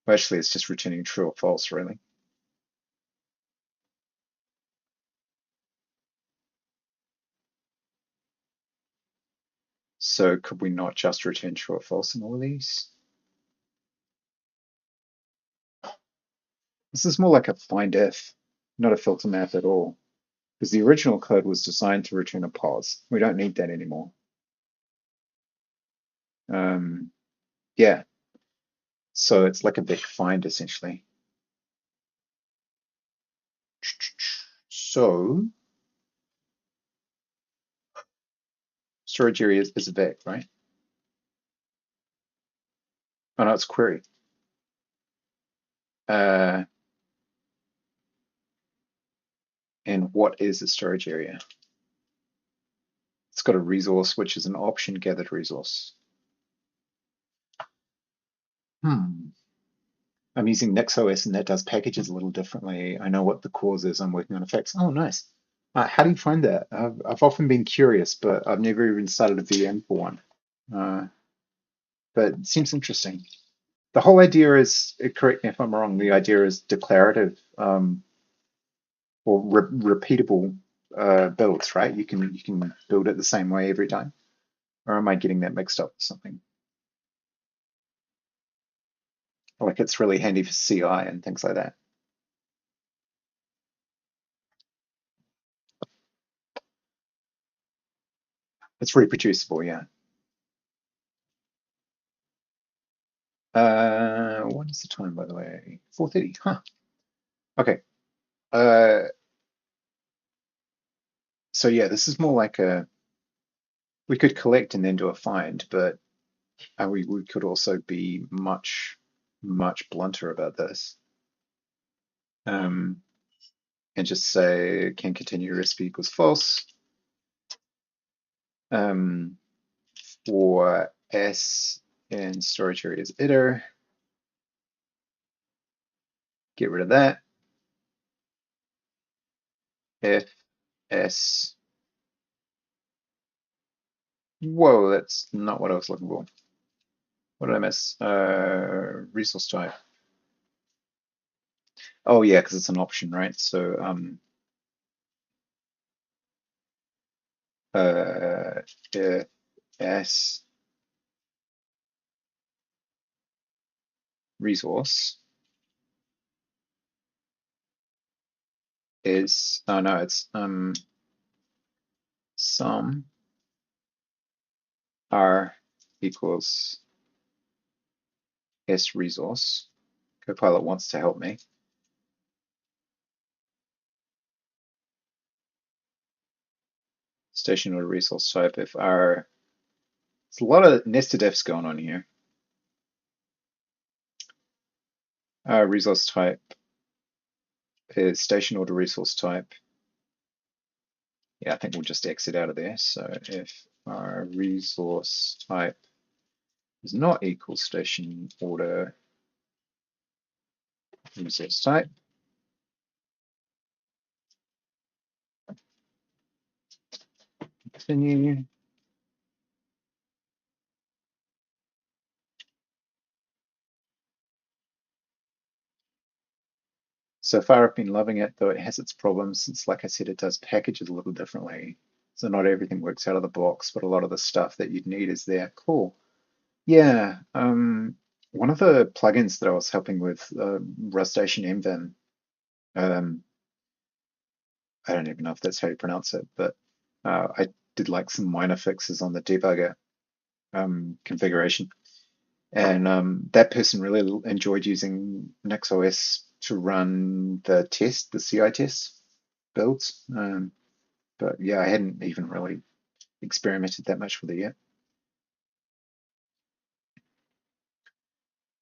Well, actually, it's just returning true or false, really. So could we not just return true or false in all of these? This is more like a find if, not a filter map at all, because the original code was designed to return a pause. We don't need that anymore. Yeah, so it's like a big find essentially. So storage area is a vec, right? Oh no, it's query. Uh, and what is a storage area? It's got a resource, which is an option gathered resource. I'm using NixOS and that does packages a little differently. I know what the cause is. I'm working on effects. Oh, nice. How do you find that? I've often been curious, but I've never even started a VM for one. Uh, but it seems interesting. The whole idea is, correct me if I'm wrong, the idea is declarative or repeatable builds, right? You can build it the same way every time. Or am I getting that mixed up with something? Like it's really handy for CI and things like that. It's reproducible, yeah. What is the time, by the way? 4:30. Huh. Okay. Uh, so yeah, this is more like a we could collect and then do a find, but we could also be much blunter about this. Um, and just say can continue recipe equals false. Um, for S in storage areas iter. Get rid of that. If S. Whoa, that's not what I was looking for. What did I miss? Resource type. Oh yeah, because it's an option, right? So if S resource is, oh no, it's sum R equals S resource. Copilot wants to help me. Station order resource type if R, it's a lot of nested ifs going on here. Resource type is station order resource type. Yeah, I think we'll just exit out of there. So if our resource type is not equal station order resource type, continue. So far I've been loving it, though it has its problems since, like I said, it does packages a little differently. So not everything works out of the box, but a lot of the stuff that you'd need is there. Cool. Yeah. One of the plugins that I was helping with, Rustation MVim, um, I don't even know if that's how you pronounce it, but I did like some minor fixes on the debugger configuration. And that person really enjoyed using NixOS to run the test, the CI test builds. But yeah, I hadn't even really experimented that much with it yet.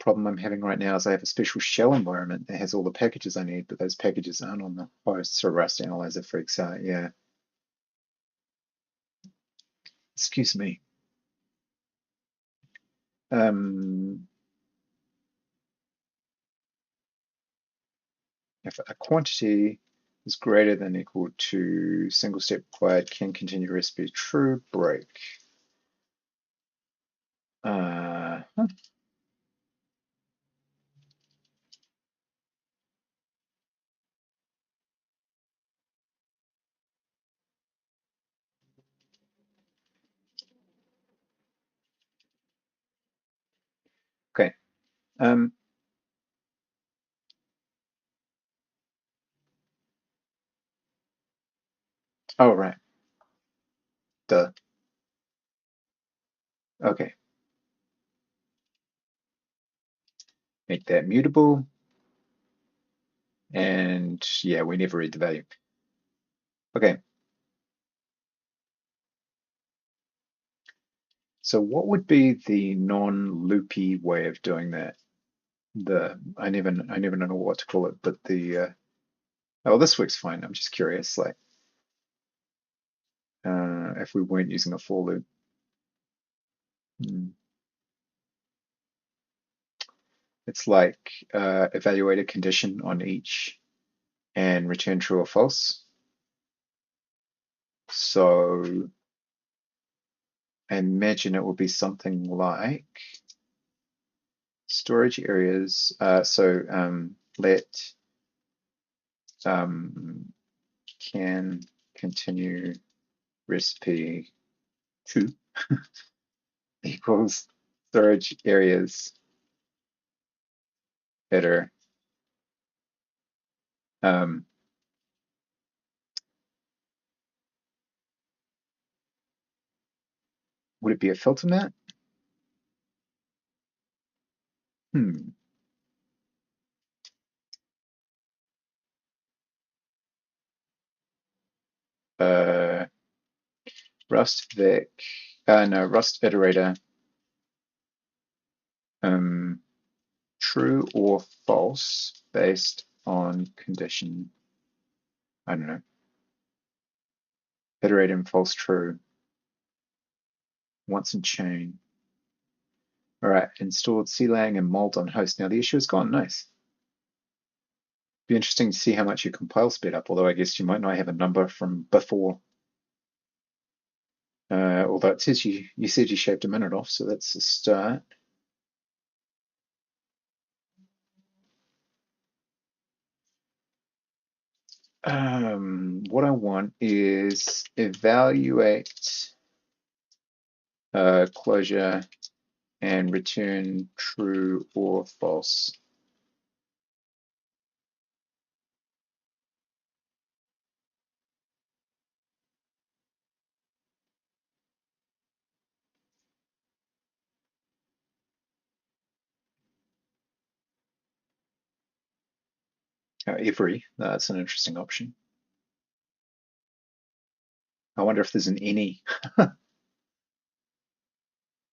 Problem I'm having right now is I have a special shell environment that has all the packages I need, but those packages aren't on the host, so Rust Analyzer freaks out. Yeah. Excuse me. Um, if a quantity is greater than or equal to single step required, can continue recipe true, break. Huh. Okay. Um, oh, right. Duh. Okay. Make that mutable. And yeah, we never read the value. Okay. So what would be the non-loopy way of doing that? I never know what to call it, but oh, this works fine. I'm just curious, like if we weren't using a for loop. Hmm. It's like evaluate a condition on each and return true or false. So I imagine it will be something like storage areas. Let can continue recipe 2 equals storage areas header. Um, would it be a filter mat? Hmm. Uh, Rust Vic. No, Rust iterator. Um, true or false based on condition. I don't know. Iterate in false true. Once in chain. All right, installed clang and mold on host. Now the issue is gone. Nice. Be interesting to see how much your compile sped up, although I guess you might not have a number from before. Although it says you said you shaved a minute off, so that's a start. What I want is evaluate closure and return true or false. Every, that's an interesting option. I wonder if there's an any.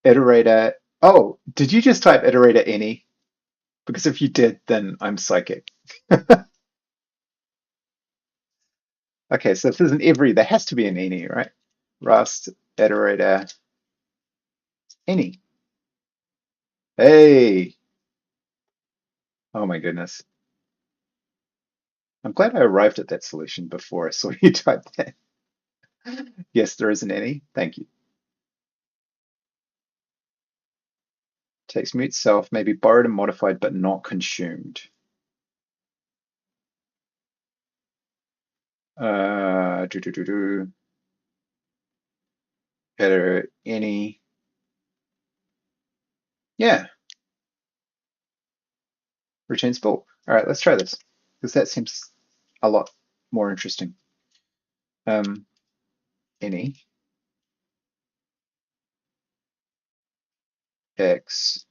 Iterator. Oh, did you just type iterator any? Because if you did, then I'm psychic. Okay, so if there's an every, there has to be an any, right? Rust, iterator, any. Hey, oh my goodness. I'm glad I arrived at that solution before I saw you type that. Yes, there is an any. Thank you. Text mute self may be borrowed and modified but not consumed. Do do do do. Header any. Yeah, returns full. All right, let's try this because that seems a lot more interesting. Any x.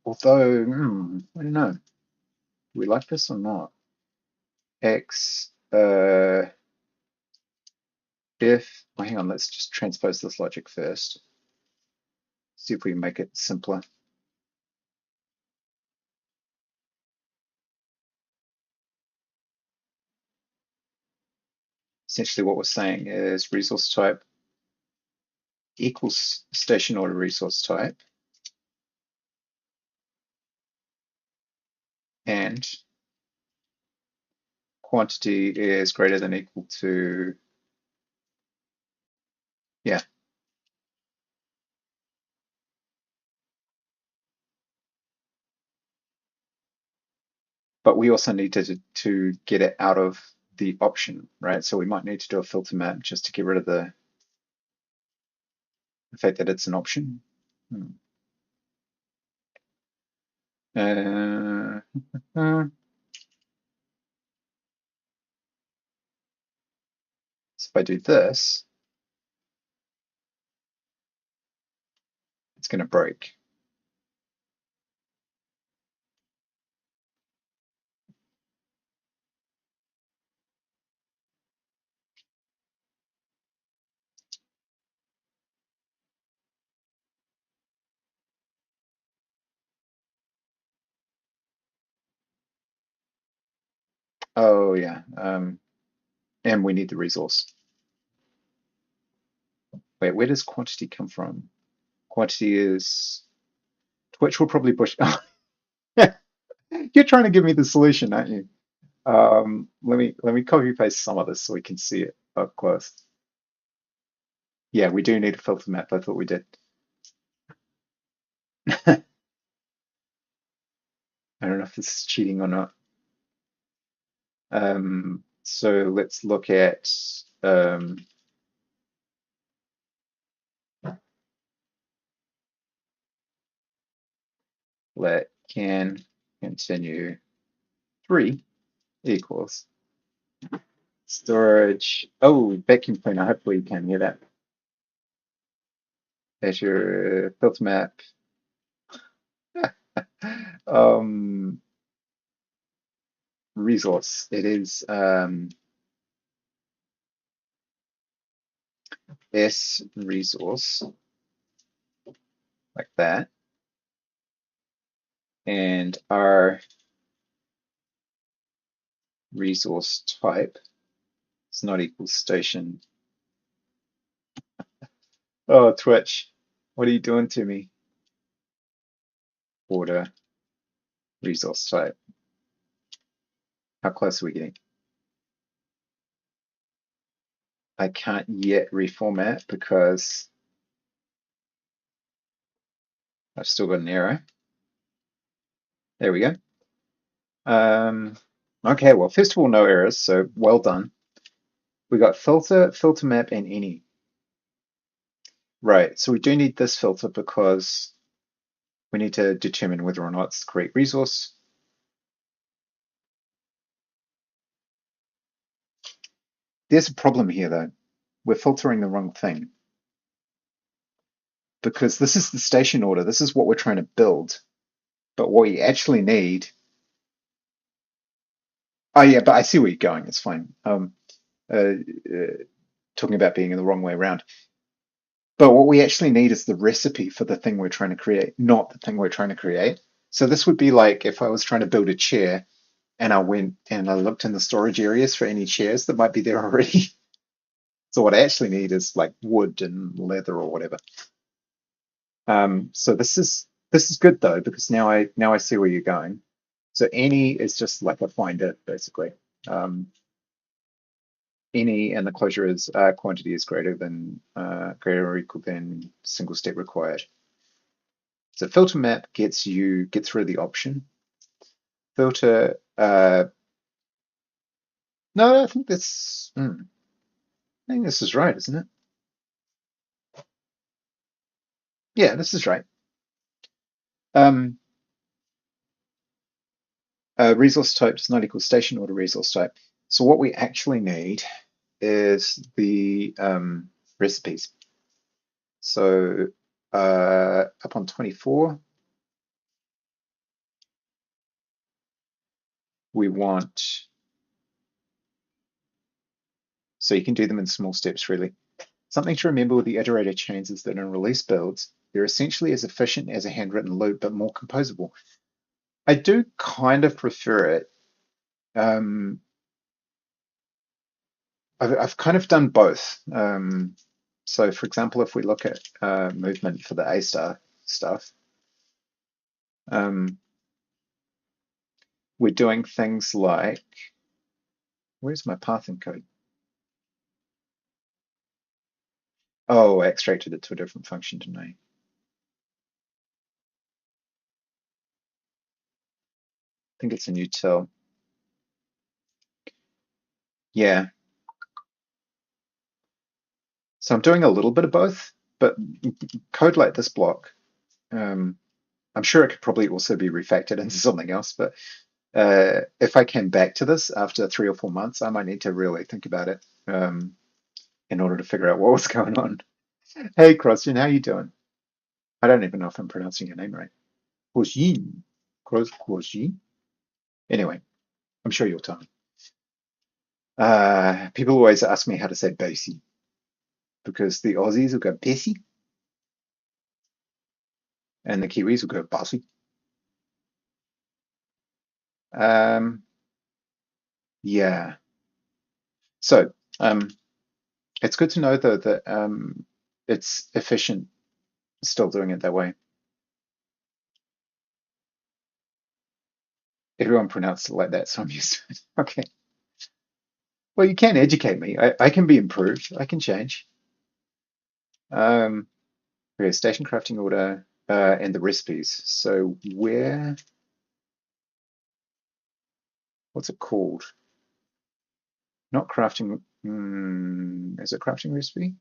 Although, I don't know. Do we like this or not? X. If. Well, hang on. Let's just transpose this logic first. See if we can make it simpler. Essentially, what we're saying is resource type equals station order resource type, and quantity is greater than equal to, yeah. But we also need to get it out of the option, right? So we might need to do a filter map just to get rid of the fact that it's an option. Uh, so if I do this, it's going to break. Oh yeah, and we need the resource. Wait, where does quantity come from? Quantity is Twitch will probably push. You're trying to give me the solution, aren't you? Let me copy paste some of this so we can see it up close. Yeah, we do need a filter map. I thought we did. I don't know if this is cheating or not. So let's look at let can continue 3 equals storage. Oh, vacuum cleaner. Hopefully you can hear that. There's your filter map. um, Resource. It is S resource like that, and R resource type is not equal station. Oh, Twitch, what are you doing to me? Order. resource type. How close are we getting? I can't yet reformat because I've still got an error. There we go. Okay, well, first of all, no errors, so well done. We got filter, filter map, and any. Right, so we do need this filter because we need to determine whether or not it's the correct resource. There's a problem here, though. We're filtering the wrong thing because this is the station order. This is what we're trying to build. But what we actually need. Oh, yeah, but I see where you're going. It's fine. Uh, Talking about being in the wrong way around. But what we actually need is the recipe for the thing we're trying to create, not the thing we're trying to create. So this would be like if I was trying to build a chair and I went and I looked in the storage areas for any chairs that might be there already. So what I actually need is like wood and leather or whatever. So this is good though because now I see where you're going. So any is just like a find it basically. Um, Any and the closure is quantity is greater or equal than single step required. So filter map gets rid of the option. Filter no, I think this is right, isn't it? Yeah, this is right. Um, Resource type does not equal station order resource type. So what we actually need is the recipes. So up on 24, we want, so you can do them in small steps really. Something to remember with the iterator chains is that in release builds, they're essentially as efficient as a handwritten loop, but more composable. I do kind of prefer it. Um, I've kind of done both. So, for example, if we look at movement for the A star stuff, um, we're doing things like, where's my pathing code? Oh, I extracted it to a different function, didn't I? I think it's a new util. Yeah. So I'm doing a little bit of both, but code like this block, I'm sure it could probably also be refactored into something else, but if I came back to this after 3 or 4 months, I might need to really think about it in order to figure out what was going on. Hey, Crossgen, how you doing? I don't even know if I'm pronouncing your name right. Crossgen. Crossgen. Anyway, I'm sure you'll tell me. People always ask me how to say Basie because the Aussies will go Bessie and the Kiwis will go Bossy. Um, yeah. So it's good to know though that it's efficient still doing it that way. Everyone pronounced it like that, so I'm used to it. Okay. Well, you can educate me. I can be improved. I can change. Um, okay, station crafting order and the recipes. So what's it called? Not crafting. Is it crafting recipe?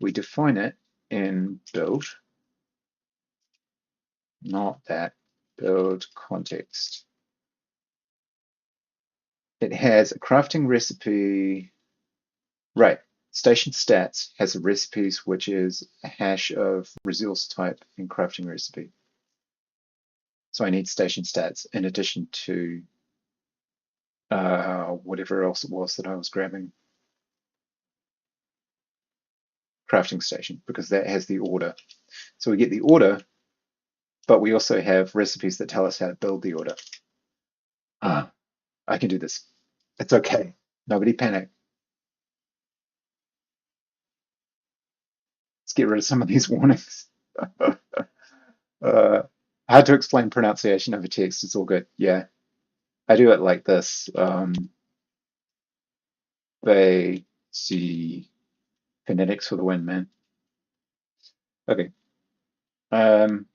We define it in build, not that build context. It has a crafting recipe. Right. Station stats has a recipes, which is a hash of resource type and crafting recipe. So I need station stats in addition to whatever else it was that I was grabbing. Crafting station, because that has the order. So we get the order, but we also have recipes that tell us how to build the order. I can do this. It's okay. Nobody panic. Let's get rid of some of these warnings. uh, Hard to explain pronunciation over text. It's all good. Yeah, I do it like this. They see phonetics for the win, man. Okay. Um,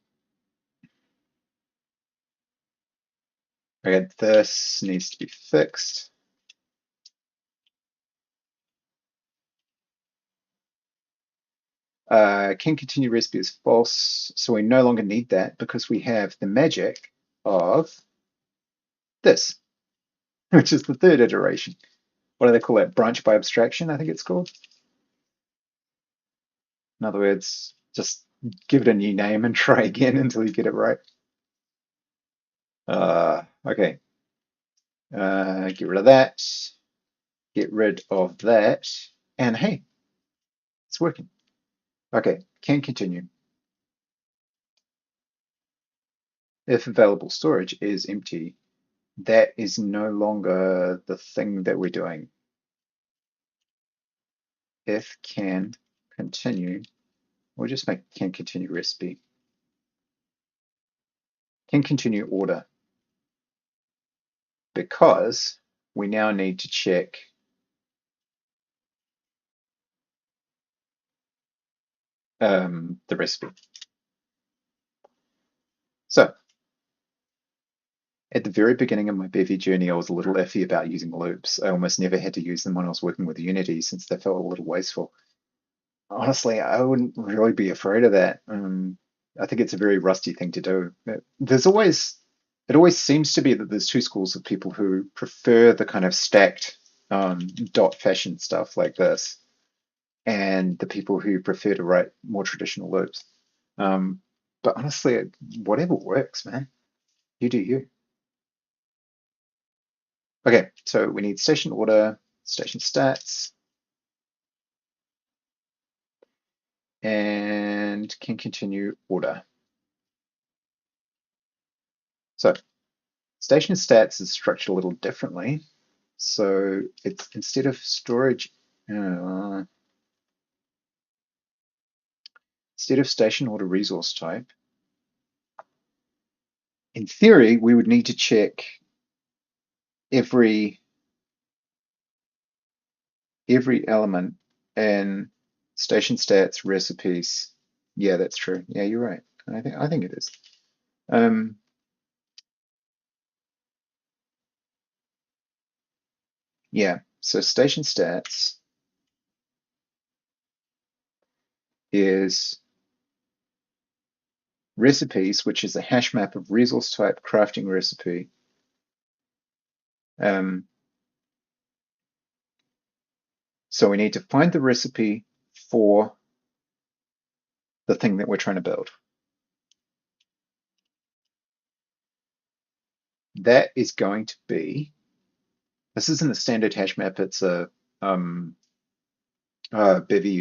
okay, this needs to be fixed. Can continue recipe is false, so we no longer need that because we have the magic of this, which is the third iteration. What do they call it? Branch by abstraction, I think it's called. In other words, just give it a new name and try again until you get it right. Okay. Get rid of that. Get rid of that. And hey, it's working. Okay, can continue. If available storage is empty, that is no longer the thing that we're doing. If can continue, we'll just make can continue recipe. Can continue order because we now need to check the recipe. So at the very beginning of my Bevy journey, I was a little iffy about using loops. I almost never had to use them when I was working with Unity since they felt a little wasteful. Honestly, I wouldn't really be afraid of that. I think it's a very rusty thing to do. It always seems to be that there's two schools of people who prefer the kind of stacked dot fashion stuff like this, and the people who prefer to write more traditional loops. Um, but honestly, whatever works, man. You do you. Okay, so we need station order, station stats, and can continue order. So station stats is structured a little differently. So it's instead of storage, uh, instead of station order resource type, in theory, we would need to check every every element in station stats recipes. Yeah, that's true. Yeah, you're right. I think it is. Um, yeah. So station stats is recipes, which is a hash map of resource type crafting recipe. Um, so we need to find the recipe for the thing that we're trying to build. That is going to be, this isn't a standard hash map, it's a Bevy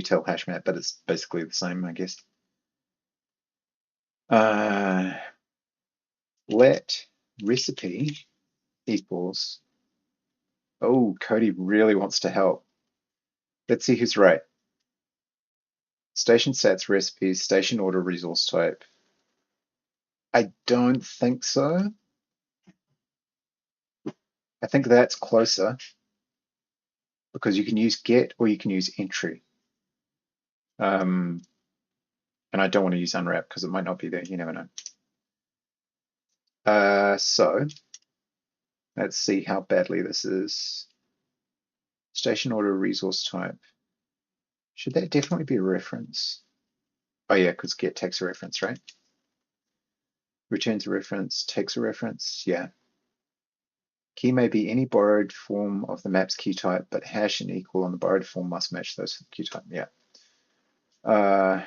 util hash map, but it's basically the same, I guess. Uh, let recipe equals, oh, Cody really wants to help. Let's see who's right. Station stats recipes, station order resource type. I don't think so. I think that's closer because you can use get or you can use entry. Um, and I don't want to use unwrap because it might not be there. You never know. So let's see how badly this is. Station order resource type. Should that definitely be a reference? Oh yeah, because get takes a reference, right? Returns a reference, takes a reference. Yeah. Key may be any borrowed form of the map's key type, but hash and equal on the borrowed form must match those key type. Yeah. Uh,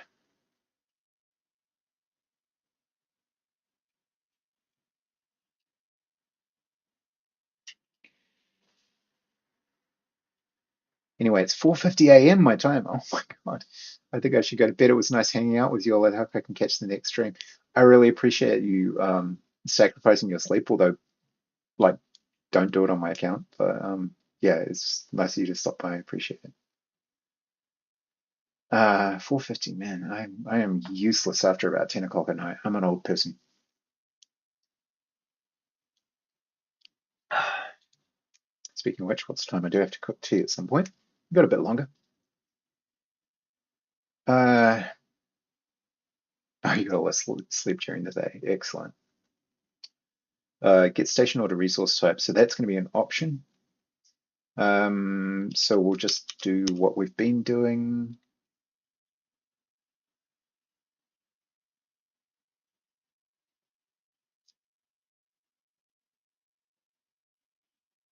anyway, it's 4:50 a.m. my time. Oh my God. I think I should go to bed. It was nice hanging out with you all. I hope I can catch the next stream. I really appreciate you sacrificing your sleep, although like don't do it on my account. But yeah, it's nice of you to stop by. I appreciate it. 4:50, man. I am useless after about 10 o'clock at night. I'm an old person. Speaking of which, what's the time? I do have to cook tea at some point. I've got a bit longer. Oh, you got less sleep during the day. Excellent. Get station order resource type. So that's going to be an option. So we'll just do what we've been doing.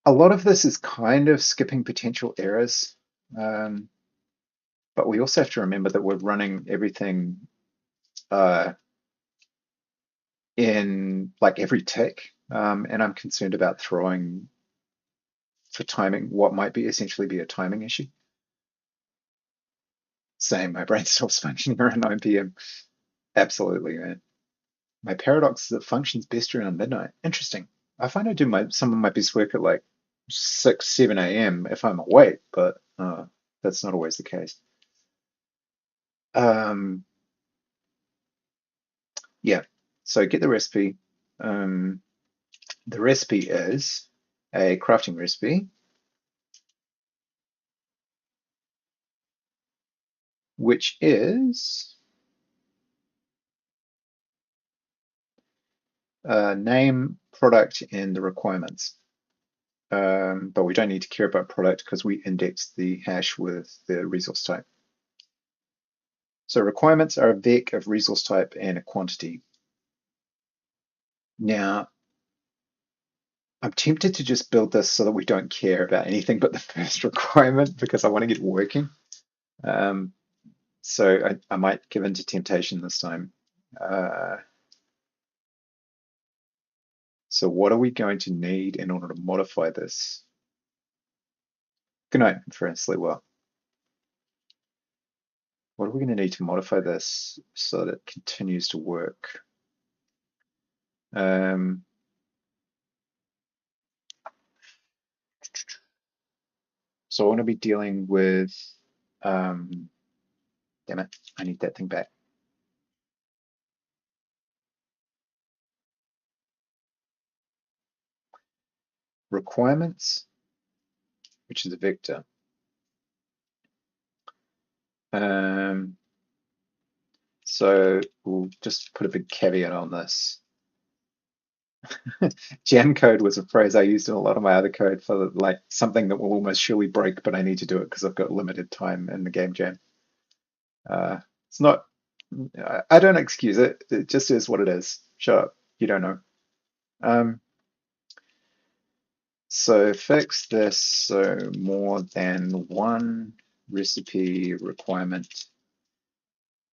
A lot of this is kind of skipping potential errors, but we also have to remember that we're running everything in like every tick, and I'm concerned about throwing for timing what might be essentially be a timing issue. Same, my brain stops functioning around 9 p.m. Absolutely, man. My paradox is it functions best around midnight. Interesting. I find I do some of my best work at like 6, 7 a.m. if I'm awake, but that's not always the case. Um, yeah, so get the recipe. The recipe is a crafting recipe, which is name, product, and the requirements. But we don't need to care about product because we index the hash with the resource type. So requirements are a vec of resource type and a quantity. Now, I'm tempted to just build this so that we don't care about anything but the first requirement because I want to get working. Um, so I might give in to temptation this time. So what are we going to need in order to modify this? Good night, friend. Sleep well. What are we going to need to modify this so that it continues to work? Um, so I want to be dealing with, damn it, I need that thing back. Requirements, which is a vector. So we'll just put a big caveat on this. Jam code was a phrase I used in a lot of my other code for like something that will almost surely break, but I need to do it because I've got limited time in the game jam. It's not, I don't excuse it. It just is what it is. Shut up. You don't know. Um, so fix this so more than one recipe requirement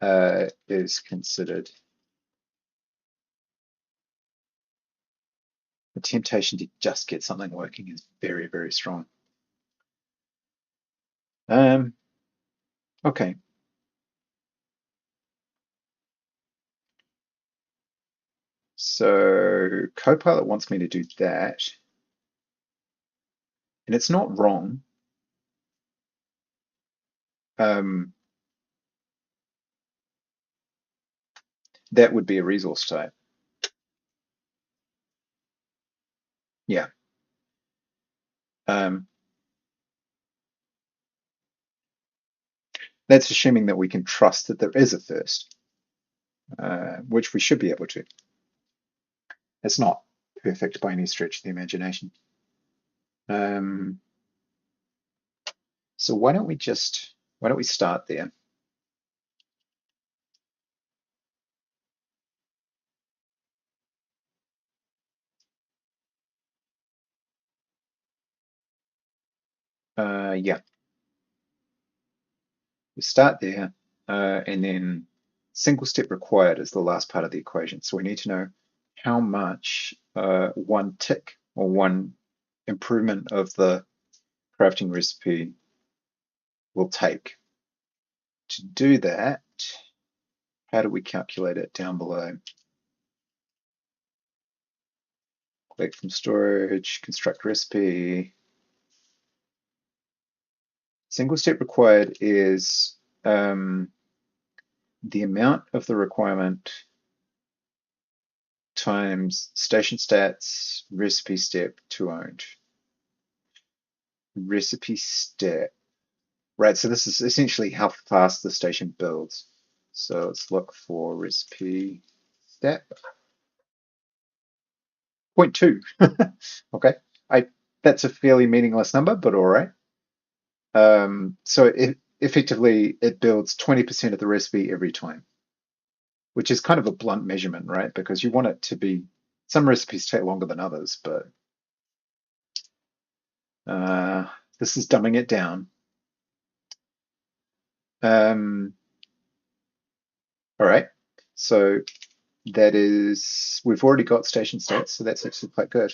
is considered. The temptation to just get something working is very, very strong. Okay. So Copilot wants me to do that, and it's not wrong. Um, that would be a resource type. Yeah. Um, that's assuming that we can trust that there is a first, which we should be able to. It's not perfect by any stretch of the imagination. Um, so why don't we start there? Yeah, we start there, and then single step required is the last part of the equation. So we need to know how much one tick or one improvement of the crafting recipe will take. To do that, how do we calculate it down below? Click from storage, construct recipe. Single step required is the amount of the requirement times station stats recipe step to owned. recipe step. Right, so this is essentially how fast the station builds. So let's look for recipe step. 0.2. Okay, that's a fairly meaningless number, but all right. So effectively it builds 20% of the recipe every time, which is kind of a blunt measurement, right? Because you want it to be, some recipes take longer than others, but uh, this is dumbing it down. Um, all right, so that is, we've already got station states, so that's actually quite good.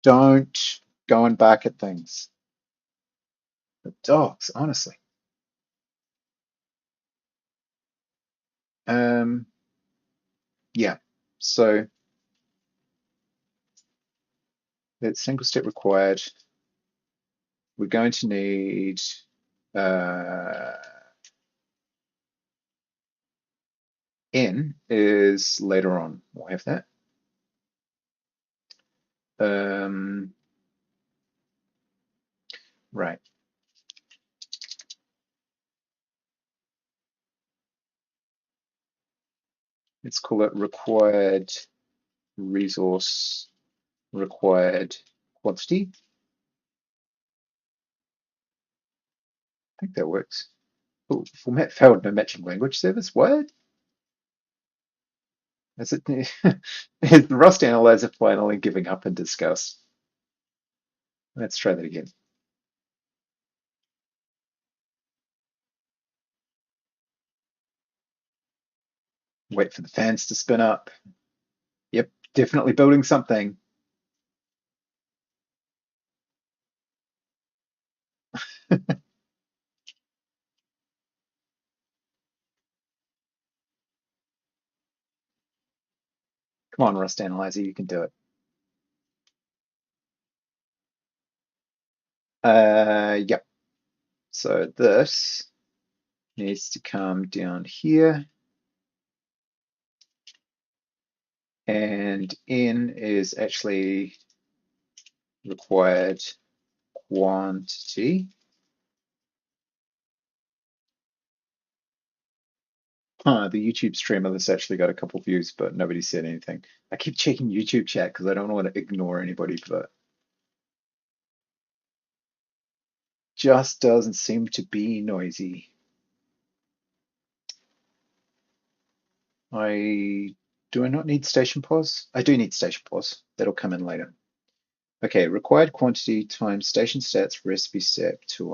Don't go and bark at things. The dogs, honestly. Um, yeah, so that's single step required. We're going to need uh, N is later on. We'll have that. Um, right. Let's call it required resource, required quantity. I think that works. Oh, format failed, no matching language service. What? Is it? Is the Rust analyzer finally giving up in disgust? Let's try that again. Wait for the fans to spin up. Yep, definitely building something. Come on, Rust analyzer, you can do it. Yep. So this needs to come down here. And N is actually required quantity. The YouTube stream of this actually got a couple views, but nobody said anything. I keep checking YouTube chat because I don't want to ignore anybody, but just doesn't seem to be noisy. Do I not need station pause? I do need station pause. That'll come in later. Okay, required quantity times station stats recipe step 2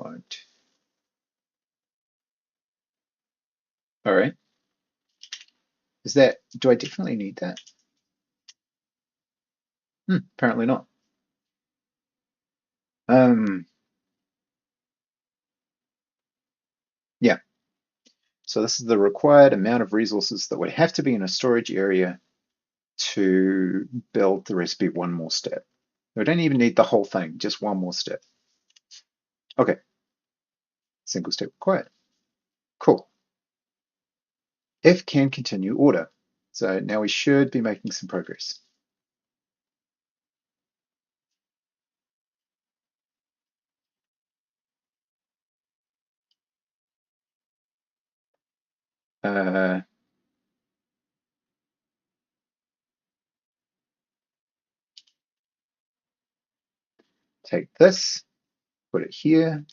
All right. Is that, do I definitely need that? Apparently not. Um, yeah. So this is the required amount of resources that would have to be in a storage area to build the recipe one more step. We don't even need the whole thing, just one more step. Okay, single step required. Cool. If can continue order. So now we should be making some progress. Uh, take this, put it here.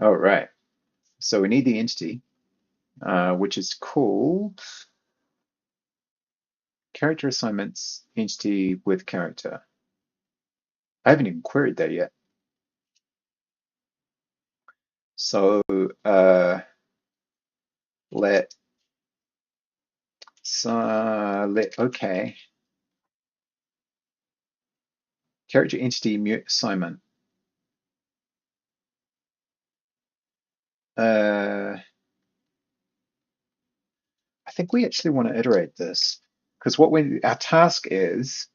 All right. So we need the entity, which is called character assignments entity with character. I haven't even queried that yet. So let okay. Character entity mute assignment. I think we actually want to iterate this because our task is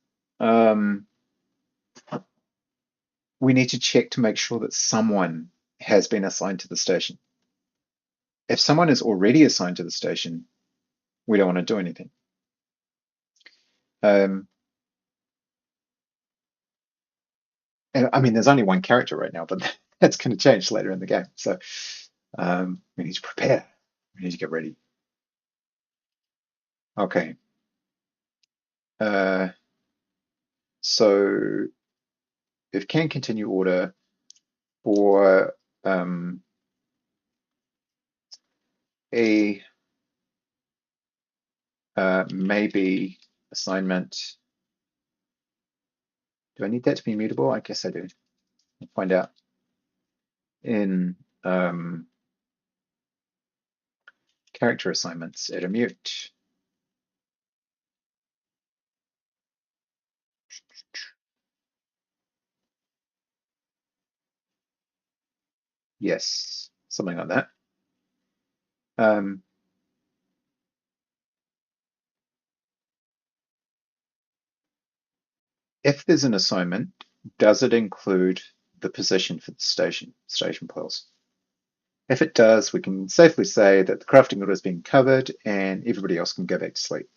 we need to check to make sure that someone has been assigned to the station. If someone is already assigned to the station, we don't want to do anything. And I mean, there's only one character right now, but that's going to change later in the game. So we need to prepare. We need to get ready. Okay. Uh, so if can continue order or a maybe assignment. Do I need that to be mutable? I guess I do. We'll find out in character assignments at a mute. Yes, something like that. Um, if there's an assignment, does it include the position for the station pulse? If it does, we can safely say that the crafting order has been covered and everybody else can go back to sleep.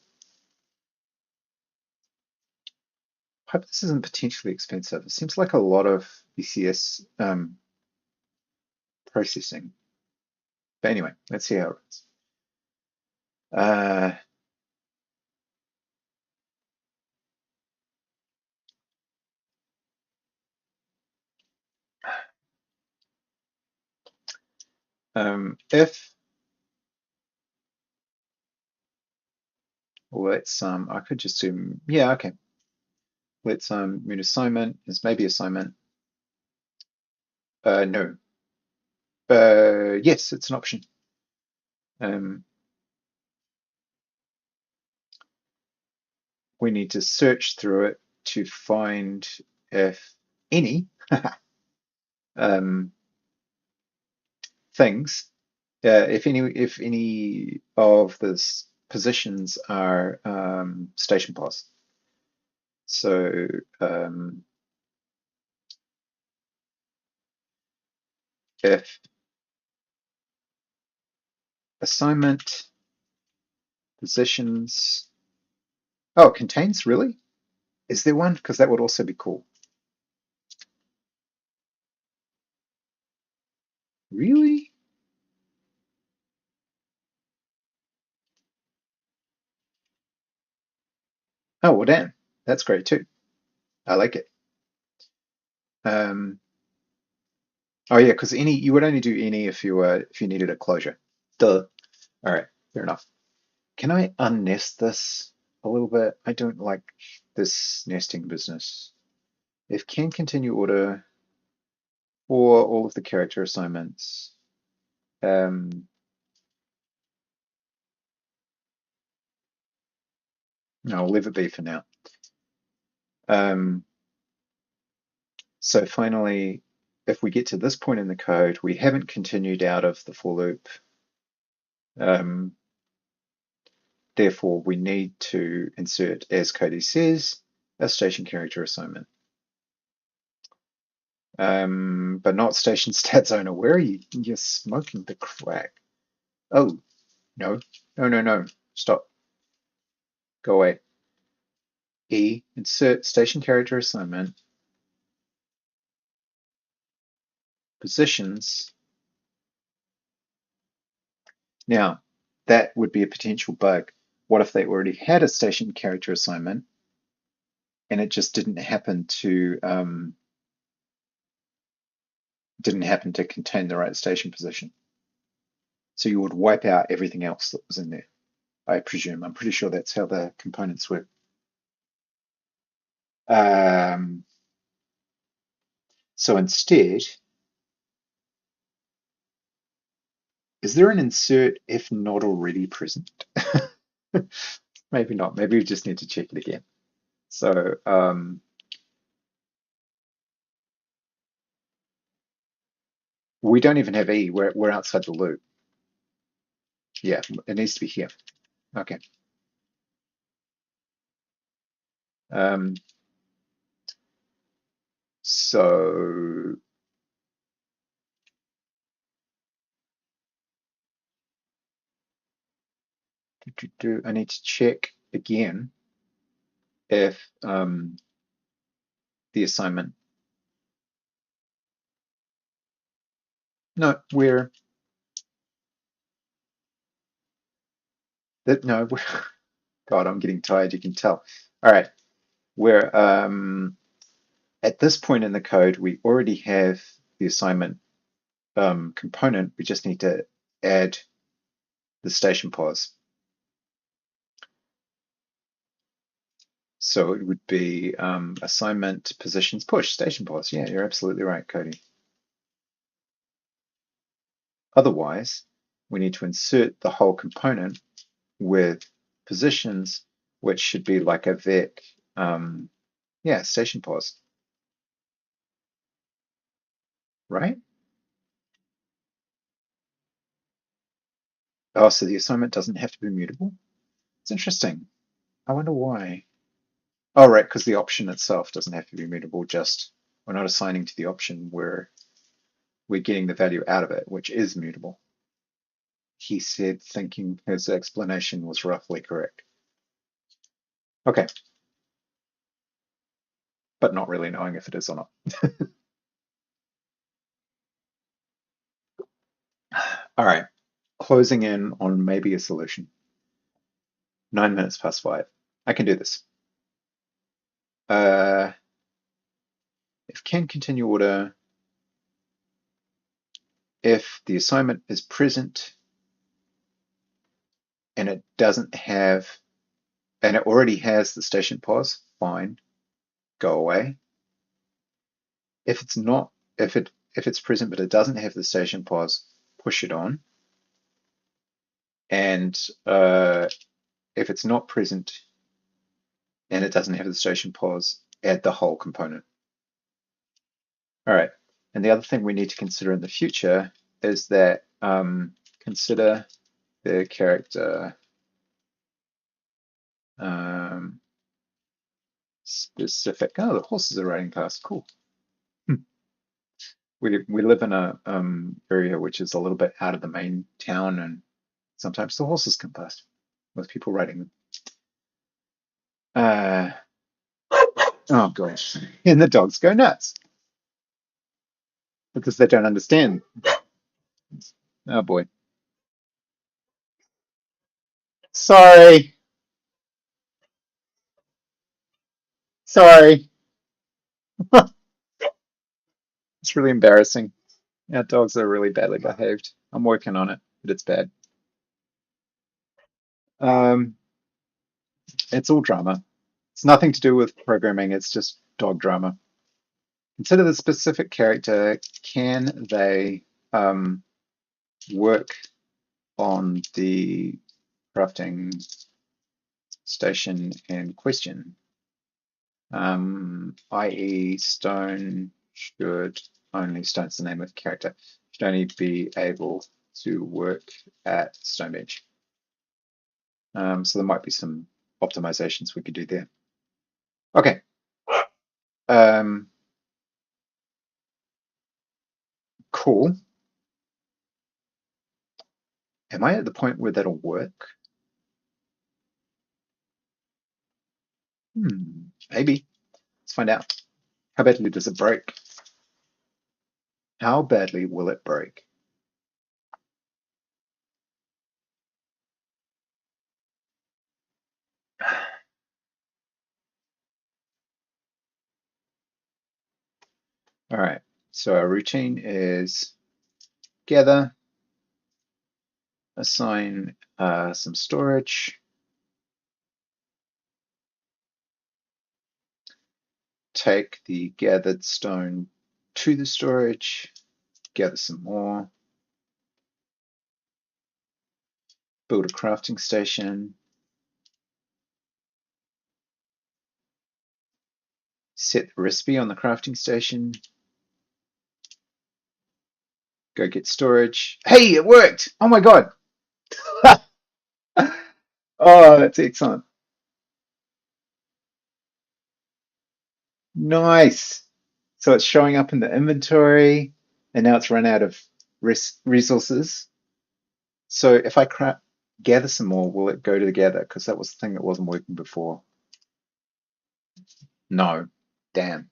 I hope this isn't potentially expensive. It seems like a lot of BCS processing. But anyway, let's see how it runs. If let's I could just do yeah, okay. Let's move assignment is maybe assignment. No. Yes, it's an option. Um, we need to search through it to find if any um, things, if any of the positions are station pass. So if assignment positions, oh, it contains really? Is there one? Because that would also be cool. Really? Oh, well, damn. That's great too. I like it. Um, oh yeah, because any you would only do any if you needed a closure. Duh. All right, fair enough. Can I unnest this a little bit? I don't like this nesting business. If can continue order for all of the character assignments, um, no, I'll leave it be for now. Um, so finally, if we get to this point in the code, we haven't continued out of the for loop. Um, Therefore, we need to insert, as Cody says, a station character assignment. But not station stats owner. Where are you? You're smoking the crack. Oh, no, no, no, no. Stop. Go away. E, insert station character assignment, positions. Now, that would be a potential bug. What if they already had a station character assignment and it just didn't happen to contain the right station position? So you would wipe out everything else that was in there, I presume. I'm pretty sure that's how the components work. Um, so instead, is there an insert if not already present? Maybe not. Maybe we just need to check it again. So we don't even have E. We're outside the loop. Yeah, it needs to be here. Okay. Um, so I need to check again if the assignment No, we're that no, we're God, I'm getting tired, you can tell. All right. We're at this point in the code, we already have the assignment component. We just need to add the station pause. So it would be assignment positions push station pause. Yeah, you're absolutely right, Cody. Otherwise, we need to insert the whole component with positions, which should be like a vec, yeah, station pause, right? Oh, so the assignment doesn't have to be mutable? It's interesting. I wonder why. Oh, right, because the option itself doesn't have to be mutable, just we're not assigning to the option, we're getting the value out of it, which is mutable. He said, thinking his explanation was roughly correct. Okay, but not really knowing if it is or not. All right, closing in on maybe a solution. 9 minutes past 5. I can do this. Uh, if can continue order, if the assignment is present and it doesn't have, and it already has the station pause, fine, go away. If it's not, if it's present but it doesn't have the station pause, push it on. And if it's not present and it doesn't have the station pause, add the whole component. All right. And the other thing we need to consider in the future is that consider the character specific. Oh, the horses are riding past. Cool. We live in a area which is a little bit out of the main town, and sometimes the horses come past with people riding them. Oh gosh, and the dogs go nuts because they don't understand. Oh boy, sorry, sorry. It's really embarrassing. Our dogs are really badly behaved. I'm working on it, but it's bad. Um, it's all drama. It's nothing to do with programming. It's just dog drama. Consider the specific character. Can they work on the crafting station in question? I.e. stone should only, stone's the name of the character, should only be able to work at stone bench. So there might be some optimizations we could do there. Okay. Cool. Am I at the point where that'll work? Maybe. Let's find out. How badly does it break? How badly will it break? All right. So our routine is gather, assign some storage, take the gathered stone to the storage, gather some more, build a crafting station, set the recipe on the crafting station, go get storage. Hey, it worked! Oh my god! Oh, that's excellent. Nice. So it's showing up in the inventory, and now it's run out of resources. So if I gather some more, will it go to the gather? Because that was the thing that wasn't working before. No. Damn.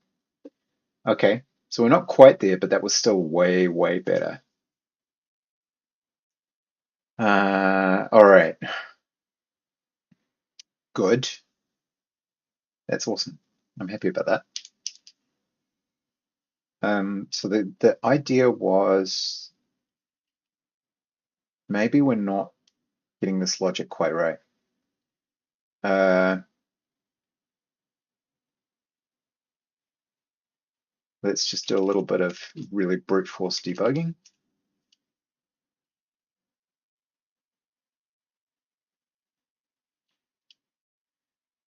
Okay. So we're not quite there, but that was still way, way better. All right, good. That's awesome. I'm happy about that. So the idea was maybe we're not getting this logic quite right. Let's just do a little bit of really brute force debugging.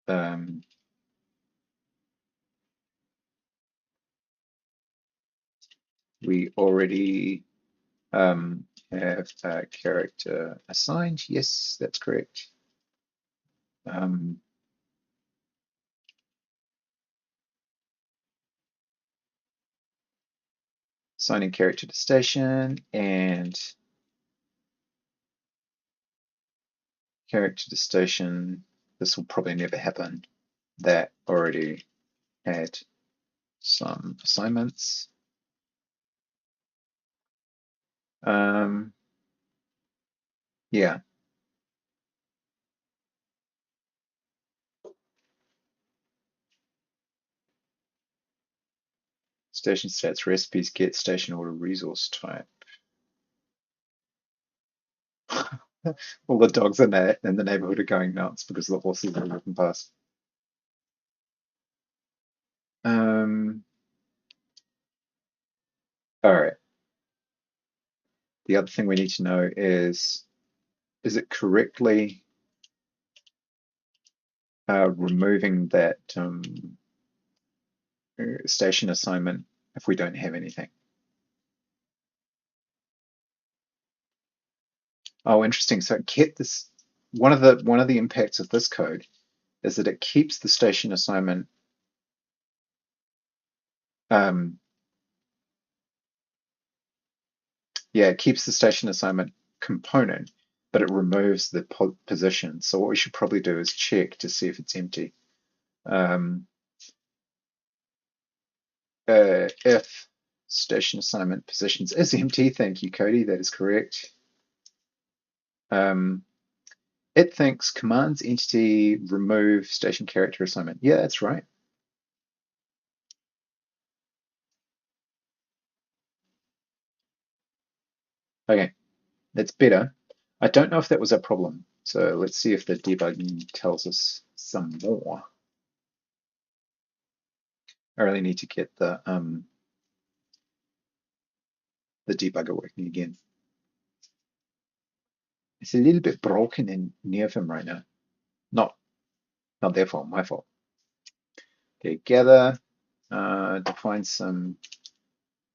Um, we already have a character assigned. Yes, that's correct. Assigning character to station and character to station. This will probably never happen. That already had some assignments. Yeah, station stats recipes get station order resource type. All the dogs in the neighborhood are going nuts because the horses are walking past. All right. The other thing we need to know is it correctly removing that station assignment if we don't have anything? Oh, interesting. So it kept this. One of the impacts of this code is that it keeps the station assignment. Um, yeah, it keeps the station assignment component, but it removes the position. So what we should probably do is check to see if it's empty. Um, if station assignment positions is empty, thank you, Cody. That is correct. Um, it thinks commands entity remove station character assignment. Yeah, that's right. Okay, that's better. I don't know if that was a problem. So let's see if the debugging tells us some more. I really need to get the debugger working again. It's a little bit broken in near them right now. Not not their fault, my fault. Okay, gather, define some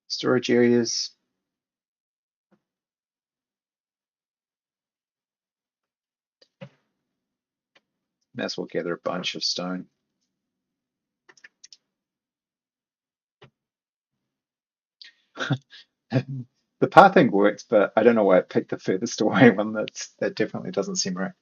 storage areas. May as well gather a bunch of stone. The pathing works, but I don't know why it picked the furthest away one. That definitely doesn't seem right.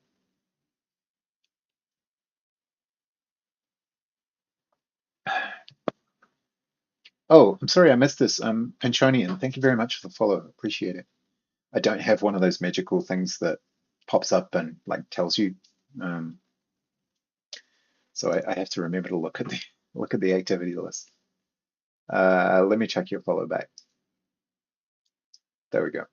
Oh, I'm sorry I missed this. Panchonian, thank you very much for the follow. Appreciate it. I don't have one of those magical things that pops up and like tells you. Um, so I have to remember to look at the activity list. Let me check your follow back. There we go.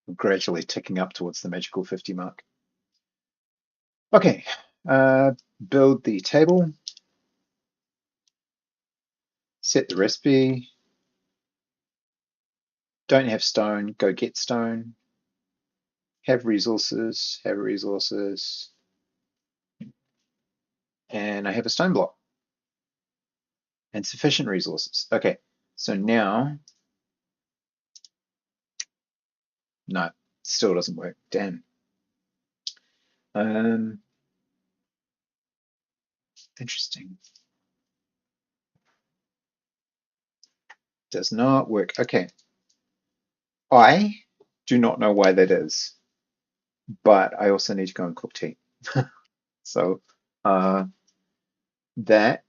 I'm gradually ticking up towards the magical 50 mark. Okay, build the table, set the recipe. Don't have stone, go get stone. Have resources, and I have a stone block and sufficient resources. Okay, so now, no, still doesn't work. Damn. Um, Interesting. Does not work. Okay, I do not know why that is, but I also need to go and cook tea. So uh, that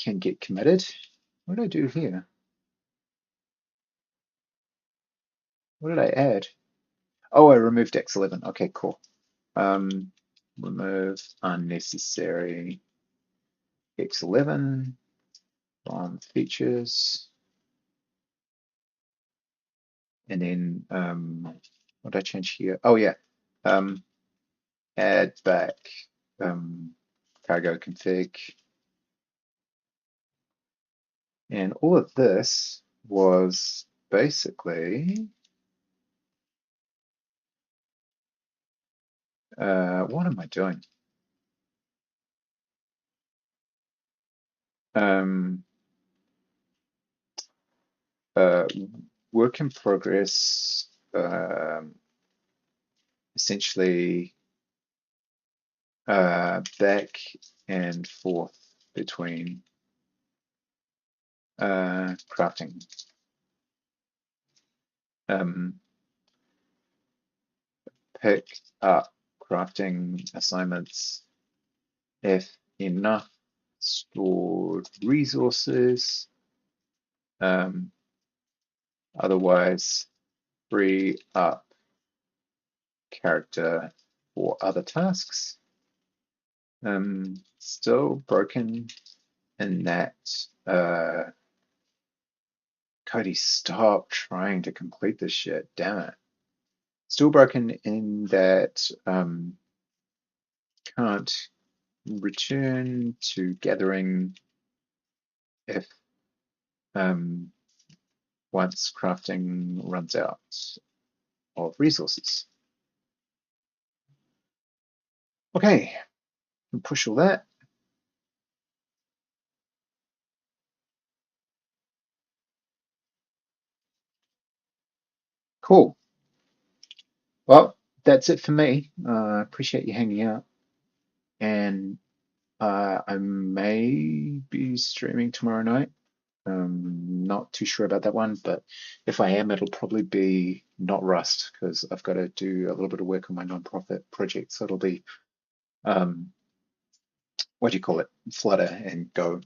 can get committed. What do I do here? What did I add? Oh, I removed X11. Okay, cool. Remove unnecessary X11 from features. And then what did I change here? Oh yeah. Add back cargo config. And all of this was basically what am I doing? Um, uh, Work in progress, essentially back and forth between crafting. Um, Pick up crafting assignments if enough stored resources. Otherwise, free up character for other tasks. Still broken in that Cody, stop trying to complete this shit. Damn it. Still broken in that can't return to gathering if um, once crafting runs out of resources. Okay, push all that. Cool. Well, that's it for me. Appreciate you hanging out. And I may be streaming tomorrow night. Not too sure about that one, but if I am, it'll probably be not Rust because I've got to do a little bit of work on my nonprofit project. So it'll be, um, what do you call it? Flutter and Go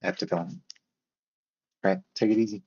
app development. Right, take it easy.